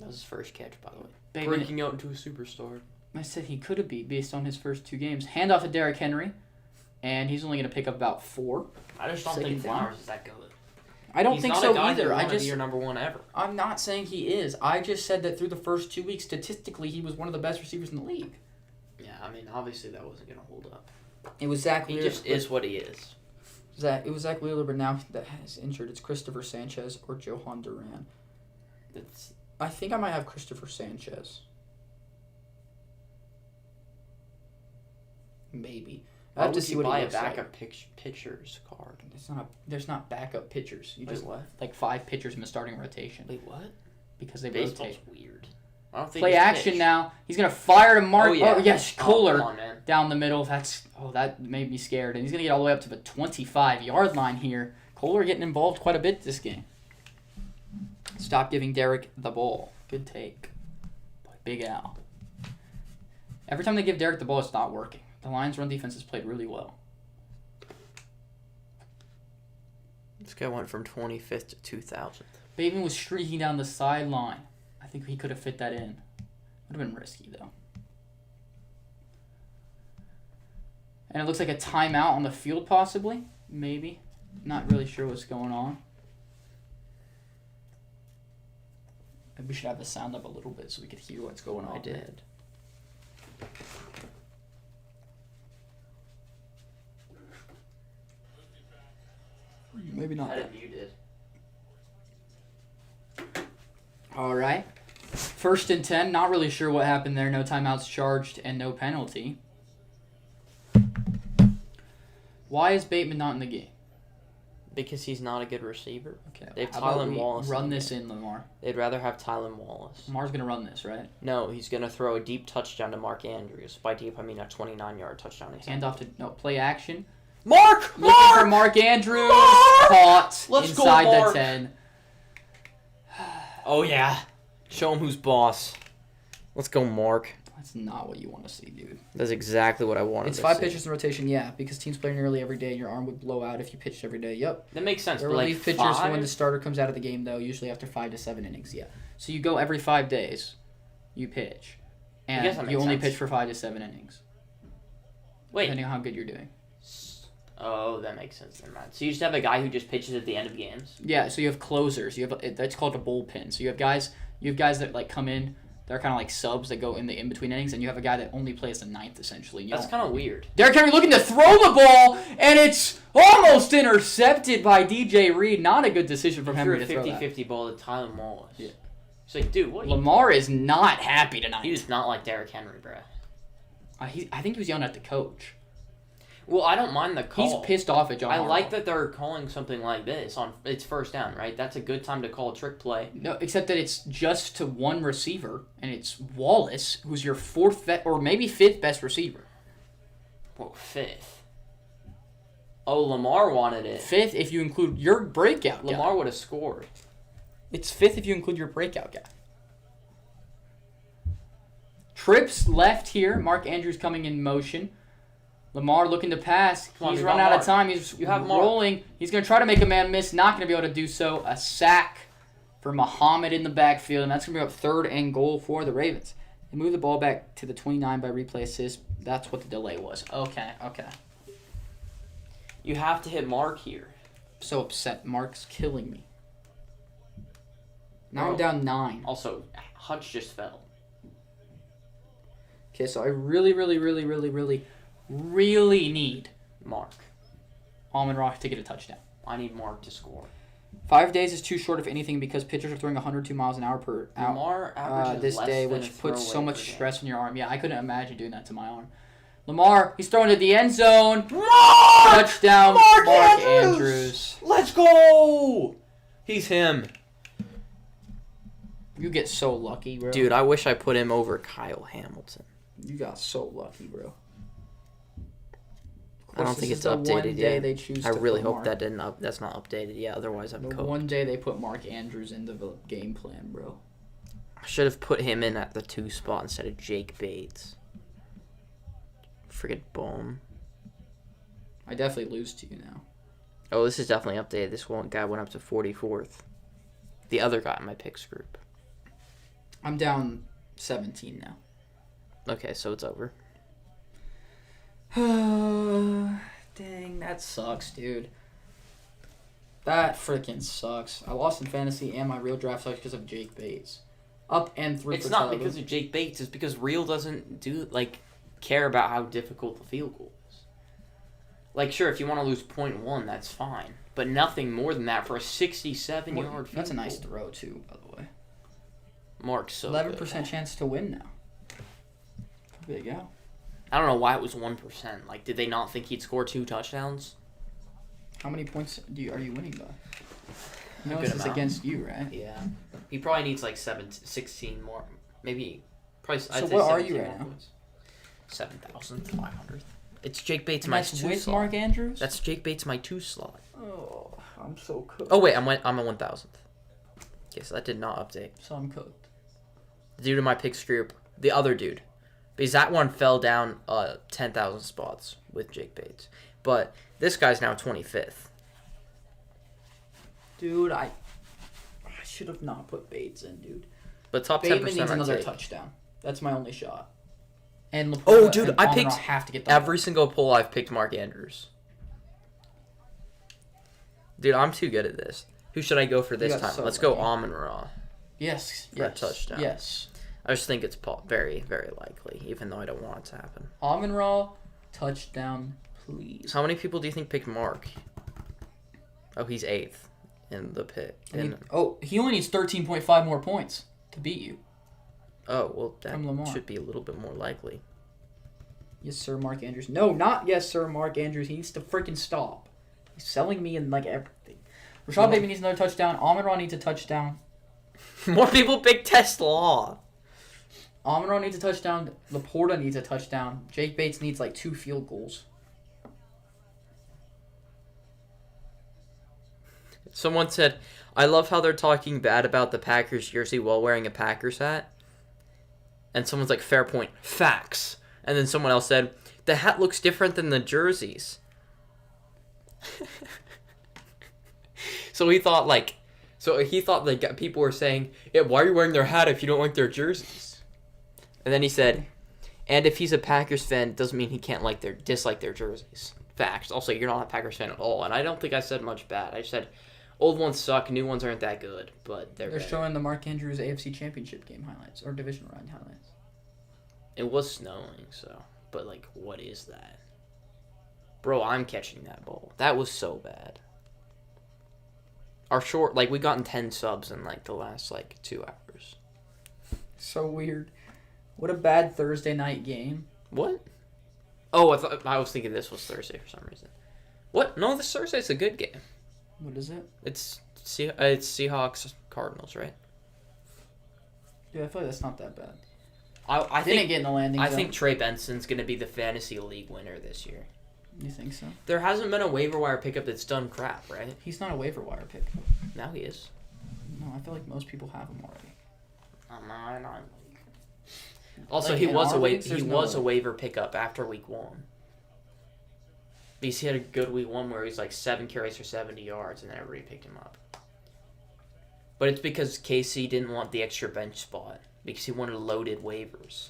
Speaker 2: That was his first catch, by the way.
Speaker 1: Bateman,
Speaker 2: breaking out into a superstar.
Speaker 1: I said he could have been based on his first 2 games. Hand off to Derrick Henry, and he's only going to pick up about 4.
Speaker 2: I just don't think Flowers is that good.
Speaker 1: I don't think so either.
Speaker 2: I just, be your number 1 ever.
Speaker 1: I'm not saying he is. I just said that through the first 2 weeks, statistically, he was one of the best receivers in the league.
Speaker 2: Yeah, I mean, obviously that wasn't going to hold up.
Speaker 1: It was Zach Wheeler.
Speaker 2: He just is what he is.
Speaker 1: It was Zach Wheeler, but now that is injured. It's Christopher Sanchez or Johan Duran. I think I might have Christopher Sanchez. Maybe. I have to see what he looks like.
Speaker 2: Buy a backup pitcher's card.
Speaker 1: There's not backup pitchers. You just
Speaker 2: what?
Speaker 1: like 5 pitchers in the starting rotation.
Speaker 2: Wait, what?
Speaker 1: Because they
Speaker 2: Baseball's
Speaker 1: rotate.
Speaker 2: Weird. I don't think
Speaker 1: Play action now. He's gonna fire to Mark. Oh yes, Kohler down the middle. That made me scared. And he's gonna get all the way up to the 25-yard line here. Kohler getting involved quite a bit this game. Stop giving Derek the ball. Good take. Big Al. Every time they give Derek the ball, it's not working. The Lions' run defense has played really well.
Speaker 2: This guy went from 25th to 2000th.
Speaker 1: Bateman was streaking down the sideline. I think he could have fit that in. Would have been risky, though. And it looks like a timeout on the field, possibly. Maybe. Not really sure what's going on. Maybe we should have the sound up a little bit so we could hear what's going on.
Speaker 2: I did.
Speaker 1: Maybe not.
Speaker 2: I didn't, you did.
Speaker 1: All right. 1st and 10. Not really sure what happened there. No timeouts charged and no penalty. Why is Bateman not in the game?
Speaker 2: Because he's not a good receiver.
Speaker 1: Okay.
Speaker 2: They have Tylan Wallace.
Speaker 1: Run this in, Lamar.
Speaker 2: They'd rather have Tylan Wallace.
Speaker 1: Lamar's going to run this, right?
Speaker 2: No, he's going to throw a deep touchdown to Mark Andrews. By deep, I mean a 29-yard touchdown.
Speaker 1: Hand off to play action.
Speaker 2: Mark!
Speaker 1: Looking for Mark Andrews. Caught inside the 10.
Speaker 2: Oh, yeah. Show him who's boss. Let's go, Mark.
Speaker 1: That's not what you want to see, dude.
Speaker 2: That's exactly what I wanted
Speaker 1: to see. It's 5 pitchers in rotation, yeah, because teams play nearly every day. Your arm would blow out if you pitched every day. Yep.
Speaker 2: That makes sense.
Speaker 1: There are relief pitchers for when the starter comes out of the game, though, usually after 5 to 7 innings, yeah. So you go every 5 days, you pitch. And you only pitch for 5 to 7 innings.
Speaker 2: Wait.
Speaker 1: Depending on how good you're doing.
Speaker 2: Oh, that makes sense. Never mind. So you just have a guy who just pitches at the end of games?
Speaker 1: Yeah, so you have closers. That's called a bullpen. So you have guys that like come in, They're kind of like subs that go in the in-between innings, and you have a guy that only plays the ninth, essentially.
Speaker 2: That's kind of weird.
Speaker 1: Derrick Henry looking to throw the ball, and it's almost intercepted by DJ Reed. Not a good decision from Henry to throw that.
Speaker 2: 50-50 ball to Tyler Wallace.
Speaker 1: Yeah.
Speaker 2: It's like, dude, what?
Speaker 1: Lamar is not happy tonight.
Speaker 2: He does not like Derrick Henry, bro.
Speaker 1: I think he was yelling at the coach.
Speaker 2: Well, I don't mind the call.
Speaker 1: He's pissed off at John Harbaugh.
Speaker 2: like that they're calling something like this on it's first down, right? That's a good time to call a trick play.
Speaker 1: No, except that it's just to one receiver, and it's Wallace, who's your or maybe fifth best receiver.
Speaker 2: Well, fifth. Oh, Lamar wanted it.
Speaker 1: Fifth if you include your breakout guy.
Speaker 2: Lamar would have scored.
Speaker 1: It's fifth if you include your breakout guy. Trips left here. Mark Andrews coming in motion. Lamar looking to pass. He's run out of time. He's rolling. He's going to try to make a man miss. Not going to be able to do so. A sack for Muhammad in the backfield, and that's going to be up 3rd and goal for the Ravens. They move the ball back to the 29 by replay assist. That's what the delay was. Okay.
Speaker 2: You have to hit Mark here.
Speaker 1: So upset. Mark's killing me. Now I'm down 9.
Speaker 2: Also, Hutch just fell.
Speaker 1: Okay, so I really need
Speaker 2: Mark.
Speaker 1: Amon-Ra to get a touchdown.
Speaker 2: I need Mark to score.
Speaker 1: 5 days is too short, if anything, because pitchers are throwing 102 miles an hour per
Speaker 2: Lamar averages
Speaker 1: this
Speaker 2: less
Speaker 1: day,
Speaker 2: than
Speaker 1: which
Speaker 2: a
Speaker 1: puts so
Speaker 2: throwaway
Speaker 1: much
Speaker 2: per game.
Speaker 1: stress on your arm. Yeah, I couldn't imagine doing that to my arm. Lamar, he's throwing to the end zone.
Speaker 2: Mark!
Speaker 1: Touchdown,
Speaker 2: Mark
Speaker 1: Andrews.
Speaker 2: Let's go! He's him.
Speaker 1: You get so lucky, bro.
Speaker 2: Dude, I wish I put him over Kyle Hamilton.
Speaker 1: You got so lucky, bro.
Speaker 2: I don't think it's updated yet. I really hope that's not updated yet. Otherwise, I'm cooked.
Speaker 1: One day they put Mark Andrews into the game plan, bro.
Speaker 2: I should have put him in at the 2 spot instead of Jake Bates. Friggin' bum.
Speaker 1: I definitely lose to you now.
Speaker 2: Oh, this is definitely updated. This one guy went up to 44th. The other guy in my picks group.
Speaker 1: I'm down 17 now.
Speaker 2: Okay, so it's over.
Speaker 1: Dang, that sucks, dude. That freaking sucks. I lost in fantasy and my real draft sucks because of Jake Bates. Up and 3
Speaker 2: It's
Speaker 1: for
Speaker 2: not
Speaker 1: Tyler
Speaker 2: because of Jake Bates. It's because Real doesn't care about how difficult the field goal is. Like, sure, if you want to lose 0.1, that's fine. But nothing more than that for a 67-yard field goal.
Speaker 1: That's a nice throw, too, by the way.
Speaker 2: Mark's so
Speaker 1: 11%
Speaker 2: good.
Speaker 1: chance to win now. There you go.
Speaker 2: I don't know why it was 1%. Like, did they not think he'd score 2 touchdowns?
Speaker 1: How many points are you winning by? You know,
Speaker 2: Good
Speaker 1: this is
Speaker 2: amount.
Speaker 1: against you, right?
Speaker 2: Yeah. He probably needs like 16 more. Maybe. Probably,
Speaker 1: So what are you right now?
Speaker 2: 7,500. It's Jake Bates,
Speaker 1: And
Speaker 2: my
Speaker 1: that's
Speaker 2: 2
Speaker 1: with
Speaker 2: slot.
Speaker 1: Mark Andrews?
Speaker 2: That's Jake Bates, my 2 slot.
Speaker 1: Oh, I'm so cooked.
Speaker 2: Oh, wait, I'm a 1,000th. Okay, so that did not update.
Speaker 1: So I'm cooked.
Speaker 2: The dude in my picks group, the other dude. Because that one fell down 10,000 spots with Jake Bates. But this guy's now 25th.
Speaker 1: Dude, I should have not put Bates in, dude.
Speaker 2: But top 10%
Speaker 1: Bateman needs
Speaker 2: I'd
Speaker 1: another
Speaker 2: take.
Speaker 1: touchdown. That's my only shot. And Laporta
Speaker 2: Oh, dude,
Speaker 1: and
Speaker 2: I
Speaker 1: Amon-Ra
Speaker 2: picked
Speaker 1: have to get the
Speaker 2: every single poll I've picked Mark Andrews. Dude, I'm too good at this. Who should I go for this
Speaker 1: got
Speaker 2: time?
Speaker 1: so
Speaker 2: Let's go
Speaker 1: lucky.
Speaker 2: Amon-Ra.
Speaker 1: Yes,
Speaker 2: For a touchdown.
Speaker 1: Yes.
Speaker 2: I just think it's very, very likely, even though I don't want it to happen.
Speaker 1: Amon-Ra, touchdown, please.
Speaker 2: So how many people do you think picked Mark? Oh, he's 8th in the pick.
Speaker 1: He only needs 13.5 more points to beat you.
Speaker 2: Oh, well,
Speaker 1: From Lamar.
Speaker 2: that should be a little bit more likely.
Speaker 1: Yes, sir, Mark Andrews. No, not yes, sir, Mark Andrews. He needs to freaking stop. He's selling me in, like, everything. Rashad Bateman needs another touchdown. Amon-Ra needs a touchdown.
Speaker 2: More people pick Tesla.
Speaker 1: Amon-Ra needs a touchdown. Laporta needs a touchdown. Jake Bates needs, like, 2 field goals.
Speaker 2: Someone said, I love how they're talking bad about the Packers jersey while wearing a Packers hat. And someone's like, fair point. Facts. And then someone else said, the hat looks different than the jerseys. So he thought that people were saying, yeah, why are you wearing their hat if you don't like their jerseys? And then he said, and if he's a Packers fan, it doesn't mean he can't dislike their jerseys. Facts. Also, you're not a Packers fan at all. And I don't think I said much bad. I said, Old ones suck. New ones aren't that good, but they're better.
Speaker 1: showing the Mark Andrews AFC Championship game highlights or division round highlights.
Speaker 2: It was snowing, so. But, like, what is that? Bro, I'm catching that ball. That was so bad. Our short, like, we gotten 10 subs in, like, the last, like, 2 hours.
Speaker 1: So weird. What a bad Thursday night game.
Speaker 2: What? Oh, I was thinking this was Thursday for some reason. What? No, this Thursday's a good game.
Speaker 1: What is it?
Speaker 2: It's Seahawks Cardinals, right?
Speaker 1: Yeah, I feel like that's not that bad.
Speaker 2: I
Speaker 1: Didn't
Speaker 2: think
Speaker 1: get in the landing zone.
Speaker 2: I think Trey Benson's gonna be the fantasy league winner this year.
Speaker 1: You think so?
Speaker 2: There hasn't been a waiver wire pickup that's done crap, right?
Speaker 1: He's not a waiver wire pick.
Speaker 2: Now he is.
Speaker 1: No, I feel like most people have him already.
Speaker 2: I'm not. Also,
Speaker 1: Like,
Speaker 2: he
Speaker 1: in
Speaker 2: was
Speaker 1: our
Speaker 2: a
Speaker 1: leagues, there's no
Speaker 2: a waiver pickup after week 1. Because he had a good week 1 where he's like 7 carries for 70 yards, and then everybody picked him up. But it's because KC didn't want the extra bench spot because he wanted loaded waivers.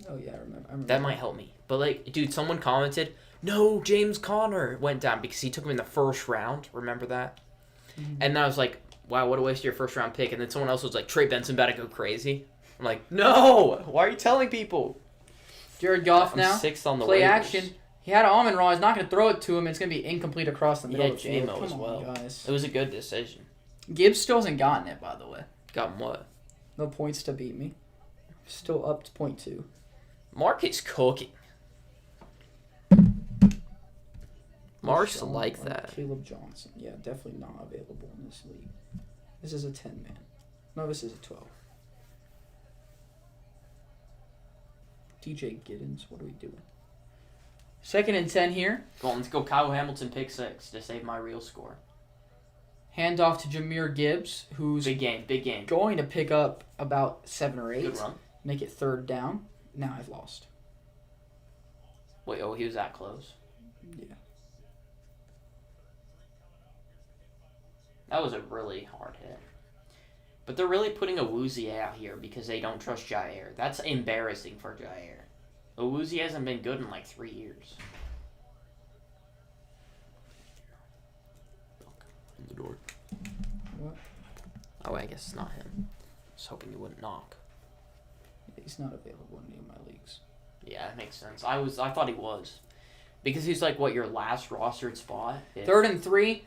Speaker 1: Oh yeah, I remember.
Speaker 2: That might help me. But like, dude, someone commented, "No, James Conner went down because he took him in the first round." Remember that?
Speaker 1: Mm-hmm.
Speaker 2: And I was like, "Wow, what a waste of your first round pick." And then someone else was like, "Trey Benson about to go crazy." I'm like, "No, why are you telling people?"
Speaker 1: Jared Goff
Speaker 2: I'm
Speaker 1: now.
Speaker 2: 6th on the
Speaker 1: Play
Speaker 2: waivers.
Speaker 1: action. He had Amon Ra. He's not going to throw it to him. It's going to be incomplete across the
Speaker 2: He
Speaker 1: middle
Speaker 2: had
Speaker 1: of the field.
Speaker 2: JMO
Speaker 1: Come
Speaker 2: as
Speaker 1: on,
Speaker 2: well.
Speaker 1: guys.
Speaker 2: It was a good decision.
Speaker 1: Gibbs still hasn't gotten it, by the way.
Speaker 2: Got him what?
Speaker 1: No points to beat me. Still up to 0.2.
Speaker 2: Mark is cooking. Mark's
Speaker 1: Sean
Speaker 2: like
Speaker 1: or
Speaker 2: that.
Speaker 1: Caleb Johnson. Yeah, definitely not available in this league. This is a 10-man. No, this is a 12. DJ Giddens, what are we doing? 2nd and 10 here.
Speaker 2: Go on, let's go Kyle Hamilton pick 6 to save my real score.
Speaker 1: Handoff to Jahmyr Gibbs, who's
Speaker 2: Big game.
Speaker 1: going to pick up about 7 or 8.
Speaker 2: Good run.
Speaker 1: Make it 3rd down. Now I've lost.
Speaker 2: Wait, he was that close?
Speaker 1: Yeah.
Speaker 2: That was a really hard hit. But they're really putting Awuzie out here because they don't trust Jair. That's embarrassing for Jair. Awuzie hasn't been good in like 3 years. In the door.
Speaker 1: What?
Speaker 2: Oh, I guess it's not him. I was hoping you wouldn't knock.
Speaker 1: He's not available in any of my leagues.
Speaker 2: Yeah, that makes sense. I thought he was. Because he's like, what, your last rostered spot? Yeah.
Speaker 1: 3rd and 3.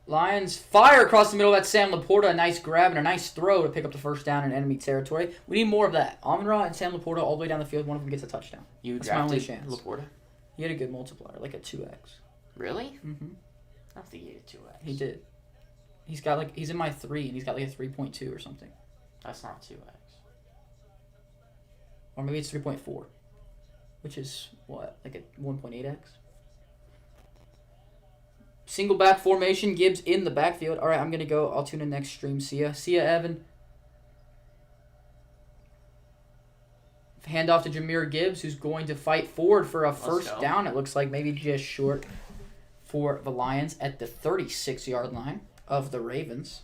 Speaker 1: Lions fire across the middle. That's Sam Laporta. A nice grab and a nice throw to pick up the first down in enemy territory. We need more of that. Amon-Ra and Sam Laporta all the way down the field. One of them gets a touchdown.
Speaker 2: You
Speaker 1: That's my only
Speaker 2: drafted
Speaker 1: chance.
Speaker 2: Laporta?
Speaker 1: He had a good multiplier, like a 2x.
Speaker 2: Really?
Speaker 1: Mm-hmm.
Speaker 2: I don't think he had 2x.
Speaker 1: He did. He's in my 3, and he's got like a 3.2 or something.
Speaker 2: That's not 2x.
Speaker 1: Or maybe it's 3.4. Which is, what, like a 1.8x? Single back formation. Gibbs in the backfield. All right, I'm going to go. I'll tune in next stream. See ya. See ya, Evan. Handoff to Jahmyr Gibbs, who's going to fight forward for a first down. It looks like maybe just short for the Lions at the 36-yard line of the Ravens.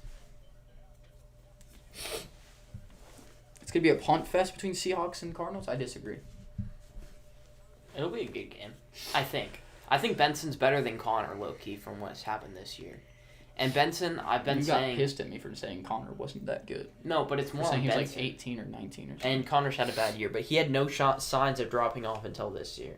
Speaker 1: It's going to be a punt fest between Seahawks and Cardinals? I disagree.
Speaker 2: It'll be a good game, I think. I think Benson's better than Connor, low-key, from what's happened this year. And Benson, I've been saying...
Speaker 1: You got pissed at me for saying Connor wasn't that good.
Speaker 2: No, but it's more on
Speaker 1: saying he was
Speaker 2: Benson.
Speaker 1: like 18 or 19 or something.
Speaker 2: And Connor's had a bad year, but he had no signs of dropping off until this year.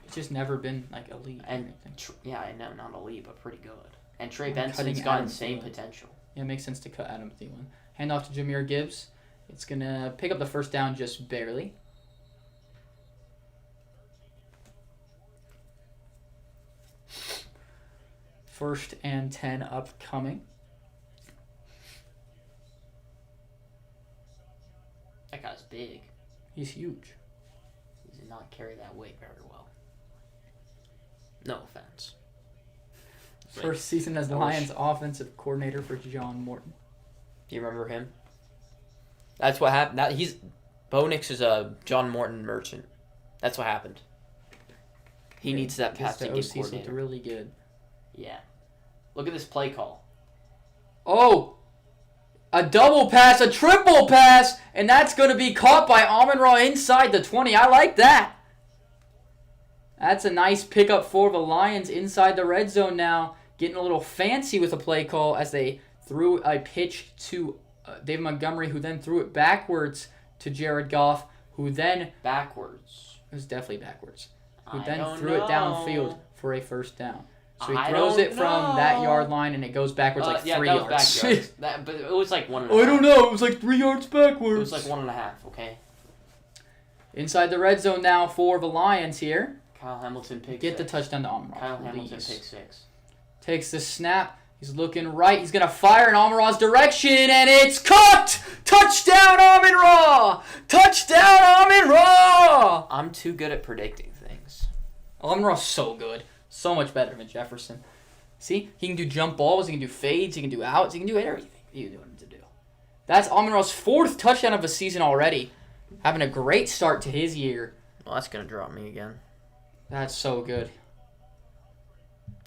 Speaker 1: It's just never been like elite.
Speaker 2: And
Speaker 1: or anything.
Speaker 2: yeah, I know, not elite, but pretty good. And Trey
Speaker 1: I'm
Speaker 2: Benson's
Speaker 1: cutting
Speaker 2: got
Speaker 1: Adam
Speaker 2: insane
Speaker 1: Thielen.
Speaker 2: potential.
Speaker 1: Yeah, it makes sense to cut Adam Thielen. Hand off to Jahmyr Gibbs. It's going to pick up the first down just barely. First and 10 upcoming.
Speaker 2: That guy's big.
Speaker 1: He's huge.
Speaker 2: He did not carry that weight very well. No offense.
Speaker 1: First season as Lions offensive coordinator for John Morton.
Speaker 2: Do you remember him? That's what happened. Bo Nix is a John Morton merchant. That's what happened. He needs that passing game
Speaker 1: OC's looked
Speaker 2: coordinator.
Speaker 1: really good.
Speaker 2: Yeah. Look at this play call.
Speaker 1: Oh! A double pass, a triple pass, and that's going to be caught by Amon-Ra inside the 20. I like that. That's a nice pickup for the Lions inside the red zone now. getting a little fancy with a play call as they threw a pitch to David Montgomery, who then threw it backwards to Jared Goff, who then...
Speaker 2: Backwards.
Speaker 1: It was definitely backwards. Who
Speaker 2: I
Speaker 1: then
Speaker 2: don't
Speaker 1: threw it
Speaker 2: know.
Speaker 1: downfield for a first down. So he
Speaker 2: I
Speaker 1: throws
Speaker 2: don't
Speaker 1: it from that
Speaker 2: know.
Speaker 1: yard line, and it goes backwards like 3
Speaker 2: that
Speaker 1: yards.
Speaker 2: was back yards. But it was like 1.5.
Speaker 1: I don't know. It was like 3 yards backwards.
Speaker 2: It was like 1.5, okay?
Speaker 1: Inside the red zone now for the Lions here.
Speaker 2: Kyle Hamilton pick
Speaker 1: Get the
Speaker 2: six.
Speaker 1: touchdown to Amon-Ra.
Speaker 2: Kyle Hamilton
Speaker 1: please.
Speaker 2: pick 6.
Speaker 1: Takes the snap. He's looking right. He's going to fire in Amon-Ra's direction, and it's caught! Touchdown, Amon-Ra! Touchdown, Amon-Ra!
Speaker 2: I'm too good at predicting things.
Speaker 1: Amon-Ra's so good. So much better than Jefferson. See? He can do jump balls. He can do fades. He can do outs. He can do everything you want him to do. That's Amon-Ra's 4th touchdown of the season already. Having a great start to his year.
Speaker 2: Well, that's going to drop me again.
Speaker 1: That's so good.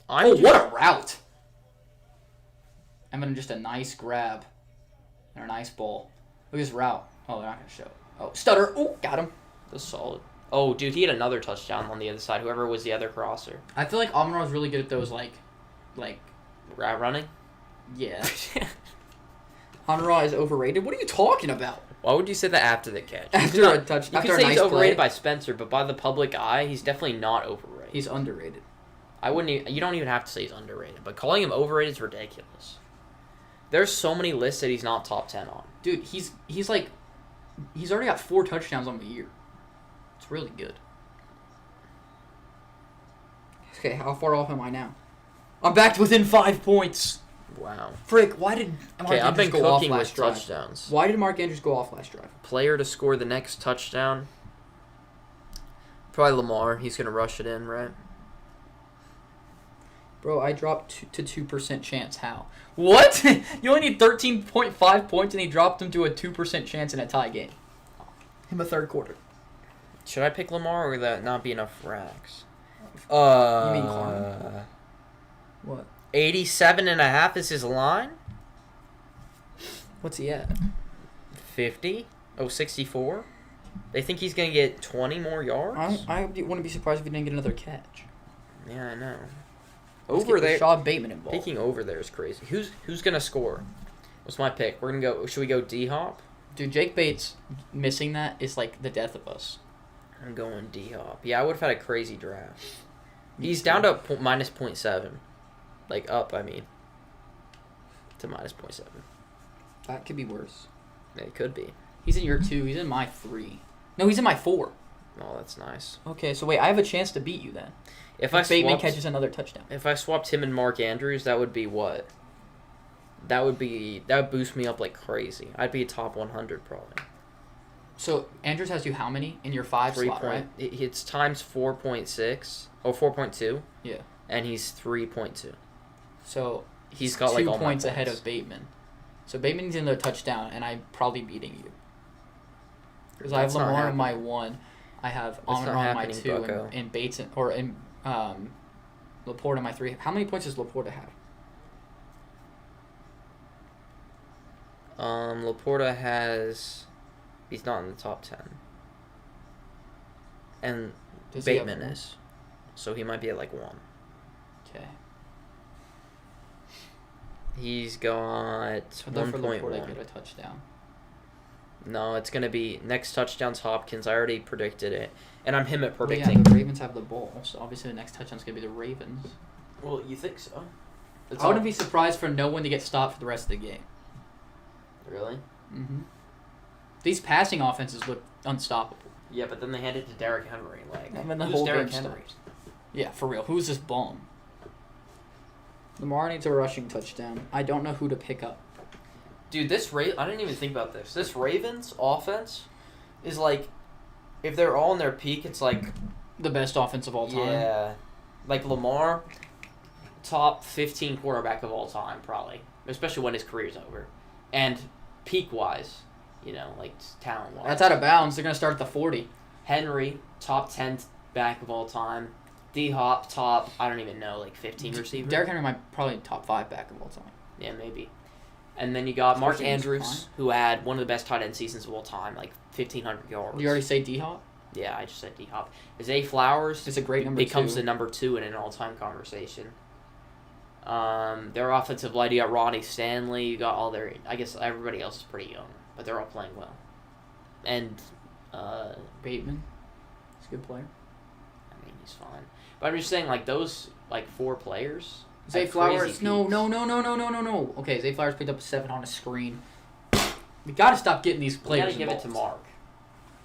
Speaker 2: What
Speaker 1: a route. And then just a nice grab. And a nice ball. Look at this route. Oh, they're not going to show. Oh, stutter. Oh, got him.
Speaker 2: That's solid. Oh, dude, he had another touchdown on the other side. Whoever was the other crosser.
Speaker 1: I feel like Amon-Ra's really good at those, like...
Speaker 2: Route running?
Speaker 1: Yeah. Amon-Ra is overrated? What are you talking about?
Speaker 2: Why would you say that after the catch?
Speaker 1: After a touch,
Speaker 2: You
Speaker 1: after
Speaker 2: could
Speaker 1: a
Speaker 2: say
Speaker 1: nice
Speaker 2: he's overrated
Speaker 1: play,
Speaker 2: by Spencer, but by the public eye, he's definitely not overrated.
Speaker 1: he's underrated.
Speaker 2: I wouldn't. You don't even have to say he's underrated, but calling him overrated is ridiculous. There's so many lists that he's not top 10 on.
Speaker 1: Dude, he's already got 4 touchdowns on the year. It's really good. Okay, how far off am I now? I'm back to within 5 points.
Speaker 2: Wow.
Speaker 1: Frick, why did Mark
Speaker 2: Okay, I've
Speaker 1: Andrews
Speaker 2: been
Speaker 1: go off
Speaker 2: cooking
Speaker 1: last
Speaker 2: with
Speaker 1: drive?
Speaker 2: touchdowns.
Speaker 1: Why did Mark Andrews go off last drive?
Speaker 2: Player to score the next touchdown. Probably Lamar. He's gonna rush it in, right?
Speaker 1: Bro, I dropped to 2% chance. How? What? You only need 13.5 points, and he dropped him to a 2% chance in a tie game. In the third quarter.
Speaker 2: Should I pick Lamar, or would that not be enough racks?
Speaker 1: You mean Carmen? What?
Speaker 2: 87.5 is his line?
Speaker 1: What's he at?
Speaker 2: 50? Oh, 64? They think he's going to get 20 more yards?
Speaker 1: I wouldn't be surprised if he didn't get another catch.
Speaker 2: Yeah, I know.
Speaker 1: Let's
Speaker 2: Over
Speaker 1: get
Speaker 2: there.
Speaker 1: Rashad Bateman involved.
Speaker 2: Picking over there is crazy. Who's going to score? What's my pick? We're going to go. Should we go D-Hop?
Speaker 1: Dude, Jake Bates missing that is like the death of us.
Speaker 2: I'm going D-Hop. Yeah, I would have had a crazy draft. He's down to minus 0.7. Like, up, I mean. To minus 0.7.
Speaker 1: That could be worse.
Speaker 2: It could be.
Speaker 1: He's in your 2. He's in my 3. No, he's in my 4.
Speaker 2: Oh, that's nice.
Speaker 1: Okay, so wait, I have a chance to beat you then.
Speaker 2: If
Speaker 1: Bateman catches another touchdown.
Speaker 2: If I swapped him and Mark Andrews, that would be what? That would boost me up like crazy. I'd be a top 100 probably.
Speaker 1: So Andrews has you how many in your 5 slot, right?
Speaker 2: It's times 4.6 or 4.2.
Speaker 1: Yeah.
Speaker 2: And he's 3.2.
Speaker 1: So
Speaker 2: He's got
Speaker 1: 2
Speaker 2: like all my
Speaker 1: points ahead
Speaker 2: points.
Speaker 1: of Bateman. So Bateman's in the touchdown, and I'm probably beating you. Because I have
Speaker 2: That's not
Speaker 1: Lamar in my
Speaker 2: happening.
Speaker 1: 1. I have
Speaker 2: That's not
Speaker 1: Amon-Ra in my
Speaker 2: happening,
Speaker 1: 2,
Speaker 2: bucko.
Speaker 1: and Bates in Laporte in my 3. How many points does Laporte have?
Speaker 2: Laporta has. He's not in the top 10. And
Speaker 1: Does he have
Speaker 2: Bateman
Speaker 1: one?
Speaker 2: is. So he might be at like 1.
Speaker 1: Okay.
Speaker 2: He's got
Speaker 1: I'd love for Laporte to
Speaker 2: 1.1.
Speaker 1: get a touchdown.
Speaker 2: No, it's going to be next touchdown's Hopkins. I already predicted it. And I'm him at
Speaker 1: But yeah,
Speaker 2: predicting.
Speaker 1: the Ravens have the ball, so obviously the next touchdown's going to be the Ravens.
Speaker 2: Well, you think so?
Speaker 1: I wouldn't be surprised for no one to get stopped for the rest of the game.
Speaker 2: Really?
Speaker 1: Mm-hmm. These passing offenses look unstoppable.
Speaker 2: Yeah, but then they hand it to Derrick Henry. Like,
Speaker 1: And then the
Speaker 2: who's
Speaker 1: whole
Speaker 2: Derrick
Speaker 1: game
Speaker 2: Henry?
Speaker 1: stops. Yeah, for real. Who's this bum? Lamar needs a rushing touchdown. I don't know who to pick up.
Speaker 2: Dude, I didn't even think about this. This Ravens offense is like, if they're all in their peak, it's like,
Speaker 1: The best offense of all time.
Speaker 2: yeah, like Lamar, top 15 quarterback of all time, probably, especially when his career's over, and peak wise, like talent wise.
Speaker 1: That's out of bounds. They're going to start at the 40.
Speaker 2: Henry, top 10 back of all time. D-Hop, top, I don't even know, like 15 receiver.
Speaker 1: Derrick Henry might probably top 5 back of all time.
Speaker 2: Yeah, maybe. And then you got Mark
Speaker 1: Especially in his
Speaker 2: Andrews, who had one of the best tight end seasons of all time, like 1,500 yards.
Speaker 1: Did you already say D-Hop?
Speaker 2: Yeah, I just said D-Hop. Zay Flowers
Speaker 1: It's a great number
Speaker 2: becomes
Speaker 1: 2.
Speaker 2: the number 2 in an all-time conversation. Their offensive line, you got Ronnie Stanley. You got all their. I guess everybody else is pretty young, but they're all playing well. And
Speaker 1: Bateman. He's a good player.
Speaker 2: I mean, he's fine. But I'm just saying, like those, like 4 players.
Speaker 1: Zay
Speaker 2: have
Speaker 1: Flowers.
Speaker 2: crazy
Speaker 1: No.
Speaker 2: peaks.
Speaker 1: Okay, Zay Flowers picked up a 7 on a screen. We gotta stop getting these
Speaker 2: You
Speaker 1: players.
Speaker 2: gotta give it to
Speaker 1: involved.
Speaker 2: Mark.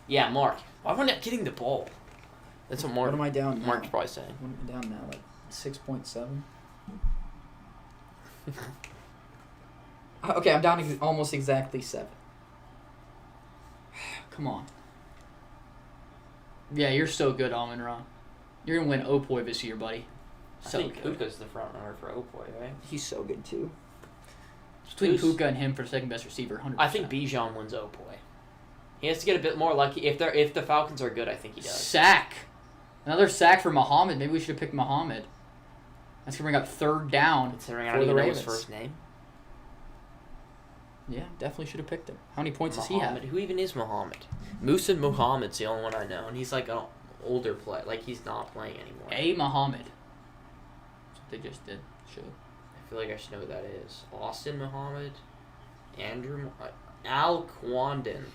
Speaker 2: Yeah, Mark. Why wasn't it getting the ball? That's what Mark.
Speaker 1: What am I down now?
Speaker 2: Mark's probably saying.
Speaker 1: What am I down now? Like 6.7. Okay, I'm down to almost exactly 7. Come on. Yeah, you're so good, Almond Ron. You're gonna win Opoy this year, buddy. So
Speaker 2: I think
Speaker 1: good.
Speaker 2: Puka's the front runner for Opoy, right?
Speaker 1: He's so good too. Between Puka and him for second best receiver, 100%.
Speaker 2: I think Bijan wins Opoy. He has to get a bit more lucky. If the Falcons are good, I think he does.
Speaker 1: Sack. Another sack for Muhammad. Maybe we should have picked Muhammad. That's gonna bring up 3rd down.
Speaker 2: Considering I
Speaker 1: for
Speaker 2: don't
Speaker 1: the
Speaker 2: even know his
Speaker 1: Ravens.
Speaker 2: first name.
Speaker 1: Yeah, definitely should have picked him. How many points
Speaker 2: Muhammad.
Speaker 1: does he have?
Speaker 2: Who even is Muhammad? Musa Muhammad's the only one I know, and he's like an older player. Like he's not playing anymore.
Speaker 1: A. Muhammad. That's what they just did. Show.
Speaker 2: I feel like I should know who that is. Austin Muhammad, Al Quandon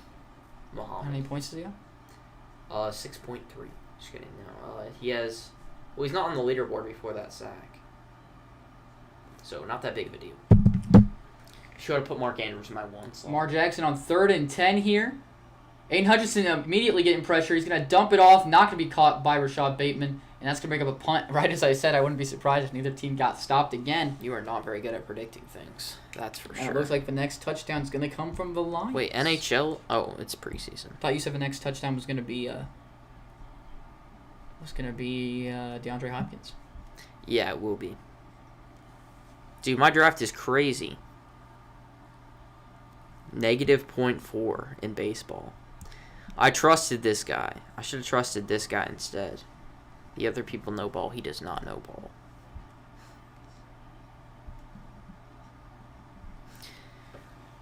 Speaker 1: How
Speaker 2: Muhammad.
Speaker 1: many points does he have?
Speaker 2: 6.3. Just kidding. No, he has. Well, he's not on the leaderboard before that sack, so not that big of a deal. Should have put Mark Andrews in my 1 slot.
Speaker 1: Lamar Jackson on 3rd and 10 here. Aiden Hutchinson immediately getting pressure. He's going to dump it off. Not going to be caught by Rashad Bateman. And that's going to bring up a punt. Right as I said, I wouldn't be surprised if neither team got stopped again.
Speaker 2: You are not very good at predicting things. That's for
Speaker 1: And
Speaker 2: sure.
Speaker 1: it looks like the next touchdown is going to come from the Lions.
Speaker 2: Wait, NHL? Oh, it's preseason.
Speaker 1: I thought you said the next touchdown was going to be DeAndre Hopkins.
Speaker 2: Yeah, it will be. Dude, my draft is crazy. -0.4 in baseball. I trusted this guy. I should have trusted this guy instead. The other people know ball. He does not know ball.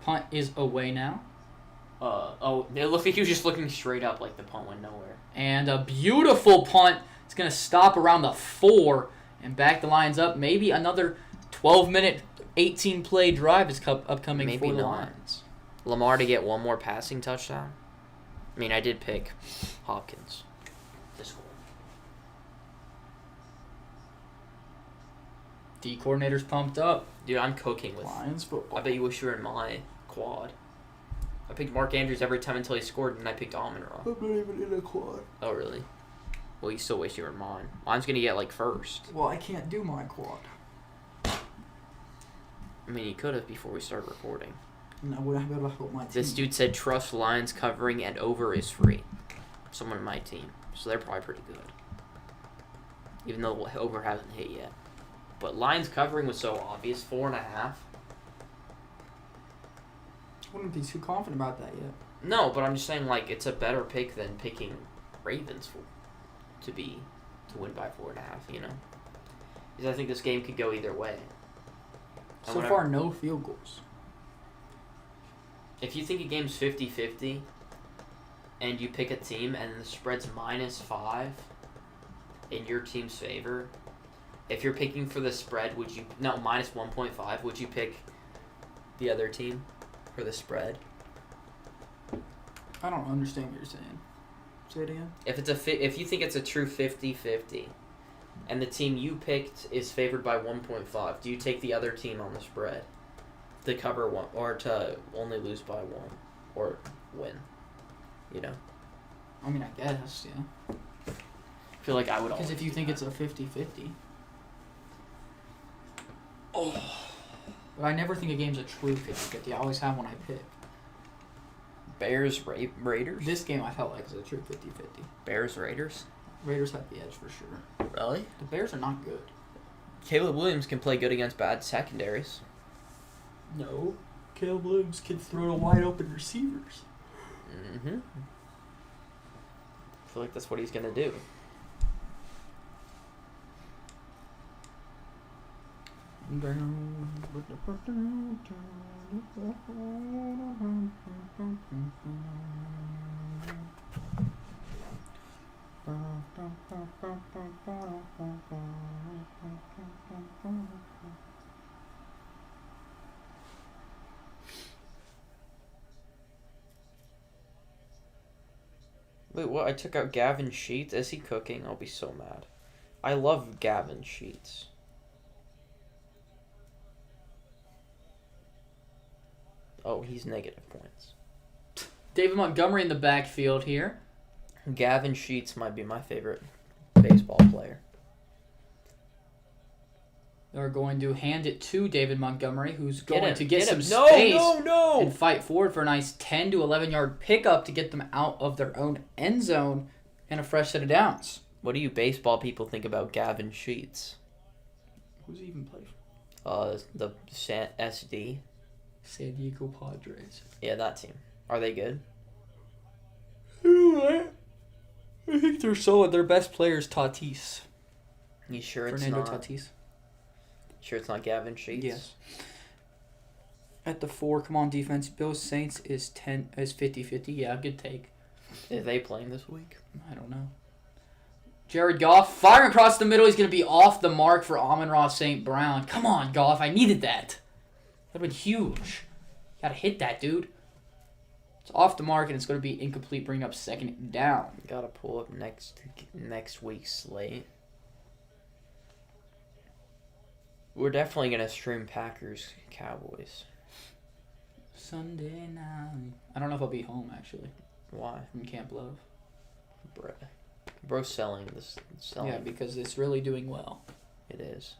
Speaker 1: Punt is away now.
Speaker 2: It looked like he was just looking straight up like the punt went nowhere.
Speaker 1: And a beautiful punt. It's going to stop around the 4 and back the Lions up. Maybe another 12-minute, 18-play drive is upcoming
Speaker 2: Maybe
Speaker 1: for the
Speaker 2: not.
Speaker 1: Lions.
Speaker 2: Lamar to get 1 more passing touchdown. I mean, I did pick Hopkins to score.
Speaker 1: D coordinator's pumped up.
Speaker 2: Dude, I'm cooking with.
Speaker 1: Lions football.
Speaker 2: I bet you wish you were in my quad. I picked Mark Andrews every time until he scored, and I picked Amon-Ra.
Speaker 1: I'm not even in a quad.
Speaker 2: Oh, really? Well, you still wish you were in mine. Mine's going to get, like, first.
Speaker 1: Well, I can't do my quad.
Speaker 2: I mean, you could have before we started recording.
Speaker 1: And I wouldn't have been able to help my team.
Speaker 2: This dude said trust Lions covering and over is free. Someone in my team. So they're probably pretty good. Even though over hasn't hit yet. But Lions covering was so obvious. 4.5.
Speaker 1: I wouldn't be too confident about that yet.
Speaker 2: No, but I'm just saying, like, it's a better pick than picking Ravens to win by 4.5, you know? Because I think this game could go either way.
Speaker 1: So far, no field goals.
Speaker 2: If you think a game's 50-50 and you pick a team and the spread's -5 in your team's favor, if you're picking for the spread, -1.5, would you pick the other team for the spread?
Speaker 1: I don't understand what you're saying. Say it again.
Speaker 2: If you think it's a true 50-50 and the team you picked is favored by 1.5, do you take the other team on the spread to cover 1 or to only lose by 1 or win? You know?
Speaker 1: I mean, I guess, yeah.
Speaker 2: I feel like I would
Speaker 1: Because
Speaker 2: always
Speaker 1: if you
Speaker 2: do
Speaker 1: think
Speaker 2: that.
Speaker 1: it's a 50-50. Oh. But I never think a game's a true 50-50. I always have when I pick.
Speaker 2: Bears Raiders?
Speaker 1: This game I felt like was a true 50-50.
Speaker 2: Bears Raiders?
Speaker 1: Raiders have the edge for sure.
Speaker 2: Really?
Speaker 1: The Bears are not good.
Speaker 2: Caleb Williams can play good against bad secondaries.
Speaker 1: No. Caleb Williams can throw to wide open receivers.
Speaker 2: Mm-hmm. I feel like that's what he's gonna do. What? I took out Gavin Sheets. Is he cooking? I'll be so mad. I love Gavin Sheets. Oh, he's negative points.
Speaker 1: David Montgomery in the backfield here.
Speaker 2: Gavin Sheets might be my favorite baseball player.
Speaker 1: They're going to hand it to David Montgomery, who's
Speaker 2: Get
Speaker 1: going
Speaker 2: him,
Speaker 1: to get some
Speaker 2: No,
Speaker 1: space
Speaker 2: no!
Speaker 1: and fight forward for a nice 10 to 11 yard pickup to get them out of their own end zone and a fresh set of downs.
Speaker 2: What do you baseball people think about Gavin Sheets?
Speaker 1: Who's he even play for?
Speaker 2: The SD.
Speaker 1: San Diego Padres.
Speaker 2: Yeah, that team. Are they good?
Speaker 1: I think they're solid. Their best player is Tatis.
Speaker 2: You sure it's
Speaker 1: Fernando
Speaker 2: not?
Speaker 1: Tatis.
Speaker 2: Sure it's not Gavin Sheets?
Speaker 1: Yes. At the 4, come on defense. Bills Saints is 50-50. Yeah, good take.
Speaker 2: Are they playing this week?
Speaker 1: I don't know. Jared Goff firing across the middle. He's going to be off the mark for Amon-Ra St. Brown. Come on, Goff. I needed that. That would have been huge. Got to hit that, dude. It's off the mark, and it's going to be incomplete, bringing up second down.
Speaker 2: Gotta pull up next week's slate. We're definitely gonna stream Packers Cowboys.
Speaker 1: Sunday night. I don't know if I'll be home, actually,
Speaker 2: Why?
Speaker 1: from Camp Love.
Speaker 2: Bro's selling this.
Speaker 1: Yeah, because it's really doing well.
Speaker 2: It is.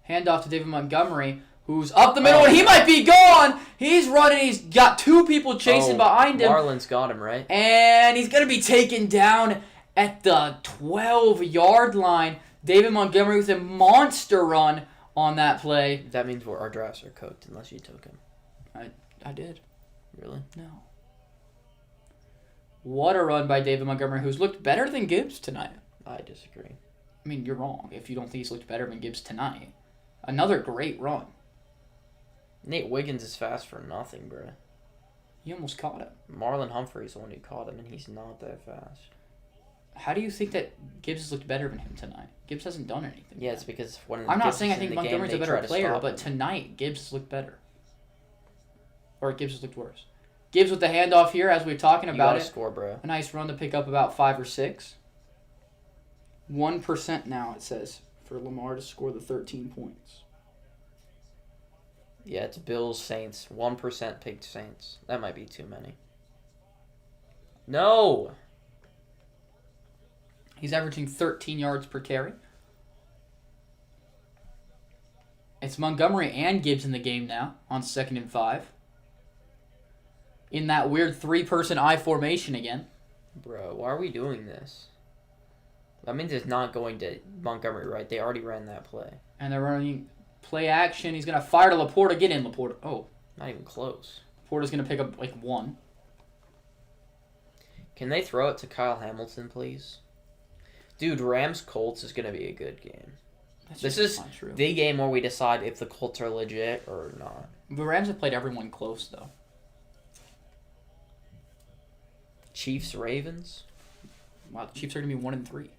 Speaker 1: Handoff to David Montgomery, who's up the middle, and he might be gone. He's running. He's got 2 people chasing behind him.
Speaker 2: Marlon's got him, right?
Speaker 1: And he's going to be taken down at the 12-yard line. David Montgomery with a monster run on that play.
Speaker 2: That means our drafts are cooked unless you took him.
Speaker 1: I did.
Speaker 2: Really?
Speaker 1: No. What a run by David Montgomery, who's looked better than Gibbs tonight.
Speaker 2: I disagree.
Speaker 1: I mean, you're wrong if you don't think he's looked better than Gibbs tonight. Another great run.
Speaker 2: Nate Wiggins is fast for nothing, bro.
Speaker 1: He almost caught him.
Speaker 2: Marlon Humphrey's the one who caught him, and he's not that fast.
Speaker 1: How do you think that Gibbs has looked better than him tonight? Gibbs hasn't done anything.
Speaker 2: Yeah, it's because when
Speaker 1: I'm not
Speaker 2: Gibbs
Speaker 1: saying I
Speaker 2: is in
Speaker 1: think
Speaker 2: the
Speaker 1: Montgomery's
Speaker 2: game,
Speaker 1: a
Speaker 2: they
Speaker 1: better
Speaker 2: try to
Speaker 1: player,
Speaker 2: stop
Speaker 1: but
Speaker 2: him.
Speaker 1: tonight Gibbs has looked better. Or Gibbs has looked worse. Gibbs with the handoff here, as we're talking
Speaker 2: You
Speaker 1: about
Speaker 2: gotta
Speaker 1: it.
Speaker 2: score, bro.
Speaker 1: A nice run to pick up about 5 or 6. 1% now, it says, for Lamar to score the 13 points.
Speaker 2: Yeah, it's Bills Saints. 1% picked Saints. That might be too many. No.
Speaker 1: He's averaging 13 yards per carry. It's Montgomery and Gibbs in the game now on 2nd and 5. In that weird 3-person I formation again.
Speaker 2: Bro, why are we doing this? That means it's not going to Montgomery, right? They already ran that play.
Speaker 1: And they're running play action. He's going to fire to Laporta. Get in, Laporta. Oh.
Speaker 2: Not even close.
Speaker 1: Laporta's going to pick up like 1.
Speaker 2: Can they throw it to Kyle Hamilton, please? Dude, Rams-Colts is going to be a good game. This is the game where we decide if the Colts are legit or not.
Speaker 1: The Rams have played everyone close, though.
Speaker 2: Chiefs-Ravens?
Speaker 1: Wow, the Chiefs are going to be 1-3.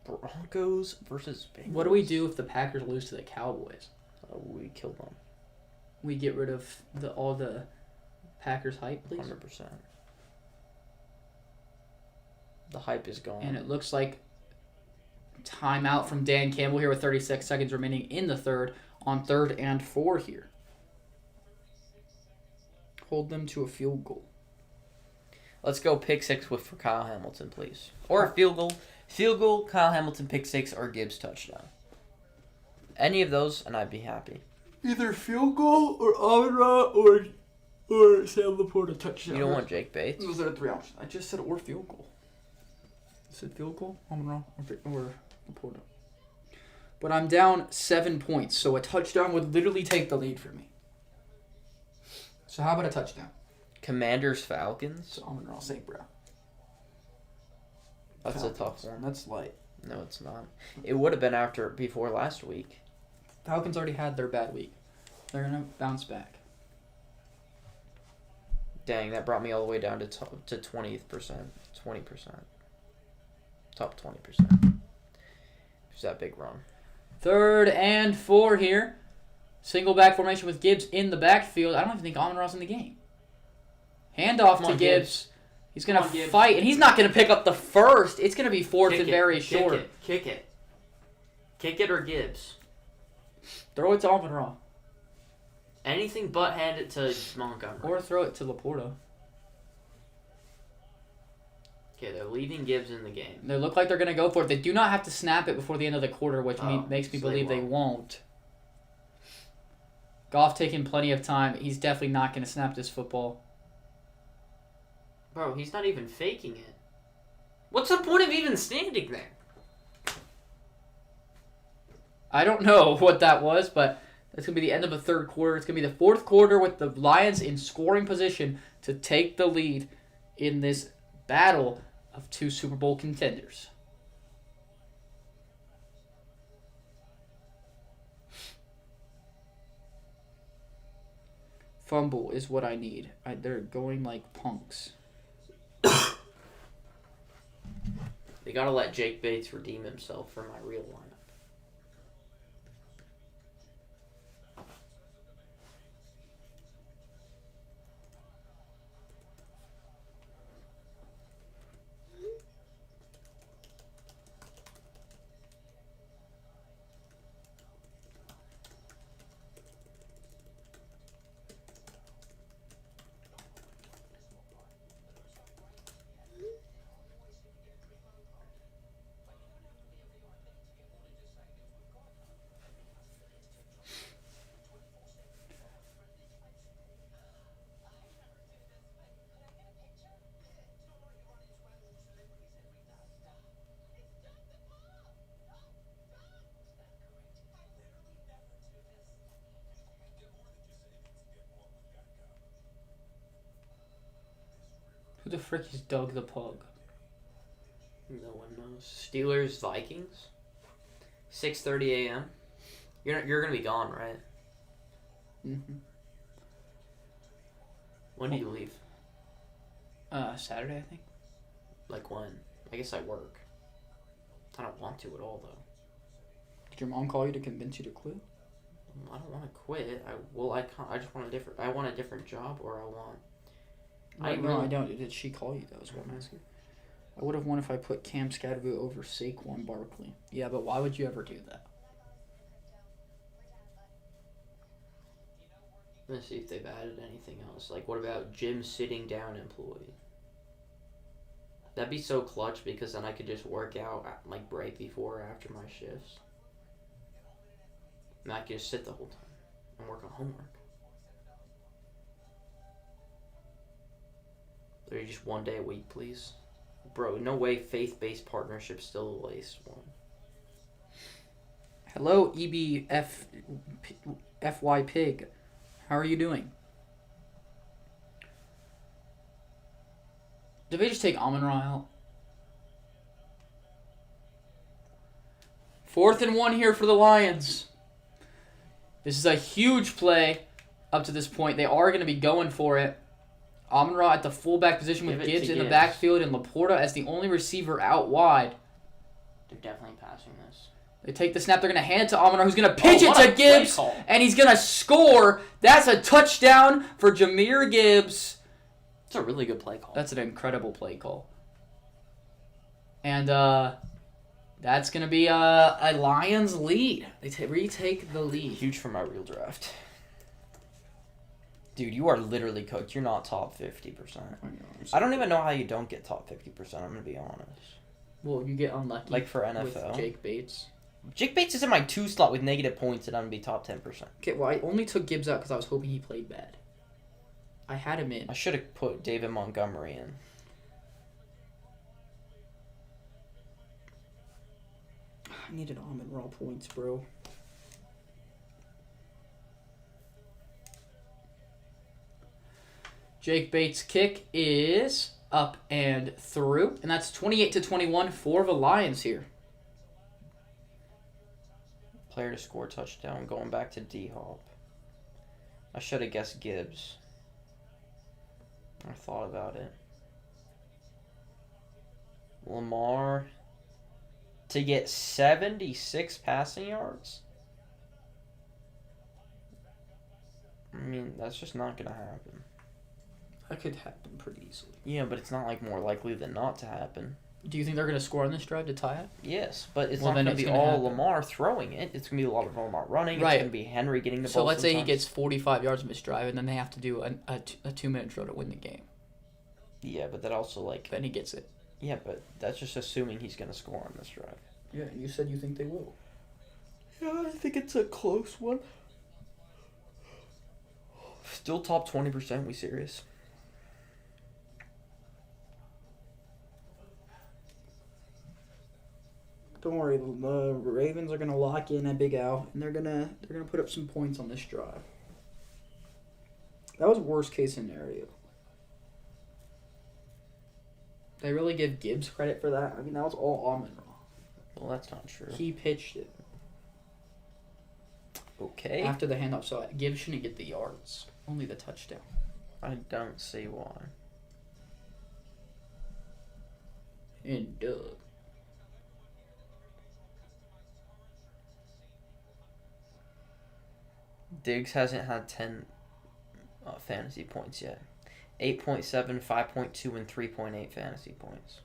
Speaker 2: Broncos versus Bengals.
Speaker 1: What do we do if the Packers lose to the Cowboys?
Speaker 2: We kill them.
Speaker 1: We get rid of all the Packers hype, please?
Speaker 2: 100%. The hype is gone.
Speaker 1: And it looks like timeout from Dan Campbell here with 36 seconds remaining in the third on 3rd and 4 here. Hold them to a field goal.
Speaker 2: Let's go pick 6 for Kyle Hamilton, please. Or a field goal. Field goal, Kyle Hamilton pick 6, or Gibbs touchdown. Any of those, and I'd be happy.
Speaker 1: Either field goal or Amon-Ra or Sam Laporta touchdown.
Speaker 2: You don't want Jake Bates?
Speaker 1: Those are the 3 options. I just said or field goal. I said field goal, Amon-Ra, or Laporta. But I'm down 7 points, so a touchdown would literally take the lead for me. So how about a touchdown?
Speaker 2: Commanders Falcons?
Speaker 1: So Amon-Ra St. Brown.
Speaker 2: That's
Speaker 1: Falcons.
Speaker 2: a tough one.
Speaker 1: That's light.
Speaker 2: No, it's not. It would have been before last week.
Speaker 1: Falcons already had their bad week. They're going to bounce back.
Speaker 2: Dang, that brought me all the way down to 20%. 20%. Top 20%. It's that big run.
Speaker 1: 3rd and 4 here. Single back formation with Gibbs in the backfield. I don't even think Amon-Ra's in the game. Handoff to Gibbs. He's going to fight, and he's not going to pick up the first. It's going to be fourth and very short.
Speaker 2: Kick it. Kick it or Gibbs.
Speaker 1: Throw it to Amon-Ra.
Speaker 2: Anything but hand it to Montgomery.
Speaker 1: Or throw it to Laporta.
Speaker 2: Okay, they're leaving Gibbs in the game.
Speaker 1: They look like they're going to go for it. They do not have to snap it before the end of the quarter, which makes me believe they won't. Goff taking plenty of time. He's definitely not going to snap this football.
Speaker 2: Bro, he's not even faking it. What's the point of even standing there?
Speaker 1: I don't know what that was, but it's going to be the end of the third quarter. It's going to be the fourth quarter with the Lions in scoring position to take the lead in this battle of two Super Bowl contenders. Fumble is what I need. They're going like punks.
Speaker 2: They gotta let Jake Bates redeem himself for my real lineup.
Speaker 1: Who the frick is Doug the Pug?
Speaker 2: No one knows. Steelers, Vikings. 6:30 a.m. You're gonna be gone, right?
Speaker 1: Mm-hmm.
Speaker 2: When do you leave?
Speaker 1: Saturday, I think.
Speaker 2: Like when? I guess I work. I don't want to at all, though.
Speaker 1: Did your mom call you to convince you to quit?
Speaker 2: I don't want to quit. I just want a different. I want a different job, or I want.
Speaker 1: I don't. Did she call you? That was what I'm asking. I would have won if I put Cam Scadaboo over Saquon Barkley. Yeah, but why would you ever do that?
Speaker 2: Let's see if they've added anything else. Like, what about gym sitting down employee? That'd be so clutch because then I could just work out like right before or after my shifts. And I could just sit the whole time and work on homework. Or just 1 day a week, please. Bro, no way faith-based partnership still the latest one.
Speaker 1: Hello, EBFY Pig. How are you doing? Did they just take Amon-Ra out? 4th and 1 here for the Lions. This is a huge play up to this point. They are going to be going for it. Amon-Ra at the fullback position with Gibbs in the backfield and Laporta as the only receiver out wide.
Speaker 2: They're definitely passing this.
Speaker 1: They take the snap. They're going to hand it to Amon-Ra, who's going to pitch it to Gibbs, and he's going to score. That's a touchdown for Jahmyr Gibbs.
Speaker 2: It's a really good play call.
Speaker 1: That's an incredible play call. And that's going to be a Lions lead. They retake the lead.
Speaker 2: Huge for my real draft. Dude, you are literally cooked. You're not top 50%. I don't even know how you don't get top 50%, I'm going to be honest.
Speaker 1: Well, you get unlucky.
Speaker 2: Like for NFL.
Speaker 1: With Jake Bates.
Speaker 2: Jake Bates is in my 2 slot with negative points, and I'm going to be top 10%.
Speaker 1: Okay, well, I only took Gibbs out because I was hoping he played bad. I had him in.
Speaker 2: I should have put David Montgomery in.
Speaker 1: I needed Amon-Ra points, bro. Jake Bates' kick is up and through, and that's 28-21 for the Lions here.
Speaker 2: Player to score touchdown, going back to D-Hop. I should have guessed Gibbs. I thought about it. Lamar to get 76 passing yards? I mean, that's just not going to happen.
Speaker 1: That could happen pretty easily.
Speaker 2: Yeah, but it's not, like, more likely than not to happen.
Speaker 1: Do you think they're going to score on this drive to tie it?
Speaker 2: Yes, but it's
Speaker 1: Well,
Speaker 2: not
Speaker 1: then
Speaker 2: going to
Speaker 1: it's
Speaker 2: be
Speaker 1: gonna
Speaker 2: all
Speaker 1: happen.
Speaker 2: Lamar throwing it. It's going to be a lot of Lamar running.
Speaker 1: Right.
Speaker 2: It's going to be Henry getting the ball.
Speaker 1: So let's say he
Speaker 2: sometimes.
Speaker 1: gets 45 yards in this drive, and then they have to do a 2-minute drill to win the game.
Speaker 2: Yeah, but that also, like...
Speaker 1: Then he gets it.
Speaker 2: Yeah, but that's just assuming he's going to score on this drive.
Speaker 1: Yeah, you said you think they will.
Speaker 2: Yeah, I think it's a close one. Still top 20%, we serious?
Speaker 1: Don't worry, the Ravens are gonna lock in at Big Al, and they're gonna put up some points on this drive. That was worst case scenario. They really give Gibbs credit for that. I mean, that was all Amon-Ra.
Speaker 2: Well, that's not true.
Speaker 1: He pitched it
Speaker 2: Okay.
Speaker 1: after the handoff, so Gibbs shouldn't get the yards, only the touchdown.
Speaker 2: I don't see why.
Speaker 1: And Doug.
Speaker 2: Diggs hasn't had 10 fantasy points yet. 8.7, 5.2, and 3.8 fantasy points.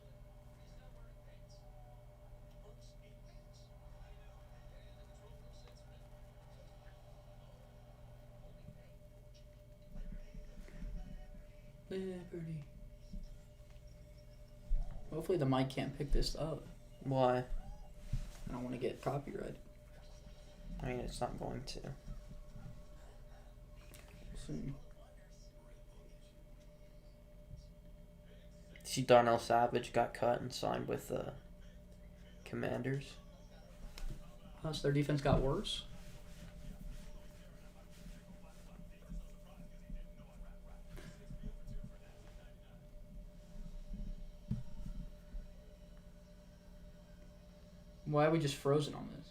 Speaker 1: Liberty. Hopefully the mic can't pick this up.
Speaker 2: Why?
Speaker 1: I don't want to get copyrighted.
Speaker 2: I mean, it's not going to.
Speaker 1: Soon.
Speaker 2: See, Darnell Savage got cut and signed with the Commanders.
Speaker 1: Plus, their defense got worse. Why are we just frozen on this?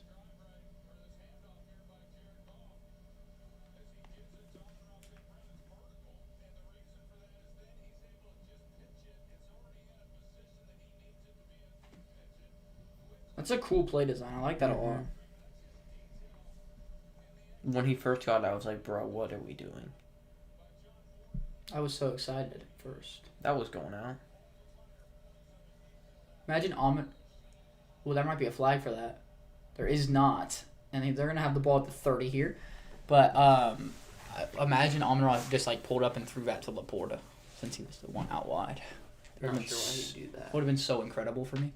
Speaker 1: That's a cool play design. I like that a lot.
Speaker 2: When he first got it, I was like, bro, what are we doing?
Speaker 1: I was so excited at first.
Speaker 2: That was going out.
Speaker 1: Imagine Amon. Well, there might be a flag for that. There is not. And they're going to have the ball at the 30 here. But imagine Amon-Ra just like pulled up and threw that to Laporta since he was the one out wide.
Speaker 2: I'm not sure why he'd do that.
Speaker 1: Would have been so incredible for me.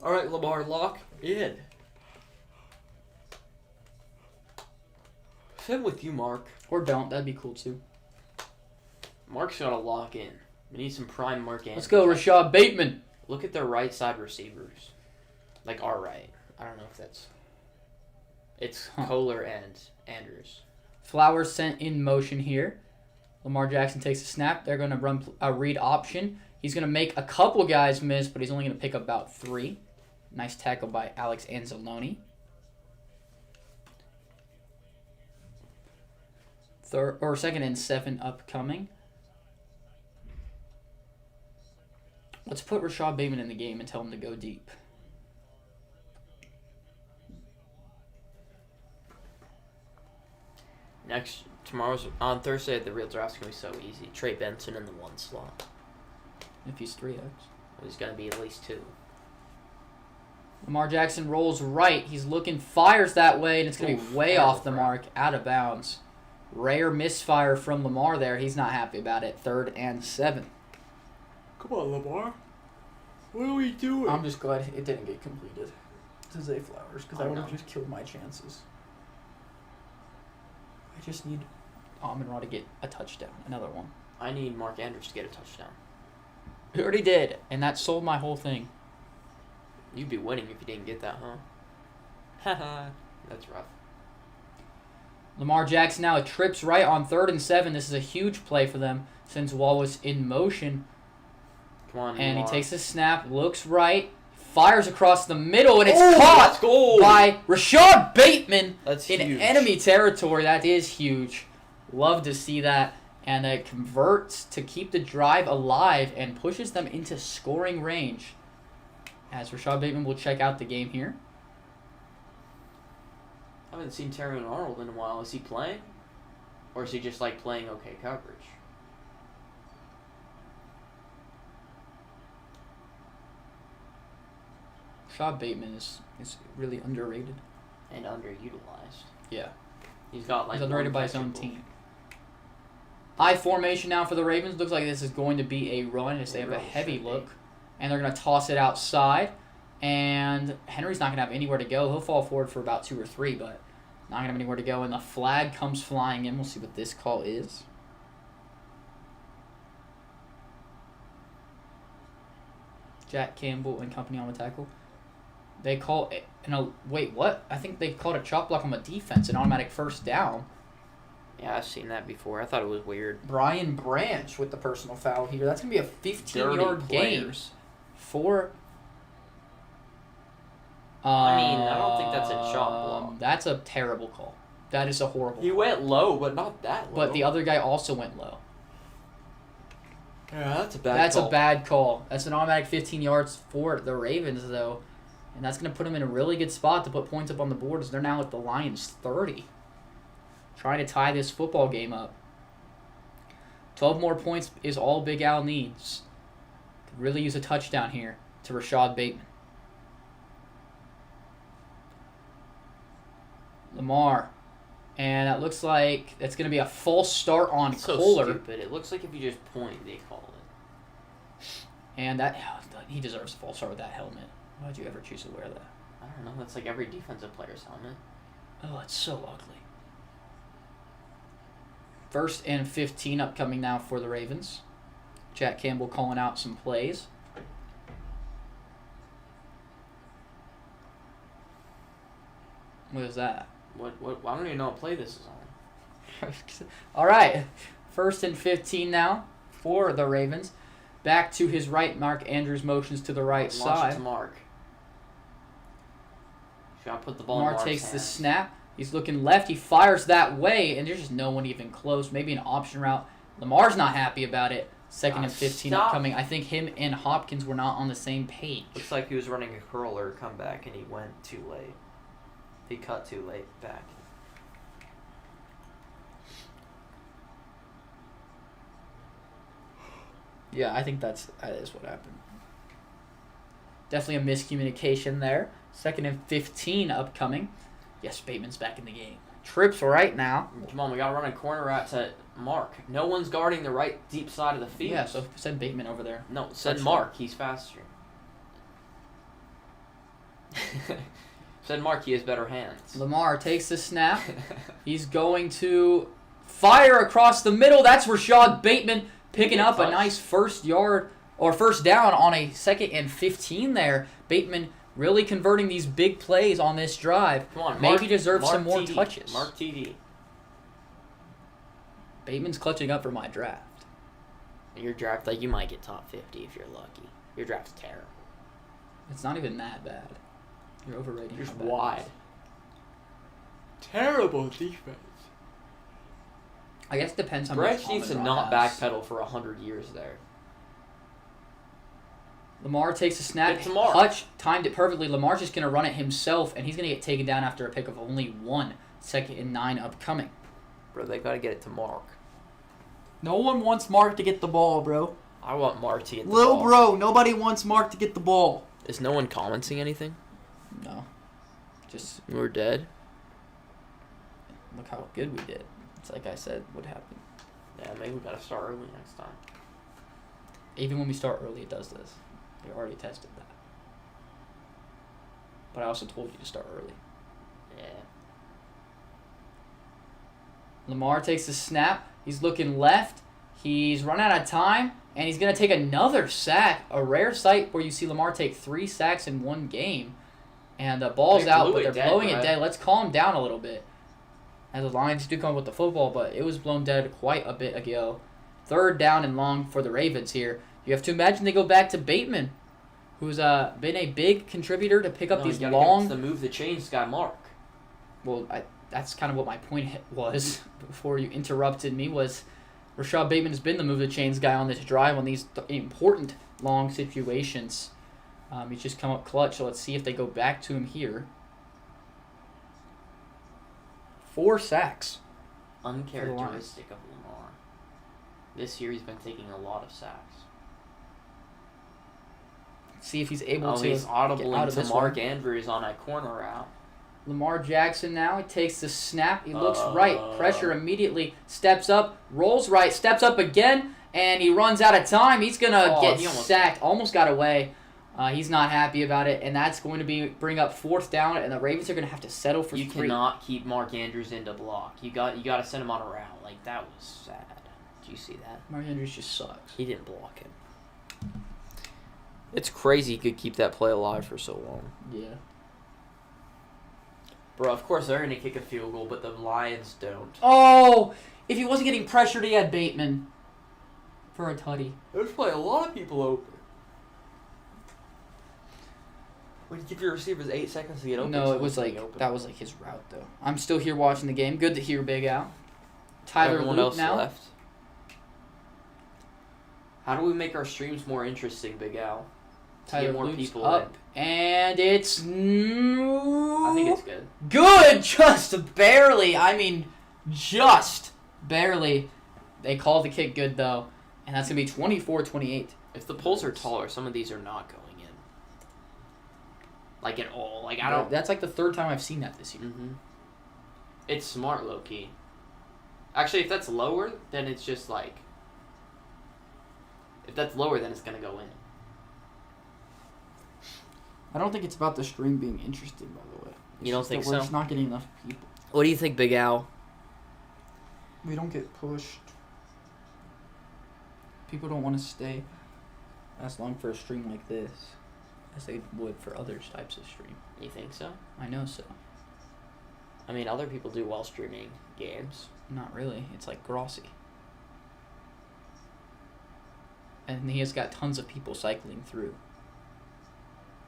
Speaker 2: All right, Lamar, lock in. Same with you, Mark.
Speaker 1: Or don't. That'd be cool too.
Speaker 2: Mark's got to lock in. We need some prime Mark Andrews.
Speaker 1: Let's go, Rashad Bateman.
Speaker 2: Look at their right side receivers. Like our right. I don't know if that's... It's Kohler and Andrews.
Speaker 1: Flowers sent in motion here. Lamar Jackson takes a snap. They're going to run a read option. He's going to make a couple guys miss, but he's only going to pick up about 3. Nice tackle by Alex Anzalone. Second and 7 upcoming. Let's put Rashad Bateman in the game and tell him to go deep.
Speaker 2: On Thursday, the real draft's going to be so easy. Trey Benson in the 1 slot.
Speaker 1: If he's 3X.
Speaker 2: He's going to be at least 2.
Speaker 1: Lamar Jackson rolls right. He's looking, fires that way, and it's going to be way off the mark, out of bounds. Rare misfire from Lamar there. He's not happy about it. 3rd and 7.
Speaker 2: Come on, Lamar. What are we doing?
Speaker 1: I'm just glad it didn't get completed to Zay Flowers because I would have just killed my chances. I just need Amon-Ra to get a touchdown. Another one.
Speaker 2: I need Mark Andrews to get a touchdown.
Speaker 1: He already did, and that sold my whole thing.
Speaker 2: You'd be winning if you didn't get that, huh? Haha. That's rough.
Speaker 1: Lamar Jackson now trips right on 3rd and 7. This is a huge play for them since Wall was in motion.
Speaker 2: Come on,
Speaker 1: And
Speaker 2: Lamar.
Speaker 1: he takes a snap, looks right, fires across the middle, and it's caught by Rashad Bateman in
Speaker 2: huge.
Speaker 1: enemy territory. That is huge. Love to see that. And it converts to keep the drive alive and pushes them into scoring range. As Rashad Bateman will check out the game here.
Speaker 2: I haven't seen Terry Arnold in a while. Is he playing? Or is he just like playing okay coverage?
Speaker 1: Rashad Bateman is really underrated.
Speaker 2: And underutilized.
Speaker 1: Yeah.
Speaker 2: He's got like
Speaker 1: He's underrated by his own team. High formation now for the Ravens. Looks like this is going to be a run as they have a heavy look. And they're going to toss it outside. And Henry's not going to have anywhere to go. He'll fall forward for about 2 or 3, but not going to have anywhere to go. And the flag comes flying in. We'll see what this call is. Jack Campbell and company on the tackle. They call it, wait, what? I think they called a chop block on the defense, an automatic first down.
Speaker 2: Yeah, I've seen that before. I thought it was weird.
Speaker 1: Brian Branch with the personal foul here. That's going to be a 15-yard gain for...
Speaker 2: I mean, I don't think that's a chop block.
Speaker 1: That's a terrible call. That is a horrible
Speaker 2: He
Speaker 1: call.
Speaker 2: went low, but not that low.
Speaker 1: But the other guy also went low.
Speaker 2: Yeah, that's a bad call.
Speaker 1: That's a bad call. That's an automatic 15 yards for the Ravens, though. And that's going to put them in a really good spot to put points up on the board as they're now at the Lions 30. Trying to tie this football game up. 12 more points is all Big Al needs. Could really use a touchdown here to Rashad Bateman. Lamar. And that looks like it's going to be a false start on Kohler.
Speaker 2: So stupid. It looks like if you just point, they call it.
Speaker 1: And that he deserves a false start with that helmet. Why would you ever choose to wear that?
Speaker 2: I don't know. That's like every defensive player's helmet.
Speaker 1: Oh, it's so ugly. 1st and 15 upcoming now for the Ravens. Jack Campbell calling out some plays. What is that?
Speaker 2: What? I don't even know what play this is on.
Speaker 1: All right. 1st and 15 now for the Ravens. Back to his right. Mark Andrews motions to the right
Speaker 2: Launch
Speaker 1: side.
Speaker 2: it to Mark. Should I put the ball
Speaker 1: Lamar
Speaker 2: in Mark's
Speaker 1: takes
Speaker 2: hands?
Speaker 1: the snap. He's looking left. He fires that way, and there's just no one even close. Maybe an option route. Lamar's not happy about it. 2nd and 15 upcoming. I think him and Hopkins were not on the same page.
Speaker 2: Looks like he was running a curler comeback, and he went too late. He cut too late back.
Speaker 1: Yeah, I think that is what happened. Definitely a miscommunication there. 2nd and 15 upcoming. Yes, Bateman's back in the game. Trips right now.
Speaker 2: Come on, we got to run a corner route to Mark. No one's guarding the right deep side of the field.
Speaker 1: Yeah, so send Bateman over there.
Speaker 2: No, send Mark. He's faster. Send Mark. He has better hands.
Speaker 1: Lamar takes the snap. He's going to fire across the middle. That's Rashad Bateman picking up a nice first down on a 2nd and 15 there. Bateman really converting these big plays on this drive.
Speaker 2: Come on,
Speaker 1: Maybe deserves some more
Speaker 2: TD.
Speaker 1: touches.
Speaker 2: Mark TD.
Speaker 1: Bateman's clutching up for my draft.
Speaker 2: Your draft, like, you might get top 50 if you're lucky. Your draft's terrible.
Speaker 1: It's not even that bad. You're overrating.
Speaker 2: Just
Speaker 1: how bad it
Speaker 2: wide.
Speaker 1: is.
Speaker 2: Terrible defense.
Speaker 1: I guess it depends how
Speaker 2: Branch
Speaker 1: much
Speaker 2: needs to
Speaker 1: Amon-Ra
Speaker 2: not
Speaker 1: has.
Speaker 2: backpedal for 100 years there.
Speaker 1: Lamar takes a snap.
Speaker 2: It's Lamar.
Speaker 1: Hutch timed it perfectly. Lamar's just going to run it himself, and he's going to get taken down after a pick of only 1. 2nd and 9 upcoming.
Speaker 2: Bro, they got to get it to Mark.
Speaker 1: No one wants Mark to get the ball, bro.
Speaker 2: I want Mark to get the
Speaker 1: Little
Speaker 2: ball.
Speaker 1: bro, nobody wants Mark to get the ball.
Speaker 2: Is no one commenting anything?
Speaker 1: No. Just
Speaker 2: We're dead?
Speaker 1: look how good we did. It's like I said would happen.
Speaker 2: Yeah, maybe we got to start early next time.
Speaker 1: Even when we start early, it does this. We already tested that. But I also told you to start early.
Speaker 2: Yeah.
Speaker 1: Lamar takes the snap. He's looking left. He's run out of time, and he's going to take another sack. A rare sight where you see Lamar take 3 sacks in one game. And the ball's out, but they're blowing it dead. Let's calm down a little bit. As the Lions do come up with the football, but it was blown dead quite a bit ago. 3rd down and long for the Ravens here. You have to imagine they go back to Bateman, who's been a big contributor to pick up these long...
Speaker 2: the move the chains guy, Mark.
Speaker 1: Well, that's kind of what my point was before you interrupted me, was Rashad Bateman has been the move the chains guy on this drive on these important long situations. He's just come up clutch, so let's see if they go back to him here. 4 sacks.
Speaker 2: uncharacteristic of Lamar. This year he's been taking a lot of sacks.
Speaker 1: See if he's able to
Speaker 2: he's audible
Speaker 1: get out of
Speaker 2: into
Speaker 1: this
Speaker 2: Mark
Speaker 1: one.
Speaker 2: Andrews on a corner route.
Speaker 1: Lamar Jackson now, he takes the snap, he looks right, pressure immediately, steps up, rolls right, steps up again, and he runs out of time. He's going to get sacked, almost got away. He's not happy about it, and that's going to bring up 4th down, and the Ravens are going to have to settle for 3.
Speaker 2: You cannot keep Mark Andrews in to block. You got to send him on a route. Like, that was sad. Did you see that?
Speaker 1: Mark Andrews just sucks.
Speaker 2: He didn't block him. It's crazy he could keep that play alive for so long.
Speaker 1: Yeah.
Speaker 2: Bro, of course they're going to kick a field goal, but the Lions don't.
Speaker 1: Oh! If he wasn't getting pressured, he had Bateman for a tutty.
Speaker 2: There's probably a lot of people open. When you give your receivers 8 seconds to get open.
Speaker 1: No, it was that was like his route, though. I'm still here watching the game. Good to hear Big Al. Tyler
Speaker 2: Everyone
Speaker 1: Luke
Speaker 2: else
Speaker 1: now.
Speaker 2: left. How do we make our streams more interesting, Big Al?
Speaker 1: Tyler
Speaker 2: more
Speaker 1: Luke's
Speaker 2: people
Speaker 1: up, and it's
Speaker 2: I think it's good.
Speaker 1: Good, just barely. I mean, just barely. They call the kick good, though, and that's going to be 24-28.
Speaker 2: If the poles are taller, some of these are not going in. Like, at all. Like, I don't...
Speaker 1: That's like the 3rd time I've seen that this year.
Speaker 2: Mm-hmm. It's smart, low-key. Actually, if that's lower, then it's just like... If that's lower, then it's going to go in.
Speaker 1: I don't think it's about the stream being interesting, by the way.
Speaker 2: You don't think so?
Speaker 1: We're just not getting enough people.
Speaker 2: What do you think, Big Al?
Speaker 1: We don't get pushed. People don't want to stay as long for a stream like this as they would for other types of stream.
Speaker 2: You think so?
Speaker 1: I know so.
Speaker 2: I mean, other people do while streaming games.
Speaker 1: Not really. It's like Grossi. And he has got tons of people cycling through.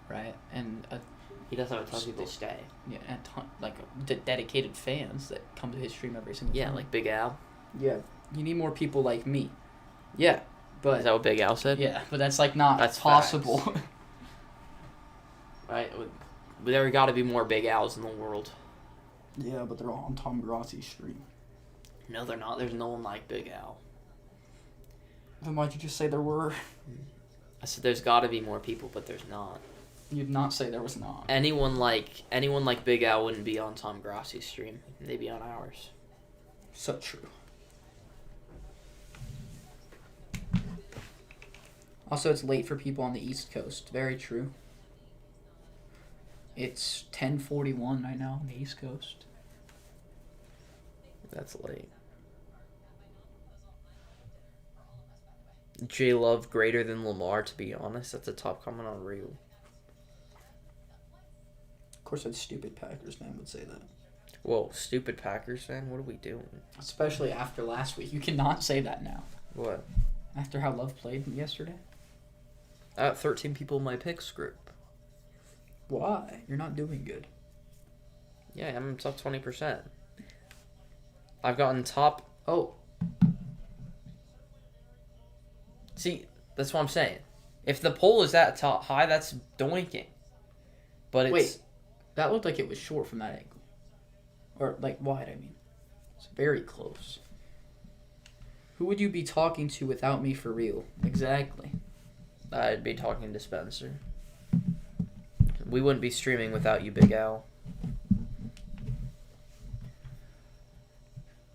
Speaker 1: Right? And
Speaker 2: he does have a ton of people stay.
Speaker 1: Yeah, and dedicated fans that come to his stream every single time.
Speaker 2: Yeah, like Big Al.
Speaker 1: Yeah. You need more people like me. Yeah. But
Speaker 2: is that what Big Al said?
Speaker 1: Yeah, but that's like not
Speaker 2: that's
Speaker 1: possible.
Speaker 2: Right? There got to be more Big Al's in the world.
Speaker 1: Yeah, but they're all on Tom Grossi's stream.
Speaker 2: No, they're not. There's no one like Big Al.
Speaker 1: Then why'd you just say there were?
Speaker 2: I said there's got to be more people, but there's not.
Speaker 1: You'd not say there was not.
Speaker 2: Anyone like Big Al wouldn't be on Tom Grossi's stream. They'd be on ours.
Speaker 1: So true. Also, it's late for people on the East Coast. Very true. It's 10:41 right now on the East Coast.
Speaker 2: That's late. J Love greater than Lamar, to be honest. That's a top comment on Real.
Speaker 1: Of course, that stupid Packers fan would say that.
Speaker 2: Whoa, stupid Packers fan? What are we doing?
Speaker 1: Especially after last week. You cannot say that now.
Speaker 2: What?
Speaker 1: After how Love played yesterday?
Speaker 2: 13 people in my picks group.
Speaker 1: Why? You're not doing good.
Speaker 2: Yeah, I'm top 20%. I've gotten top...
Speaker 1: Oh.
Speaker 2: See, that's what I'm saying. If the poll is that top high, that's doinking. But it's...
Speaker 1: Wait, that looked like it was short from that angle. Or, like, wide, I mean. It's very close. Who would you be talking to without me for real? Exactly.
Speaker 2: I'd be talking to Spencer. We wouldn't be streaming without you, Big Al.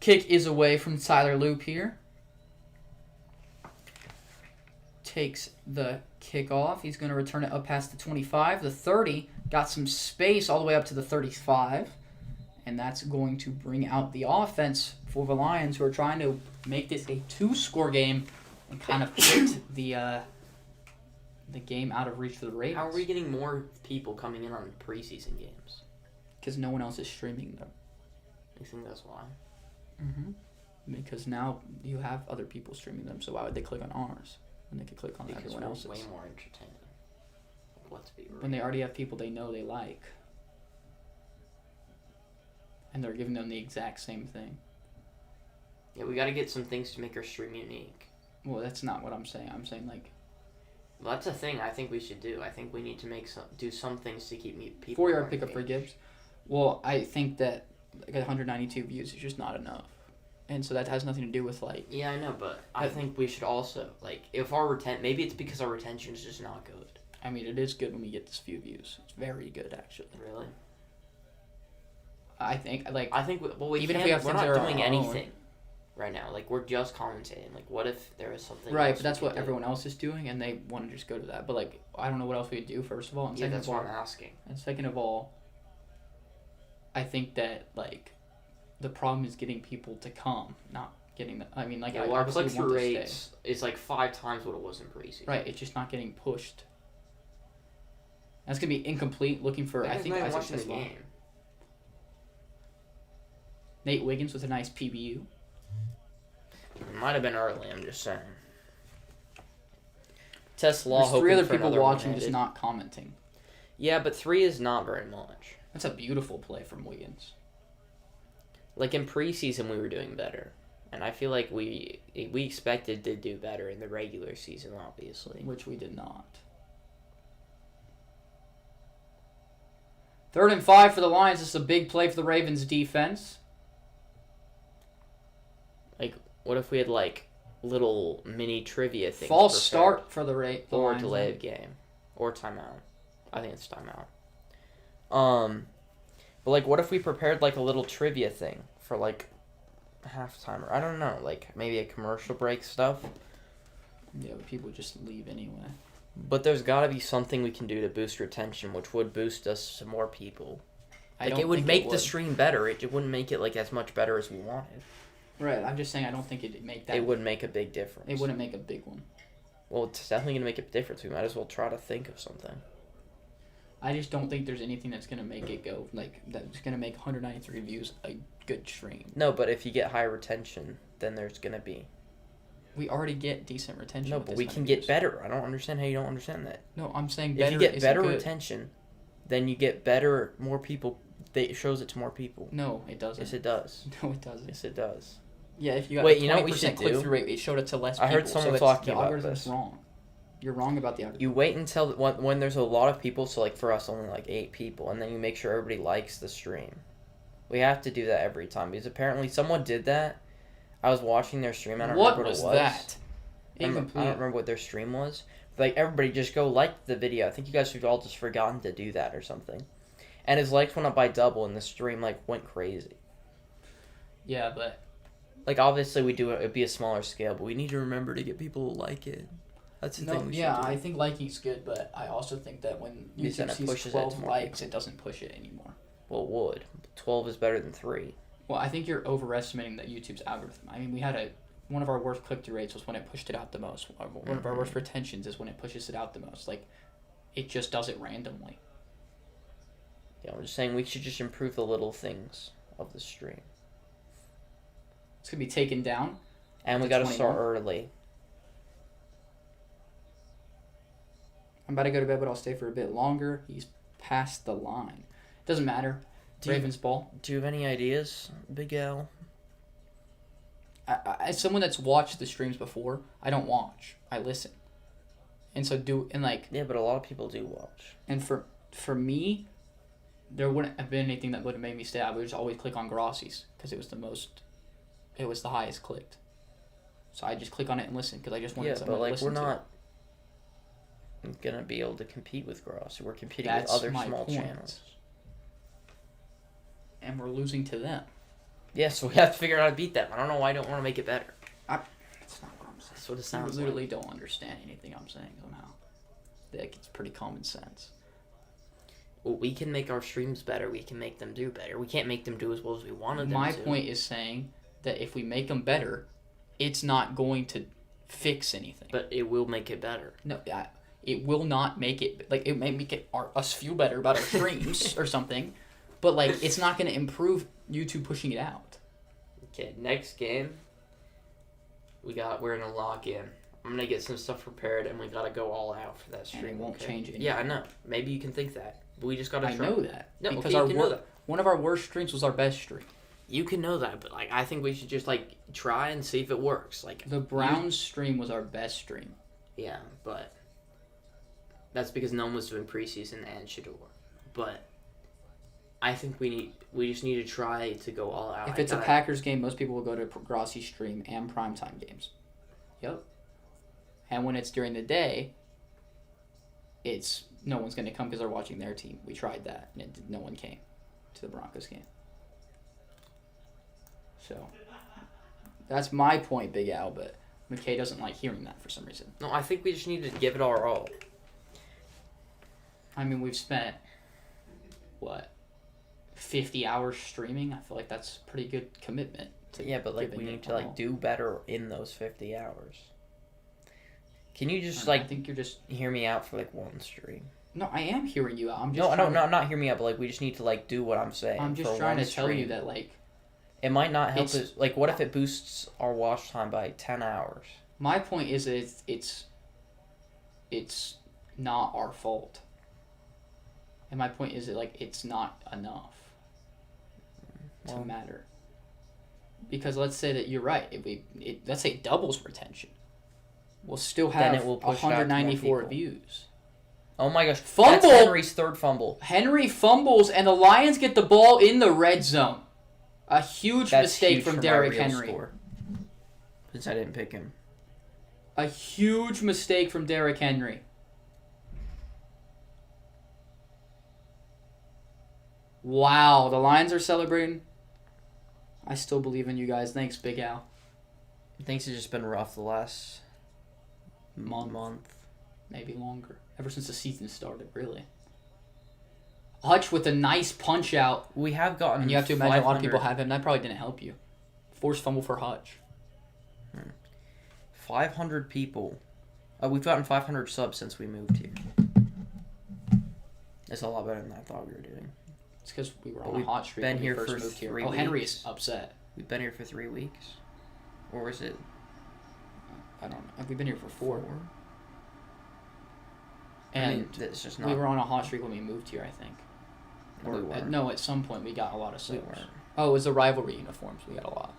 Speaker 1: Kick is away from Tyler Loop here. Takes the kick off. He's going to return it up past the 25. The 30 got some space all the way up to the 35. And that's going to bring out the offense for the Lions, who are trying to make this a 2-score game and kind of put the game out of reach for the Ravens.
Speaker 2: How are we getting more people coming in on preseason games?
Speaker 1: Because no one else is streaming them.
Speaker 2: You think that's why?
Speaker 1: Mm-hmm. Because now you have other people streaming them, so why would they click on ours when they could click on everyone else's?
Speaker 2: Way more entertaining. Let's be real.
Speaker 1: When they already have people they know they like. And they're giving them the exact same thing.
Speaker 2: Yeah, we got to get some things to make our stream unique.
Speaker 1: Well, that's not what I'm saying. I'm saying, like...
Speaker 2: Well, that's a thing I think we should do. I think we need to do some things to keep people...
Speaker 1: 4-yard pickup for Gibbs. Well, I think that like 192 views is just not enough. And so that has nothing to do with, like...
Speaker 2: Yeah, I know, but I think we should also, like, if our maybe it's because our retention is just not good.
Speaker 1: I mean, it is good when we get this few views. It's very good, actually.
Speaker 2: Really?
Speaker 1: I think, like...
Speaker 2: Even if we have we're not doing anything right now. Like, we're just commentating. Like, what if there is something
Speaker 1: Right, but that's what everyone else is doing, and they want to just go to that. But, like, I don't know what else we could do, first of all. And
Speaker 2: yeah, that's what I'm asking.
Speaker 1: And second of all, I think that, like... The problem is getting people to come, not getting the... I mean, like,
Speaker 2: our click-through rates is like 5 times what it was in preseason.
Speaker 1: Right, it's just not getting pushed. That's going to be incomplete, looking for, I think,
Speaker 2: watching the game.
Speaker 1: Nate Wiggins with a nice PBU.
Speaker 2: It might have been early, I'm just saying. Tesla.
Speaker 1: There's 3 other people watching, just not commenting.
Speaker 2: Yeah, but 3 is not very much.
Speaker 1: That's a beautiful play from Wiggins.
Speaker 2: Like, in preseason, we were doing better. And I feel like we expected to do better in the regular season, obviously.
Speaker 1: Which we did not. 3rd and 5 for the Lions. This is a big play for the Ravens defense.
Speaker 2: Like, what if we had, like, little mini trivia things?
Speaker 1: False start for the Lions.
Speaker 2: Or delay of game. Or timeout. I think it's timeout. But, like, what if we prepared, like, a little trivia thing for, like, halftime? Or I don't know. Like, maybe a commercial break stuff.
Speaker 1: Yeah, but people just leave anyway.
Speaker 2: But there's got to be something we can do to boost retention, which would boost us to more people. Like, it would make the stream better. It wouldn't make it, like, as much better as we wanted.
Speaker 1: Right, I'm just saying I don't think it'd make that...
Speaker 2: It would make a big difference.
Speaker 1: It wouldn't make a big one.
Speaker 2: Well, it's definitely going to make a difference. We might as well try to think of something.
Speaker 1: I just don't think there's anything that's going to make it go, like, that's going to make 193 views a good stream.
Speaker 2: No, but if you get high retention, then there's going to be...
Speaker 1: We already get decent retention.
Speaker 2: No, but we can get better. I don't understand how you don't understand that.
Speaker 1: No, I'm saying better.
Speaker 2: If you get better retention, then you get better, more people. It shows it to more people.
Speaker 1: No, it doesn't.
Speaker 2: Yes, it does.
Speaker 1: No, it doesn't.
Speaker 2: Yes, it does.
Speaker 1: Yeah, if you got
Speaker 2: Wait, you know what we should do?
Speaker 1: Click-through rate, it showed it to less people.
Speaker 2: I heard someone talking about this.
Speaker 1: Wrong. You're wrong about the algorithm.
Speaker 2: You wait until when there's a lot of people, so like for us only like 8 people, and then you make sure everybody likes the stream. We have to do that every time because apparently someone did that. I was watching their stream. I don't remember what it was.
Speaker 1: What was that?
Speaker 2: I don't remember what their stream was. But, like, everybody just go like the video. I think you guys have all just forgotten to do that or something. And his likes went up by double, and the stream like went crazy.
Speaker 1: Yeah, but
Speaker 2: like obviously we do it'd be a smaller scale, but we need to remember to get people to like it. That's the thing.
Speaker 1: I think liking's good, but I also think that when YouTube sees 12 likes, it doesn't push it anymore.
Speaker 2: Well, it would. 12 is better than 3.
Speaker 1: Well, I think you're overestimating that YouTube's algorithm. I mean, we had one of our worst click-through rates was when it pushed it out the most. One of our worst retentions is when it pushes it out the most. Like, it just does it randomly.
Speaker 2: Yeah, I'm just saying we should just improve the little things of the stream.
Speaker 1: It's going to be taken down.
Speaker 2: And we got to start early.
Speaker 1: I'm about to go to bed, but I'll stay for a bit longer. He's past the line. Doesn't matter. Ravens ball.
Speaker 2: Do you have any ideas, Big Al?
Speaker 1: As someone that's watched the streams before, I don't watch. I listen. And so
Speaker 2: yeah, but a lot of people do watch.
Speaker 1: And for me, there wouldn't have been anything that would have made me stay. I would just always click on Grassi's because it was the highest clicked. So I just click on it and listen because I just wanted someone to listen to.
Speaker 2: We're not gonna be able to compete with Grossi. We're competing with other small channels.
Speaker 1: And we're losing to them.
Speaker 2: Yeah, so we have to figure out how to beat them. I don't know why I don't want to make it better.
Speaker 1: That's not what I'm saying.
Speaker 2: That's what it sounds
Speaker 1: like. You literally don't understand anything I'm saying somehow. Like, it's pretty common sense.
Speaker 2: Well, we can make our streams better. We can make them do better. We can't make them do as well as we wanted them to.
Speaker 1: My point is saying that if we make them better, it's not going to fix anything.
Speaker 2: But it will make it better.
Speaker 1: No, it will not make it... Like, it may make us feel better about our streams or something. But, like, it's not going to improve YouTube pushing it out.
Speaker 2: Okay, next game, we're going to lock in. I'm going to get some stuff prepared, and we got to go all out for that stream.
Speaker 1: And it won't change it.
Speaker 2: Yeah, I know. Maybe you can think that. But we just got to try.
Speaker 1: I know that.
Speaker 2: No,
Speaker 1: because
Speaker 2: okay, you can know that.
Speaker 1: One of our worst streams was our best stream.
Speaker 2: You can know that, but, like, I think we should just, like, try and see if it works. Like,
Speaker 1: the Browns stream was our best stream.
Speaker 2: Yeah, but that's because no one was doing preseason and Shador. But I think we just need to try to go all out.
Speaker 1: If it's a Packers game, most people will go to Grossi stream and primetime games. Yep. And when it's during the day, it's no one's going to come because they're watching their team. We tried that, and no one came to the Broncos game. So that's my point, Big Al, but McKay doesn't like hearing that for some reason.
Speaker 2: No, I think we just need to give it our all.
Speaker 1: I mean, we've spent, 50 hours streaming? I feel like that's pretty good commitment.
Speaker 2: Yeah, but we need to do better in those 50 hours. Can you just
Speaker 1: I think you're just
Speaker 2: hear me out for 1 stream?
Speaker 1: No, I am hearing you out. I'm just
Speaker 2: not hear me out, but we just need to do what I'm saying.
Speaker 1: I'm just trying to tell you that
Speaker 2: it might not help us. What if it boosts our watch time by 10 hours?
Speaker 1: My point is that it's not our fault. And my point is that it's not enough to matter. Because let's say that you're right. Let's say it doubles retention. We'll still have 194 views.
Speaker 2: Oh my gosh.
Speaker 1: Fumble!
Speaker 2: That's Henry's third fumble.
Speaker 1: Henry fumbles and the Lions get the ball in the red zone. A huge mistake from Derrick Henry.
Speaker 2: Since I didn't pick him.
Speaker 1: A huge mistake from Derrick Henry. Wow, the Lions are celebrating. I still believe in you guys. Thanks, Big Al.
Speaker 2: Things have just been rough the last month.
Speaker 1: Maybe longer. Ever since the season started, really. Hutch with a nice punch out.
Speaker 2: We have gotten.
Speaker 1: And you have to imagine a lot of people have him. That probably didn't help you. Forced fumble for Hutch.
Speaker 2: 500 people. We've gotten 500 subs since we moved here. It's a lot better than I thought we were doing.
Speaker 1: It's because we were on a hot streak when we first moved here. Oh, Henry is upset.
Speaker 2: We've been here for 3 weeks. Or was it?
Speaker 1: I don't know. We've been here for 4.
Speaker 2: And it's just not.
Speaker 1: We were on a hot streak when we moved here, I think. No, at some point we got a lot of subs. Oh, it was the rivalry uniforms. We got a lot.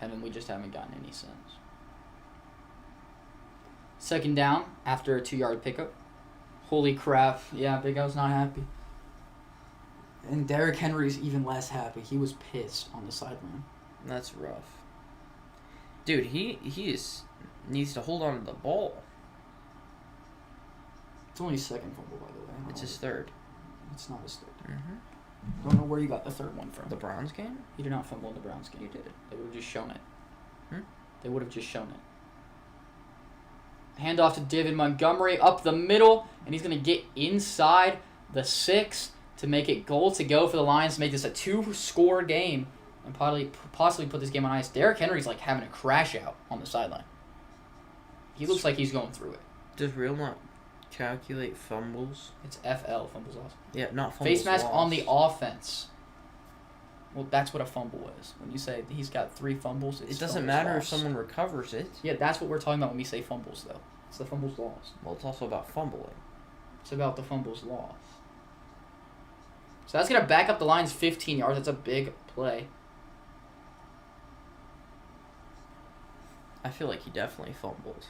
Speaker 1: And then we just haven't gotten any since. Second down after a 2-yard pickup. Holy crap. Yeah, Big Al's not happy. And Derrick Henry's even less happy. He was pissed on the sideline.
Speaker 2: That's rough. Dude, he needs to hold on to the ball.
Speaker 1: It's only his second fumble, by the way.
Speaker 2: It's his third.
Speaker 1: It's not his third.
Speaker 2: Mm-hmm.
Speaker 1: Don't know where you got the third one from.
Speaker 2: The Browns game?
Speaker 1: He did not fumble in the Browns game. You did it. They would have just shown it. They would have just shown it. Handoff to David Montgomery up the middle, and he's going to get inside the 6 to make it goal to go for the Lions to make this a 2-score game and possibly put this game on ice. Derrick Henry's having a crash out on the sideline. He looks like he's going through it.
Speaker 2: Does Real not calculate fumbles?
Speaker 1: It's FL, fumbles lost.
Speaker 2: Yeah, not fumbles
Speaker 1: Face mask
Speaker 2: lost.
Speaker 1: on the offense. Well, that's what a fumble is. When you say he's got 3 fumbles,
Speaker 2: it doesn't matter if someone recovers it.
Speaker 1: Yeah, that's what we're talking about when we say fumbles, though. It's the fumbles lost.
Speaker 2: Well, it's also about fumbling.
Speaker 1: It's about the fumbles lost. So that's going to back up the Lions 15 yards. That's a big play.
Speaker 2: I feel like he definitely fumbled.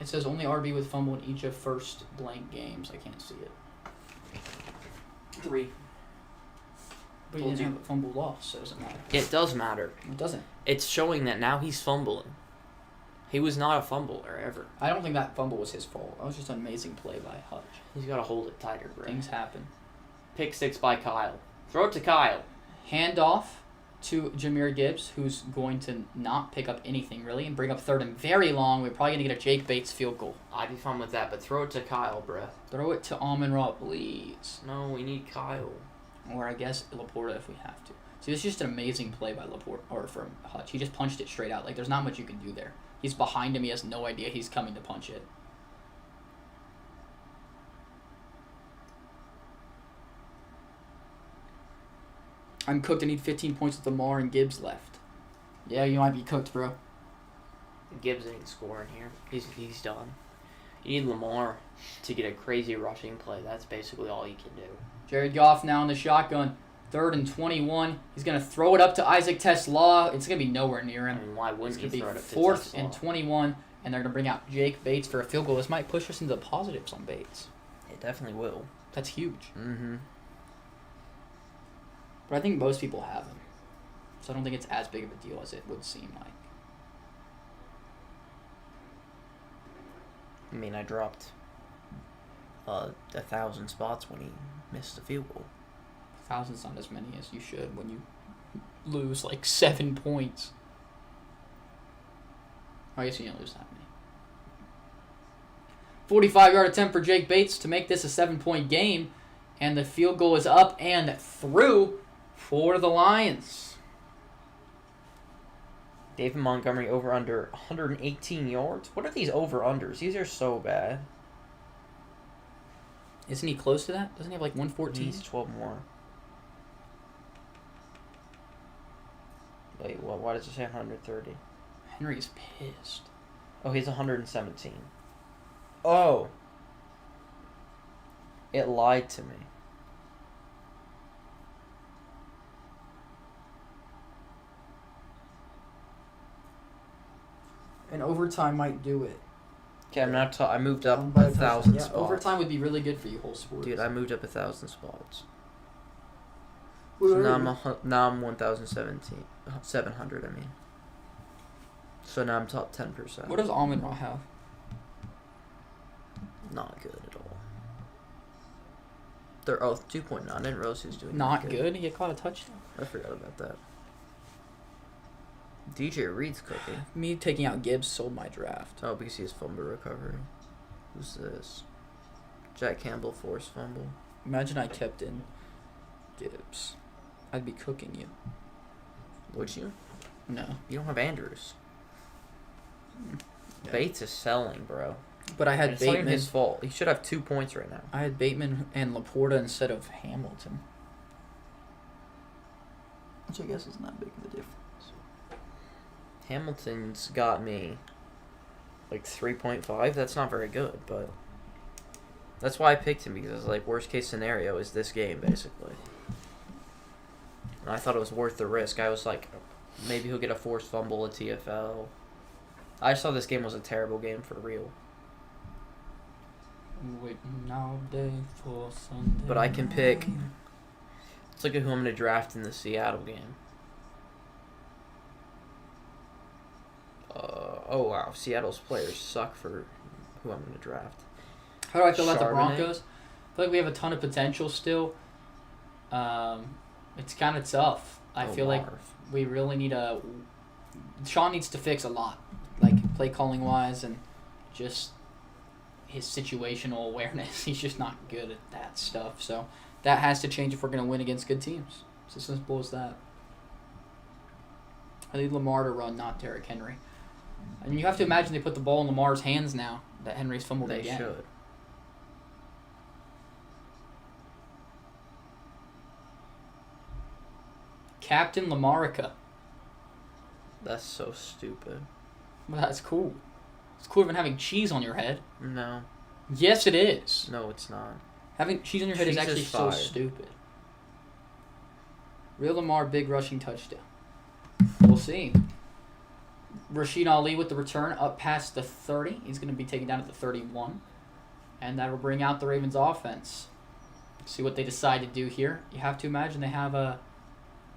Speaker 1: It says only RB with fumble in each of first blank games. I can't see it. 3. But he didn't have a fumble loss, so it doesn't matter.
Speaker 2: It does matter.
Speaker 1: It doesn't.
Speaker 2: It's showing that now he's fumbling. He was not a fumbler ever.
Speaker 1: I don't think that fumble was his fault. That was just an amazing play by Hutch.
Speaker 2: He's got to hold it tighter, bro.
Speaker 1: Things happen.
Speaker 2: Pick 6 by Kyle. Throw it to Kyle.
Speaker 1: Handoff to Jahmyr Gibbs, who's going to not pick up anything, really, and bring up 3rd and very long. We're probably going to get a Jake Bates field goal.
Speaker 2: I'd be fine with that, but throw it to Kyle, bruh.
Speaker 1: Throw it to Amon-Ra, please.
Speaker 2: No, we need Kyle.
Speaker 1: Or I guess Laporta if we have to. See, this is just an amazing play by Laporta, or from Hutch. He just punched it straight out. There's not much you can do there. He's behind him. He has no idea he's coming to punch it. I'm cooked. I need 15 points with Lamar and Gibbs left. Yeah, you might be cooked, bro.
Speaker 2: Gibbs ain't scoring here. He's done. You need Lamar to get a crazy rushing play. That's basically all you can do.
Speaker 1: Jared Goff now in the shotgun. 3rd and 21. He's going to throw it up to Isaac Tesla. It's going to be nowhere near him.
Speaker 2: I mean, why wouldn't you throw it up to
Speaker 1: It's going to be 4th and 21, and they're going to bring out Jake Bates for a field goal. This might push us into the positives on Bates.
Speaker 2: It definitely will.
Speaker 1: That's huge.
Speaker 2: Mm-hmm.
Speaker 1: But I think most people have him. So I don't think it's as big of a deal as it would seem like.
Speaker 2: I mean, I dropped 1,000 spots when he missed the field goal.
Speaker 1: 1,000's not as many as you should when you lose like 7 points. I guess you didn't lose that many. 45-yard attempt for Jake Bates to make this a 7-point game. And the field goal is up and through for the Lions.
Speaker 2: David Montgomery over under 118 yards. What are these over-unders? These are so bad.
Speaker 1: Isn't he close to that? Doesn't he have like 114?
Speaker 2: He's 12 more. Wait, why does it say 130?
Speaker 1: Henry's pissed.
Speaker 2: Oh, he's 117. Oh. It lied to me.
Speaker 1: And overtime might do it.
Speaker 2: Okay, I'm not. I moved up
Speaker 1: By
Speaker 2: 1,000
Speaker 1: yeah,
Speaker 2: spots.
Speaker 1: overtime would be really good for you, whole sports.
Speaker 2: Dude, I moved up 1,000 spots.
Speaker 1: What
Speaker 2: So
Speaker 1: are
Speaker 2: now I'm 1,017. 700, I mean. So now I'm top 10%.
Speaker 1: What does Amon Ra have?
Speaker 2: Not good at all. They're 2.9. I didn't realize he was doing
Speaker 1: Not
Speaker 2: that
Speaker 1: good. He caught a touchdown.
Speaker 2: I forgot about that. DJ Reed's cooking.
Speaker 1: Me taking out Gibbs sold my draft.
Speaker 2: Oh, because he has fumble recovery. Who's this? Jack Campbell forced fumble.
Speaker 1: Imagine I kept in Gibbs. I'd be cooking you.
Speaker 2: Would you?
Speaker 1: No.
Speaker 2: You don't have Andrews.
Speaker 1: Yeah.
Speaker 2: Bates is selling, bro.
Speaker 1: But I had
Speaker 2: It's not even
Speaker 1: Bateman.
Speaker 2: his fault. He should have 2 points right now.
Speaker 1: I had Bateman and Laporta instead of Hamilton. Which I guess isn't that big of a difference.
Speaker 2: Hamilton's got me like 3.5. That's not very good, but that's why I picked him, because like worst case scenario is this game basically. And I thought it was worth the risk. I was like, maybe he'll get a forced fumble at TFL. I just thought this game was a terrible game for real.
Speaker 1: Waiting all day for Sunday.
Speaker 2: But I can pick. Let's look at who I'm going to draft in the Seattle game. Oh wow, Seattle's players suck for who I'm going to draft.
Speaker 1: How do I feel about the
Speaker 2: Charbonnet.
Speaker 1: Broncos? I feel like we have a ton of potential still. It's kind of tough. I feel like we really need Sean needs to fix a lot, like play calling wise and just his situational awareness. He's just not good at that stuff. So that has to change if we're going to win against good teams. It's as simple as that. I need Lamar to run, not Derrick Henry. And you have to imagine they put the ball in Lamar's hands now that Henry's fumbled
Speaker 2: They
Speaker 1: again.
Speaker 2: should.
Speaker 1: Captain Lamarica.
Speaker 2: That's so stupid.
Speaker 1: Well, that's cool. It's cooler than having cheese on your head.
Speaker 2: No.
Speaker 1: Yes, it is.
Speaker 2: No, it's not.
Speaker 1: Having cheese on your head is
Speaker 2: Cheese
Speaker 1: actually
Speaker 2: is
Speaker 1: so
Speaker 2: fired.
Speaker 1: stupid. Real Lamar, big rushing touchdown. We'll see. Rashid Ali with the return up past the 30. He's going to be taken down at the 31. And that will bring out the Ravens offense. See what they decide to do here. You have to imagine they have a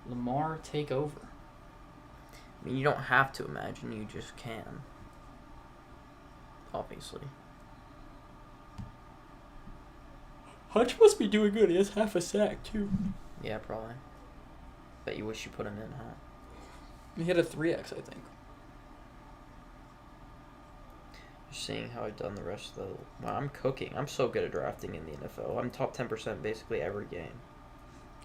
Speaker 1: Lamar take over.
Speaker 2: I mean, you don't have to imagine. You just can. Obviously.
Speaker 1: Hutch must be doing good. He has half a sack, too.
Speaker 2: Yeah, probably. Bet you wish you put him in, huh?
Speaker 1: He had a 3X, I think.
Speaker 2: Just seeing how I've done the rest of the... Wow, I'm cooking. I'm so good at drafting in the NFL. I'm top 10% basically every game.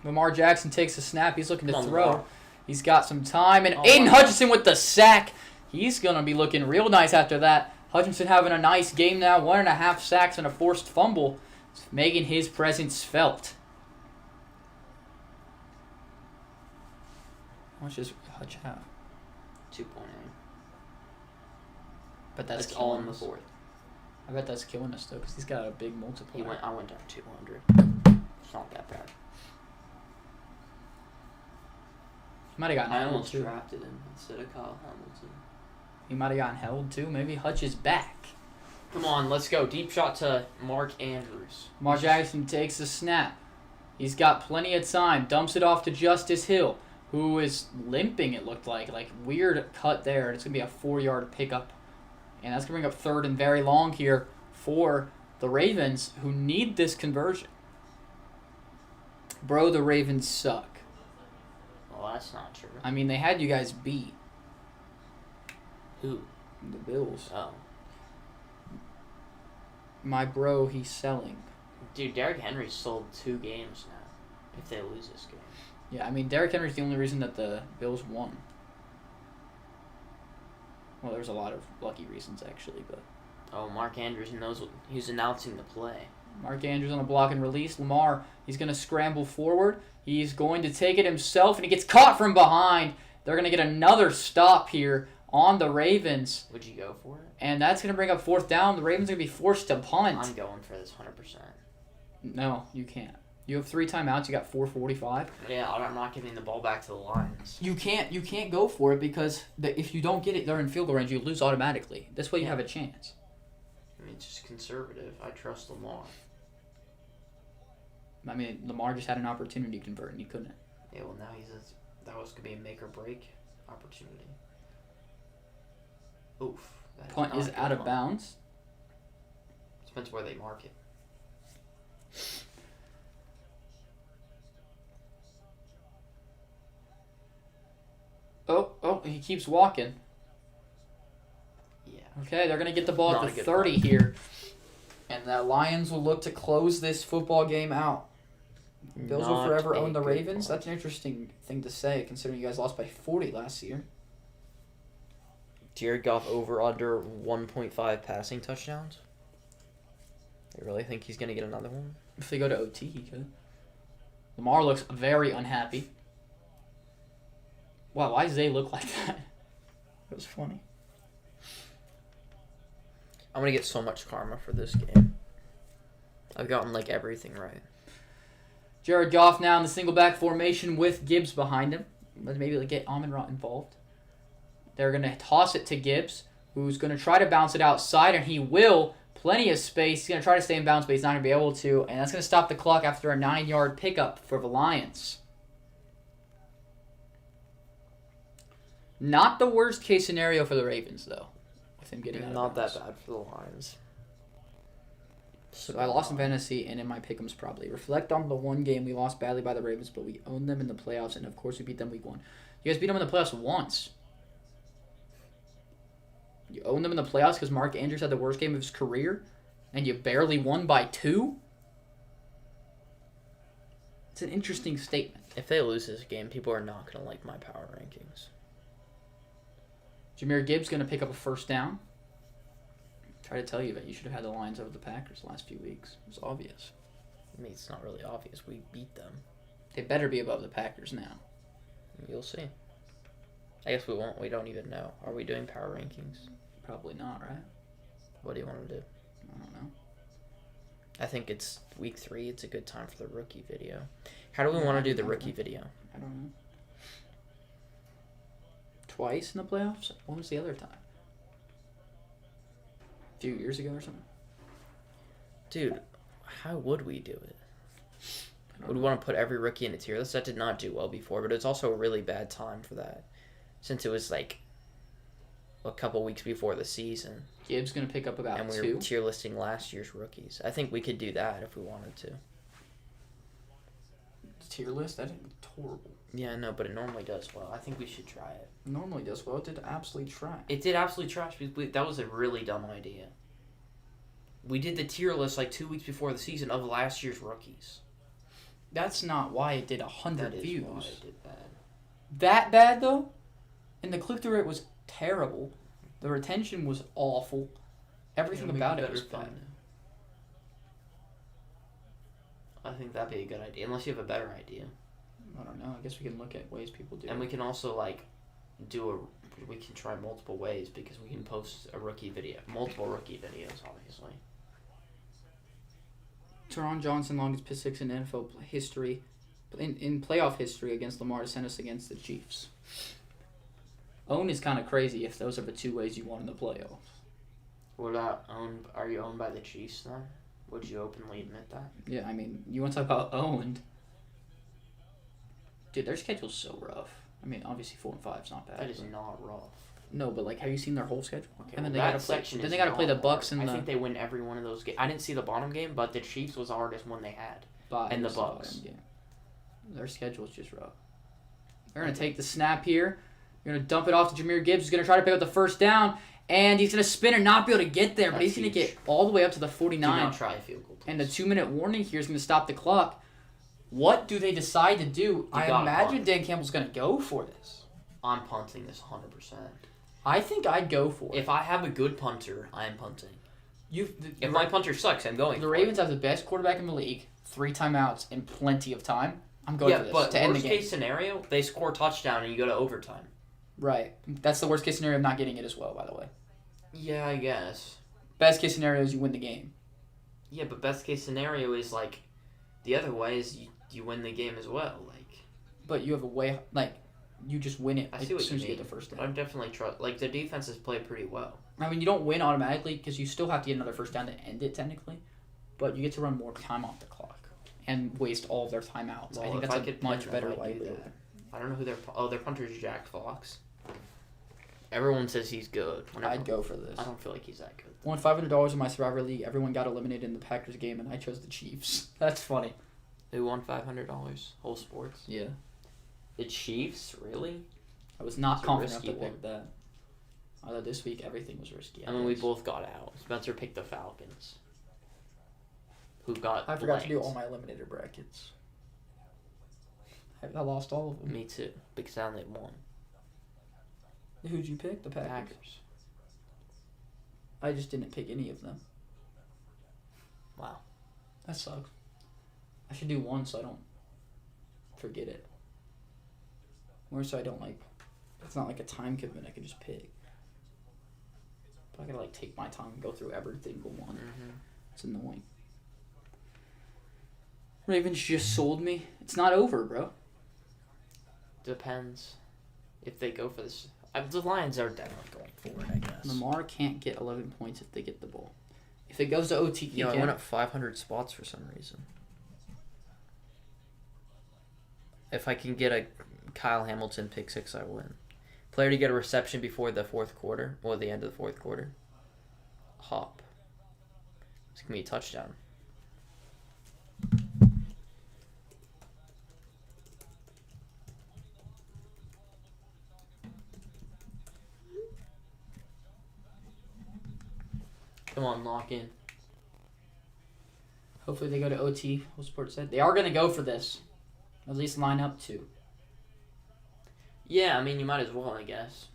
Speaker 1: Lamar Jackson takes a snap. He's looking to
Speaker 2: Come on,
Speaker 1: throw.
Speaker 2: Lamar.
Speaker 1: He's got some time. And
Speaker 2: Oh,
Speaker 1: Aiden
Speaker 2: my.
Speaker 1: Hutchinson with the sack. He's going to be looking real nice after that. Hutchinson having a nice game now. 1.5 sacks and a forced fumble. Making his presence felt. How much does Hutch have?
Speaker 2: 2.8.
Speaker 1: But that's killing us. I bet that's killing us, though, because he's got a big multiplier.
Speaker 2: I went down 200. It's not that bad.
Speaker 1: He might have gotten
Speaker 2: I
Speaker 1: held,
Speaker 2: almost
Speaker 1: too.
Speaker 2: drafted him instead of Kyle Hamilton.
Speaker 1: He might have gotten held, too. Maybe Hutch is back.
Speaker 2: Come on, let's go. Deep shot to Mark Andrews.
Speaker 1: Mark Jackson takes the snap. He's got plenty of time. Dumps it off to Justice Hill, who is limping, it looked like. Like, weird cut there. It's going to be a 4-yard pickup. And that's going to bring up 3rd and very long here for the Ravens, who need this conversion. Bro, the Ravens suck.
Speaker 2: Well, that's not true.
Speaker 1: I mean, they had you guys beat.
Speaker 2: Who?
Speaker 1: The Bills.
Speaker 2: Oh.
Speaker 1: My bro, he's selling.
Speaker 2: Dude, Derrick Henry sold 2 games now if they lose this game.
Speaker 1: Yeah, I mean, Derrick Henry's the only reason that the Bills won. Well, there's a lot of lucky reasons, actually, but...
Speaker 2: Oh, Mark Andrews knows what... He's announcing the play.
Speaker 1: Mark Andrews on the block and release. Lamar, he's going to scramble forward. He's going to take it himself, and he gets caught from behind. They're going to get another stop here on the Ravens.
Speaker 2: Would you go for it? And
Speaker 1: that's going to bring up 4th down. The Ravens are going to be forced to punt.
Speaker 2: I'm going for this 100%.
Speaker 1: No, you can't. You have 3 timeouts. You got 4:45.
Speaker 2: Yeah, I'm not giving the ball back to the Lions.
Speaker 1: You can't go for it because if you don't get it, they're in field goal range. You lose automatically. This way you have a chance.
Speaker 2: I mean, it's just conservative. I trust Lamar.
Speaker 1: I mean, Lamar just had an opportunity to convert and he couldn't.
Speaker 2: Yeah, well, now that was going to be a make or break opportunity. Oof.
Speaker 1: Punt is out of bounds.
Speaker 2: Depends where they mark it.
Speaker 1: Oh, he keeps walking.
Speaker 2: Yeah.
Speaker 1: Okay, they're going to get the ball
Speaker 2: Not
Speaker 1: at the
Speaker 2: a good
Speaker 1: 30
Speaker 2: punt.
Speaker 1: here. And the Lions will look to close this football game out. Bills will forever own the Ravens. That's an interesting thing to say, considering you guys lost by 40 last year.
Speaker 2: Jared Goff over under 1.5 passing touchdowns? You really think he's going to get another one?
Speaker 1: If they go to OT, he could. Lamar looks very unhappy. Wow, why does they look like that? That was funny.
Speaker 2: I'm going to get so much karma for this game. I've gotten, like, everything right.
Speaker 1: Jared Goff now in the single back formation with Gibbs behind him. Let's maybe get Amon-Ra involved. They're going to toss it to Gibbs, who's going to try to bounce it outside, and he will. Plenty of space. He's going to try to stay in bounds, but he's not going to be able to, and that's going to stop the clock after a 9-yard pickup for the Lions. Not the worst case scenario for the Ravens, though, with him getting out of
Speaker 2: Not
Speaker 1: bounds.
Speaker 2: that bad for the Lions.
Speaker 1: So I lost in fantasy and in my pick'ems probably. Reflect on the one game we lost badly by the Ravens, but we owned them in the playoffs, and of course we beat them week 1. You guys beat them in the playoffs once. You owned them in the playoffs because Mark Andrews had the worst game of his career, and you barely won by 2? It's an interesting statement.
Speaker 2: If they lose this game, people are not going to like my power rankings.
Speaker 1: Jahmyr Gibbs going to pick up a 1st down. Try to tell you that you should have had the Lions over the Packers the last few weeks. It was obvious.
Speaker 2: I mean, it's not really obvious. We beat them.
Speaker 1: They better be above the Packers now.
Speaker 2: You'll see. I guess we won't. We don't even know. Are we doing power rankings?
Speaker 1: Probably not, right?
Speaker 2: What do you want to do?
Speaker 1: I don't know.
Speaker 2: I think it's week 3. It's a good time for the rookie video. How do we want to do the rookie video?
Speaker 1: I don't know. Twice in the playoffs? When was the other time? A few years ago or something?
Speaker 2: Dude, how would we do it? Would we want to put every rookie in a tier list? That did not do well before, but it's also a really bad time for that. Since it was like a couple weeks before the season.
Speaker 1: Gibbs going to pick up about
Speaker 2: and we
Speaker 1: 2.
Speaker 2: were tier listing last year's rookies. I think we could do that if we wanted to.
Speaker 1: Tier list? That is horrible.
Speaker 2: Yeah, I know, but it normally does well. I think we should try it.
Speaker 1: It normally does well. It did absolutely trash.
Speaker 2: It did absolutely trash. That was a really dumb idea. We did the tier list like 2 weeks before the season of last year's rookies.
Speaker 1: That's not why it did 100
Speaker 2: That is
Speaker 1: views.
Speaker 2: why it did bad.
Speaker 1: That bad, though? And the click-through rate was terrible. The retention was awful. Everything about it was bad.
Speaker 2: I think that'd be a good idea, unless you have a better idea.
Speaker 1: I don't know. I guess we can look at ways people do it.
Speaker 2: And we can also, like, we can try multiple ways because we can post a rookie video. Multiple rookie videos, obviously.
Speaker 1: Teron Johnson, longest pick 6 in NFL history, in playoff history against Lamar DeSantis against the Chiefs. Own is kind of crazy if those are the 2 ways you won in the playoffs.
Speaker 2: What about owned? Are you owned by the Chiefs then? Would you openly admit that?
Speaker 1: Yeah, I mean, you want to talk about owned? Dude, their schedule's so rough. I mean, obviously 4-5 is not bad.
Speaker 2: That is not rough.
Speaker 1: No, but like, have you seen their whole schedule?
Speaker 2: Okay,
Speaker 1: And then
Speaker 2: well,
Speaker 1: they gotta play. Then they gotta play the Bucks and
Speaker 2: I
Speaker 1: the.
Speaker 2: think they win every one of those games. I didn't see the bottom game, but the Chiefs was the hardest one they had. And the Bucks.
Speaker 1: Their schedule's just rough. They're gonna take the snap here. You're gonna dump it off to Jahmyr Gibbs. He's gonna try to pick up the first down, and he's gonna spin and not be able to get there. But he's gonna get all the way up to the 49.
Speaker 2: Do not try a field goal, please.
Speaker 1: And the 2-minute warning here is gonna stop the clock. What do they decide to do? I imagine Dan Campbell's gonna go for this.
Speaker 2: I'm punting this 100%.
Speaker 1: I think I'd go for it.
Speaker 2: If I have a good punter, I am punting.
Speaker 1: If
Speaker 2: my punter sucks, I'm going.
Speaker 1: The Ravens have the best quarterback in the league, 3 timeouts and plenty of time. I'm going for this to end the game.
Speaker 2: Worst case scenario, they score a touchdown and you go to overtime.
Speaker 1: Right. That's the worst case scenario of not getting it as well, by the way.
Speaker 2: Yeah, I guess.
Speaker 1: Best case scenario is you win the game.
Speaker 2: Yeah, but best case scenario is like the other way is you win the game as well. Like,
Speaker 1: but you have a way you just win it
Speaker 2: as soon as you
Speaker 1: get the first down.
Speaker 2: I'm definitely the defense has played pretty well.
Speaker 1: I mean, you don't win automatically because you still have to get another first down to end it technically, but you get to run more time off the clock and waste all of their timeouts.
Speaker 2: Well,
Speaker 1: I think that's a much better way to do it.
Speaker 2: I don't know who their punter's Jack Fox. Everyone says he's good.
Speaker 1: I'd go for this.
Speaker 2: I don't feel like he's that good.
Speaker 1: Won $500 in my Survivor League. Everyone got eliminated in the Packers game, and I chose the Chiefs. That's funny.
Speaker 2: Who won $500? Whole sports?
Speaker 1: Yeah.
Speaker 2: The Chiefs? Really?
Speaker 1: I was not confident enough to pick that. Although this week everything was risky.
Speaker 2: I mean, we both got out. Spencer picked the Falcons. Who got
Speaker 1: I forgot to do all my eliminator brackets. I lost all of them.
Speaker 2: Me too. Big sound they won.
Speaker 1: Who'd you pick? The Packers. I just didn't pick any of them.
Speaker 2: Wow.
Speaker 1: That sucks. I should do one so I don't forget it. Or so I don't it's not like a time commitment I can just pick. But I gotta take my time and go through every single one.
Speaker 2: Mm-hmm.
Speaker 1: It's annoying. Ravens just sold me. It's not over, bro.
Speaker 2: Depends if they go for this. The Lions are definitely going for it, I guess.
Speaker 1: Lamar can't get 11 points if they get the ball. If it goes to OT, he
Speaker 2: I
Speaker 1: can.
Speaker 2: went up 500 spots for some reason. If I can get a Kyle Hamilton pick 6, I win. Player to get a reception before the fourth quarter, or the end of the fourth quarter. Hop. It's going to be a touchdown. Come on, lock in.
Speaker 1: Hopefully they go to OT. What Sports said they are going to go for this. At least line up 2.
Speaker 2: Yeah, I mean, you might as well, I guess.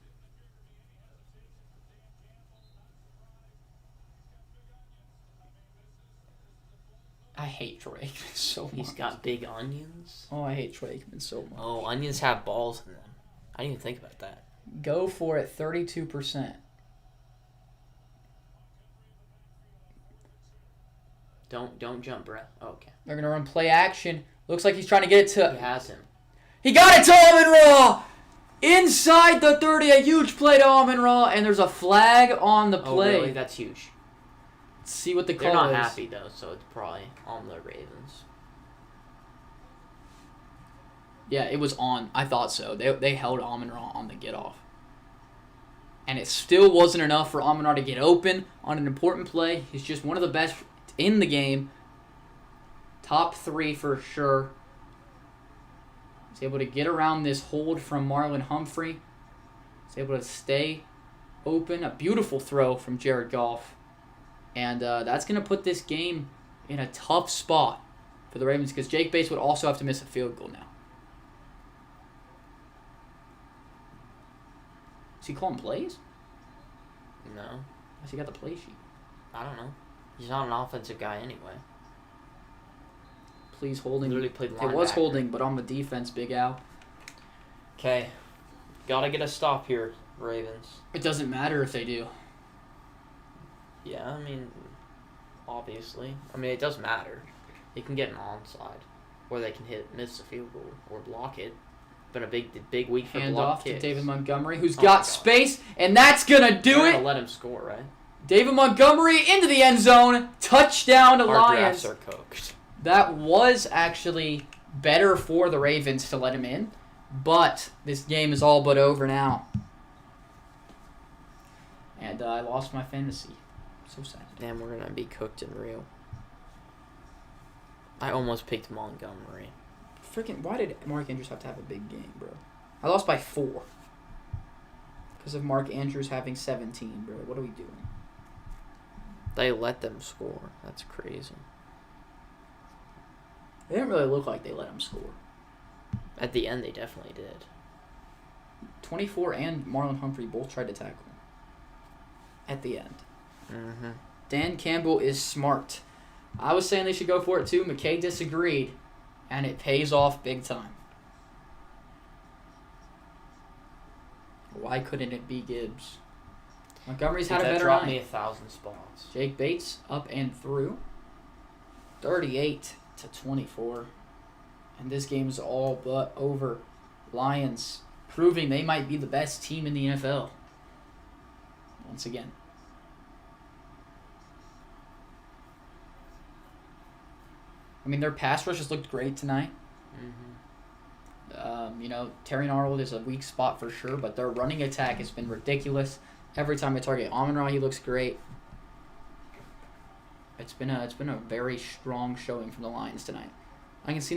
Speaker 1: I hate Troy Aikman so much.
Speaker 2: He's got big onions.
Speaker 1: Oh, I hate Troy Aikman so much.
Speaker 2: Oh, onions have balls in them. I didn't even think about that.
Speaker 1: Go for it, 32%.
Speaker 2: Don't jump, bro. Oh, okay.
Speaker 1: They're going to run play action. Looks like he's trying to get it to...
Speaker 2: He has him.
Speaker 1: He got it to Amon-Ra! Inside the 30, a huge play to Amon-Ra, and there's a flag on the play.
Speaker 2: Oh, really? That's huge.
Speaker 1: Let's see what the call
Speaker 2: is. They're not
Speaker 1: is.
Speaker 2: happy, though, so it's probably on the Ravens.
Speaker 1: Yeah, it was on. I thought so. They held Amon-Ra on the get-off. And it still wasn't enough for Amon-Ra to get open on an important play. He's just one of the best in the game. Top 3 for sure. He's able to get around this hold from Marlon Humphrey. He's able to stay open. A beautiful throw from Jared Goff. And that's going to put this game in a tough spot for the Ravens because Jake Bates would also have to miss a field goal now. Is he calling plays?
Speaker 2: No.
Speaker 1: Has he got the play sheet?
Speaker 2: I don't know. He's not an offensive guy anyway.
Speaker 1: Please holding.
Speaker 2: Literally played linebacker.
Speaker 1: It was holding, but on the defense, Big Al.
Speaker 2: Okay. Gotta get a stop here, Ravens.
Speaker 1: It doesn't matter if they do.
Speaker 2: Yeah, I mean, obviously. I mean, it does matter. They can get an onside. Or they can miss a field goal. Or block it. Been a big week for
Speaker 1: Hand
Speaker 2: block
Speaker 1: off
Speaker 2: kicks.
Speaker 1: to David Montgomery, who's got space, and that's going to do
Speaker 2: They're
Speaker 1: it.
Speaker 2: gonna let him score, right?
Speaker 1: David Montgomery into the end zone. Touchdown to
Speaker 2: Our
Speaker 1: Lions.
Speaker 2: drafts are cooked.
Speaker 1: That was actually better for the Ravens to let him in. But this game is all but over now. And I lost my fantasy. So sad.
Speaker 2: Damn, we're going to be cooked and real. I almost picked Montgomery.
Speaker 1: Freaking, why did Mark Andrews have to have a big game, bro? I lost by 4. Because of Mark Andrews having 17, bro. What are we doing?
Speaker 2: They let them score. That's crazy.
Speaker 1: They didn't really look like they let him score.
Speaker 2: At the end, they definitely did.
Speaker 1: 24 and Marlon Humphrey both tried to tackle him. At the end.
Speaker 2: Mm-hmm.
Speaker 1: Dan Campbell is smart. I was saying they should go for it too. McKay disagreed. And it pays off big time. Why couldn't it be Gibbs? Montgomery's had a better
Speaker 2: dropped
Speaker 1: night.
Speaker 2: me 1,000 spots.
Speaker 1: Jake Bates up and through. 38-24. And this game is all but over. Lions proving they might be the best team in the NFL. Once again. I mean, their pass rush has looked great tonight.
Speaker 2: Mm-hmm.
Speaker 1: Terry Arnold is a weak spot for sure, but their running attack has been ridiculous. Every time they target Amon-Ra, he looks great. It's been a very strong showing from the Lions tonight. I can see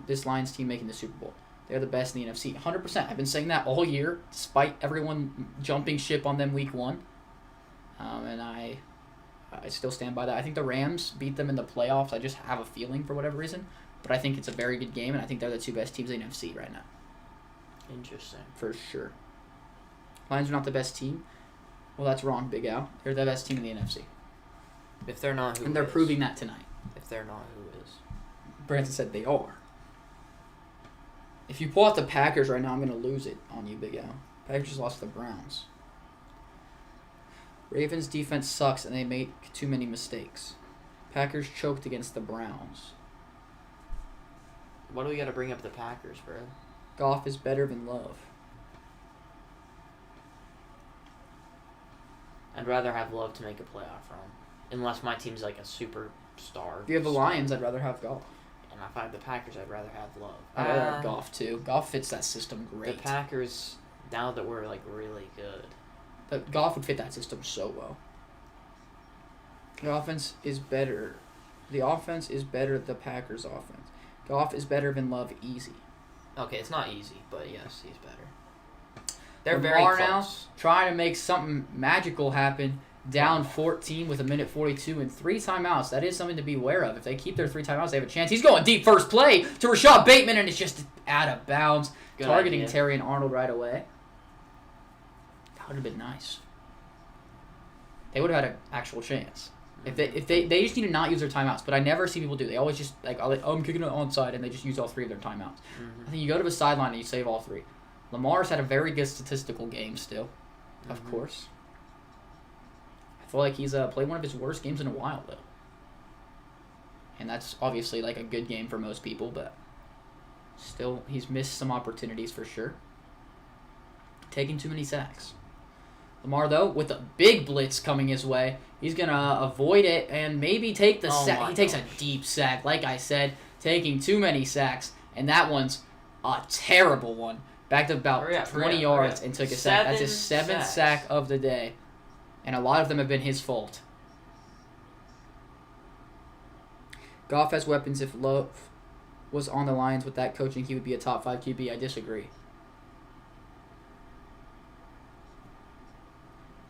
Speaker 1: this Lions team making the Super Bowl. They're the best in the NFC, 100%. I've been saying that all year, despite everyone jumping ship on them week 1. And I still stand by that. I think the Rams beat them in the playoffs. I just have a feeling for whatever reason. But I think it's a very good game, and I think they're the 2 best teams in the NFC right now.
Speaker 2: Interesting.
Speaker 1: For sure. Lions are not the best team. Well, that's wrong, Big Al. They're the best team in the NFC.
Speaker 2: If they're not, who
Speaker 1: And they're
Speaker 2: is?
Speaker 1: proving that tonight.
Speaker 2: If they're not, who is?
Speaker 1: Branson said they are. If you pull out the Packers right now, I'm going to lose it on you, Big Al. Packers just lost to the Browns. Ravens' defense sucks, and they make too many mistakes. Packers choked against the Browns.
Speaker 2: What do we got to bring up the Packers, bro?
Speaker 1: Goff is better than Love.
Speaker 2: I'd rather have Love to make a playoff run. Unless my team's like a superstar.
Speaker 1: If you have the Lions, I'd rather have Goff.
Speaker 2: And if I have the Packers, I'd rather have Love.
Speaker 1: I'd rather have Goff, too. Goff fits that system great.
Speaker 2: The Packers, now that we're like really good.
Speaker 1: But Goff would fit that system so well. The offense is better. The offense is better than the Packers' offense. Goff is better than Love easy.
Speaker 2: Okay, it's not easy, but yes, he's better. They're
Speaker 1: Lamar
Speaker 2: very
Speaker 1: now
Speaker 2: close.
Speaker 1: trying to make something magical happen. Down 14 with 1:42 and 3 timeouts. That is something to be aware of. If they keep their 3 timeouts, they have a chance. He's going deep first play to Rashad Bateman, and it's just out of bounds.
Speaker 2: Good
Speaker 1: targeting
Speaker 2: idea.
Speaker 1: Terry and Arnold right away. That would have been nice. They would have had an actual chance. If they just need to not use their timeouts, but I never see people do. They always just I'm kicking it onside, and they just use all 3 of their timeouts.
Speaker 2: Mm-hmm.
Speaker 1: I think you go to the sideline and you save all 3. Lamar's had a very good statistical game still, of course. I feel like he's played one of his worst games in a while though, and that's obviously like a good game for most people, but still he's missed some opportunities for sure. Taking too many sacks. Lamar, though, with a big blitz coming his way, he's going to avoid it and maybe take the sack. He takes a deep sack, like I said, taking too many sacks, and that one's a terrible one. Back to about 20 yards and took a sack. That's his 7th sack of the day, and a lot of them have been his fault. Goff has weapons. If Love was on the Lions with that coaching, he would be a top 5 QB. I disagree.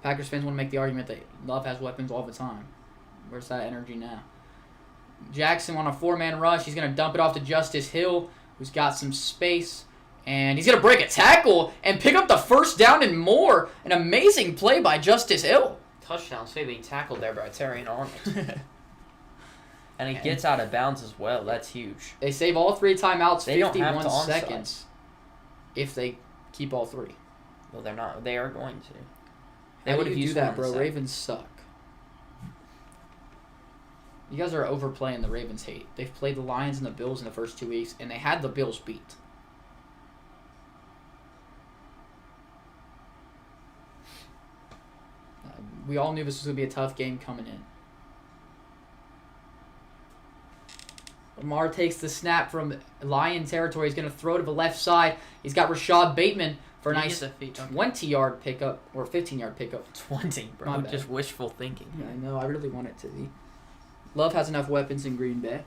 Speaker 1: Packers fans want to make the argument that Love has weapons all the time. Where's that energy now? Jackson on a 4-man rush. He's going to dump it off to Justice Hill, who's got some space. And he's going to break a tackle and pick up the first down and more. An amazing play by Justice Hill.
Speaker 2: Touchdown, so being tackled there by Terry and Arnold. And he gets out of bounds as well. That's huge.
Speaker 1: They save all 3 timeouts,
Speaker 2: They don't have
Speaker 1: 51
Speaker 2: to onside.
Speaker 1: seconds. If they keep all 3.
Speaker 2: Well, they're not. They are going to.
Speaker 1: They would have
Speaker 2: used
Speaker 1: used that,
Speaker 2: one
Speaker 1: bro.
Speaker 2: second.
Speaker 1: Ravens suck. You guys are overplaying the Ravens hate. They've played the Lions and the Bills in the first 2 weeks, and they had the Bills beat. we all knew this was going to be a tough game coming in. Lamar takes the snap from Lion territory. He's going to throw to the left side. He's got Rashad Bateman for a nice 20-yard pickup or 15-yard pickup.
Speaker 2: 20, bro. Just wishful thinking.
Speaker 1: Yeah, I know. I really want it to be. Love has enough weapons in Green Bay.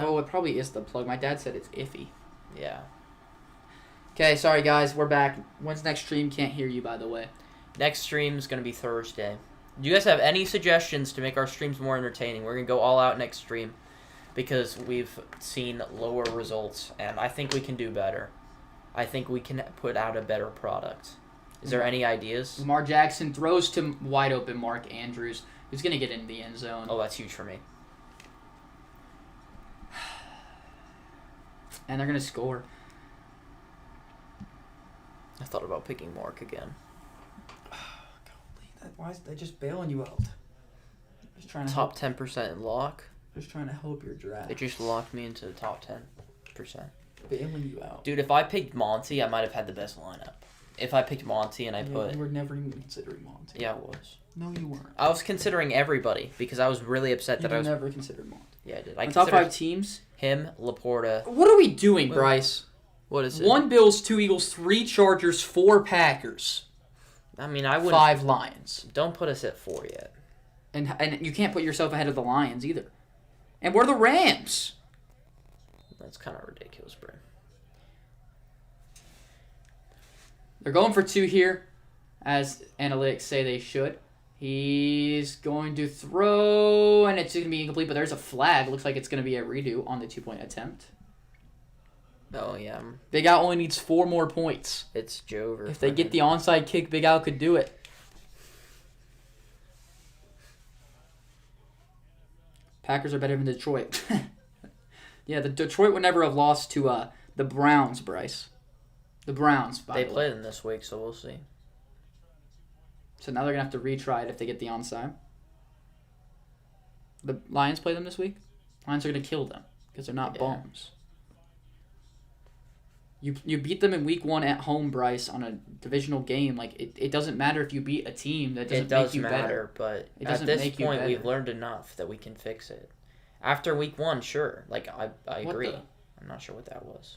Speaker 1: Oh, it probably is the plug. My dad said it's iffy.
Speaker 2: Yeah.
Speaker 1: Okay, sorry guys, we're back. When's next stream? Can't hear you, by the way.
Speaker 2: Next stream is going to be Thursday. Do you guys have any suggestions to make our streams more entertaining? We're going to go all out next stream because we've seen lower results, and I think we can do better. I think we can put out a better product. Is there any ideas?
Speaker 1: Lamar Jackson throws to wide open Mark Andrews, who's going to get into the end zone.
Speaker 2: Oh, that's huge for me.
Speaker 1: And they're going to score.
Speaker 2: I thought about picking Mark again.
Speaker 1: Why is they just bailing you out? Just trying to
Speaker 2: top 10% in lock.
Speaker 1: Just trying to help your draft.
Speaker 2: They just locked me into the top 10%.
Speaker 1: Bailing you out.
Speaker 2: Dude, if I picked Monty, I might have had the best lineup. If I picked Monty and I put...
Speaker 1: You were never even considering Monty.
Speaker 2: Yeah, I was.
Speaker 1: No, you weren't.
Speaker 2: I was considering everybody because I was really upset that I was...
Speaker 1: You never considered Monty.
Speaker 2: Yeah, I did.
Speaker 1: Top 5 teams?
Speaker 2: Him, Laporta.
Speaker 1: What are we doing, Bryce?
Speaker 2: What is it?
Speaker 1: 1 Bills, 2 Eagles, 3 Chargers, 4 Packers.
Speaker 2: I mean, I would
Speaker 1: 5 Lions.
Speaker 2: Don't put us at 4 yet.
Speaker 1: And you can't put yourself ahead of the Lions either. And we're the Rams.
Speaker 2: That's kind of ridiculous, bro.
Speaker 1: They're going for 2 here, as analytics say they should. He's going to throw, and it's going to be incomplete, but there's a flag. Looks like it's going to be a redo on the 2-point attempt.
Speaker 2: Oh, yeah.
Speaker 1: Big Al only needs 4 more points.
Speaker 2: It's Jover.
Speaker 1: If they get the onside kick, Big Al could do it. Packers are better than Detroit. Yeah, the Detroit would never have lost to the Browns, Bryce. The Browns, by the way.
Speaker 2: They play them this week, so we'll see.
Speaker 1: So now they're going to have to retry it if they get the onside. The Lions play them this week? Lions are going to kill them because they're not bums. You beat them in week 1 at home, Bryce, on a divisional game. Like it doesn't matter if you beat a team. That doesn't make you better.
Speaker 2: But at this point, we've learned enough that we can fix it. After week 1, sure. Like I agree. I'm not sure what that was.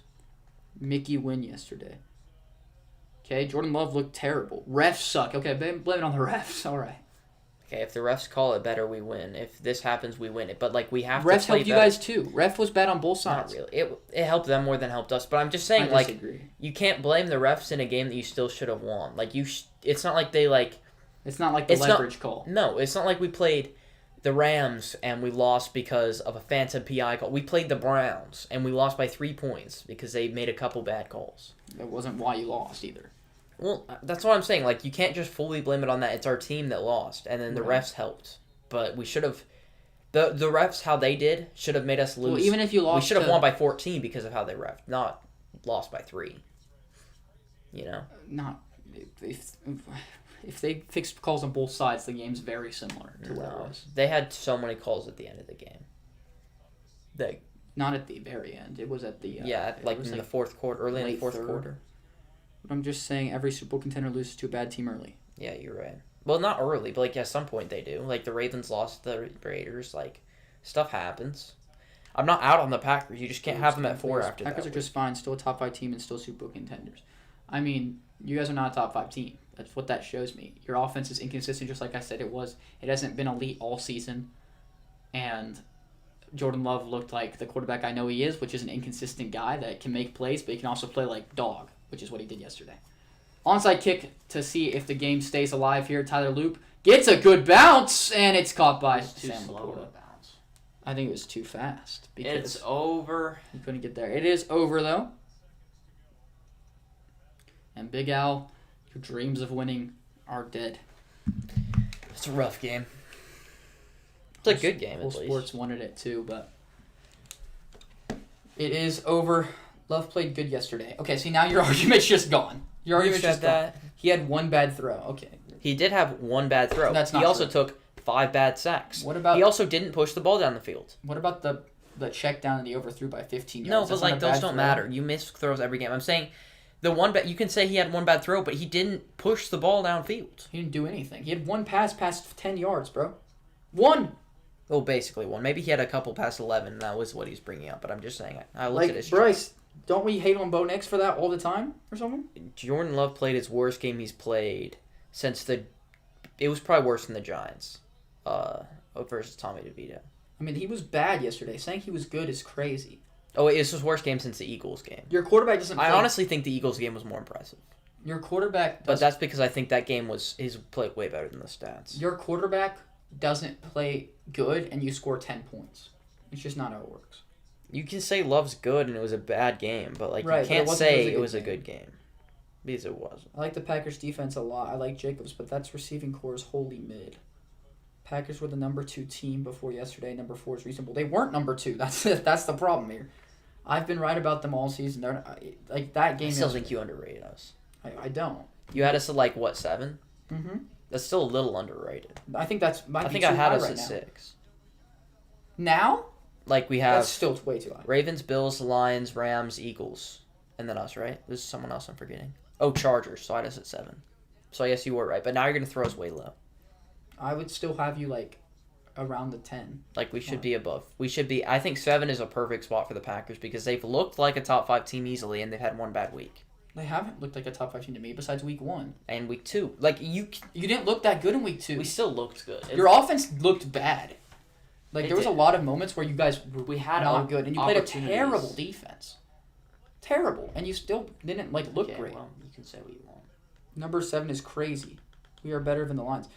Speaker 1: Mickey win yesterday. Okay, Jordan Love looked terrible. Refs suck. Okay, blame it on the refs. All right.
Speaker 2: Okay, if the refs call it better, we win. If this happens, we win it. But like we have
Speaker 1: refs
Speaker 2: to play
Speaker 1: helped you guys too. Ref was bad on both sides.
Speaker 2: Not really. It helped them more than helped us. But I'm just saying, like, you can't blame the refs in a game that you still should have won. Like it's not like they like.
Speaker 1: It's not like the leverage call.
Speaker 2: No, it's not like we played the Rams and we lost because of a phantom PI call. We played the Browns and we lost by 3 points because they made a couple bad calls.
Speaker 1: That wasn't why you lost either.
Speaker 2: Well, that's what I'm saying. Like, you can't just fully blame it on that. It's our team that lost, and then the refs helped. But we should have... The refs, how they did, should have made us lose.
Speaker 1: Well, even if you lost...
Speaker 2: We should have won by 14 because of how they refed, not lost by 3. You know?
Speaker 1: Not... If they fixed calls on both sides, the game's very similar to what it was.
Speaker 2: They had so many calls at the end of the game.
Speaker 1: Not at the very end. It was at the...
Speaker 2: in the fourth quarter, early in the fourth quarter.
Speaker 1: But I'm just saying every Super Bowl contender loses to a bad team early.
Speaker 2: Yeah, you're right. Well, not early, but like at some point they do. Like the Ravens lost to the Raiders. Like stuff happens. I'm not out on the Packers. You just can't have them at 4 after
Speaker 1: Packers
Speaker 2: that.
Speaker 1: are just fine. Still a top 5 team and still Super Bowl contenders. I mean, you guys are not a top 5 team. That's what that shows me. Your offense is inconsistent, just like I said it was. It hasn't been elite all season. And Jordan Love looked like the quarterback I know he is, which is an inconsistent guy that can make plays, but he can also play like dog, which is what he did yesterday. Onside kick to see if the game stays alive here. Tyler Loop gets a good bounce, and it's caught by Sam Laporta. I think it was too fast.
Speaker 2: It's over.
Speaker 1: He couldn't get there. It is over, though. And Big Al, your dreams of winning are dead.
Speaker 2: It's a rough game. It's a good game, at least.
Speaker 1: Sports wanted it, too, but it is over. Love played good yesterday. Okay, see, now your argument's just gone. Your argument's just gone. He had one bad throw. Okay.
Speaker 2: He did have one bad throw.
Speaker 1: That's not
Speaker 2: He also
Speaker 1: true.
Speaker 2: took 5 bad sacks.
Speaker 1: What about?
Speaker 2: He also didn't push the ball down the field.
Speaker 1: What about the check down that he overthrew by 15
Speaker 2: No,
Speaker 1: yards?
Speaker 2: but like those don't matter. You miss throws every game. I'm saying the one you can say he had one bad throw, but he didn't push the ball downfield.
Speaker 1: He didn't do anything. He had one pass past 10 yards, bro. One.
Speaker 2: Well, basically one. Maybe he had a couple past 11, and that was what he's bringing up. But I'm just saying, I looked
Speaker 1: Like,
Speaker 2: at his
Speaker 1: Bryce, don't we hate on Bo Nix for that all the time or something?
Speaker 2: Jordan Love played his worst game he's played since it was probably worse than the Giants versus Tommy DeVito.
Speaker 1: I mean, he was bad yesterday. Saying he was good is crazy.
Speaker 2: Oh, it's his worst game since the Eagles game.
Speaker 1: Your quarterback doesn't play.
Speaker 2: I honestly think the Eagles game was more impressive.
Speaker 1: Your quarterback
Speaker 2: But that's because I think that game his played way better than the stats.
Speaker 1: Your quarterback doesn't play good and you score 10 points. It's just not how it works.
Speaker 2: You can say Love's good and it was a bad game, but like
Speaker 1: Right,
Speaker 2: you can't
Speaker 1: but
Speaker 2: say it was a good game. Because it wasn't.
Speaker 1: I like the Packers defense a lot. I like Jacobs, but that's receiving core is wholly mid. Packers were the number 2 team before yesterday. Number 4 is reasonable. They weren't number 2. That's the problem here. I've been right about them all season. They're like that game.
Speaker 2: I still think you underrated us.
Speaker 1: I don't.
Speaker 2: You had us at like what 7?
Speaker 1: Mm-hmm.
Speaker 2: That's still a little underrated.
Speaker 1: I think that's.
Speaker 2: I think I had us at 6.
Speaker 1: Now?
Speaker 2: Like we have.
Speaker 1: That's still way too high.
Speaker 2: Ravens, Bills, Lions, Rams, Eagles, and then us, right? There's someone else I'm forgetting. Oh, Chargers. So I had us at 7. So I guess you were right, but now you're gonna throw us way low.
Speaker 1: I would still have you like around the 10.
Speaker 2: Like we should be above. We should be. I think 7 is a perfect spot for the Packers because they've looked like a top 5 team easily, and they've had one bad week.
Speaker 1: They haven't looked like a top 5 team to me besides week 1.
Speaker 2: And week 2, like you
Speaker 1: didn't look that good in week 2.
Speaker 2: we still looked good.
Speaker 1: Your offense looked bad. Like there was
Speaker 2: did.
Speaker 1: a lot of moments where you guys
Speaker 2: We had
Speaker 1: not good, and you played a
Speaker 2: opportunities.
Speaker 1: terrible defense. Terrible, and you still didn't look
Speaker 2: Okay,
Speaker 1: great.
Speaker 2: well, you can say what you want.
Speaker 1: Number 7 is crazy. We are better than the Lions.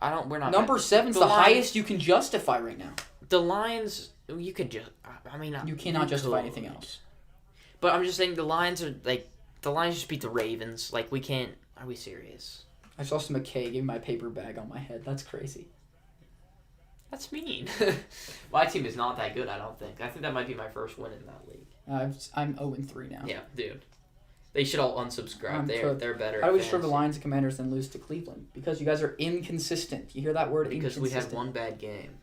Speaker 2: We're not.
Speaker 1: Number 7's the
Speaker 2: Lions-
Speaker 1: highest you can justify right now.
Speaker 2: The Lions, you could just. I mean,
Speaker 1: You cannot justify
Speaker 2: could.
Speaker 1: anything else.
Speaker 2: But I'm just saying the Lions are like the Lions just beat the Ravens. Like we can't. Are we serious?
Speaker 1: I saw some McKay give me my paper bag on my head. That's crazy.
Speaker 2: That's mean. My team is not that good. I don't think. I think that might be my first win in that league.
Speaker 1: I'm 0-3 now.
Speaker 2: Yeah, dude. They should all unsubscribe. They're better.
Speaker 1: How do we
Speaker 2: at
Speaker 1: destroy the
Speaker 2: fantasy.
Speaker 1: Lions and Commanders and lose to Cleveland? Because you guys are inconsistent. You hear that word?
Speaker 2: Because we
Speaker 1: inconsistent.
Speaker 2: had one bad game,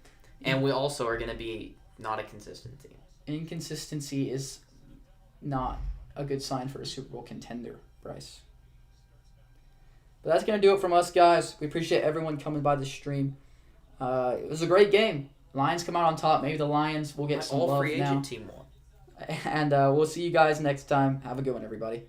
Speaker 2: and we also are going to be not a consistent team.
Speaker 1: Inconsistency is not a good sign for a Super Bowl contender, Bryce. But that's going to do it from us, guys. We appreciate everyone coming by the stream. It was a great game. Lions come out on top. Maybe the Lions will get some
Speaker 2: All
Speaker 1: love
Speaker 2: free
Speaker 1: now.
Speaker 2: agent team won.
Speaker 1: And we'll see you guys next time. Have a good one, everybody.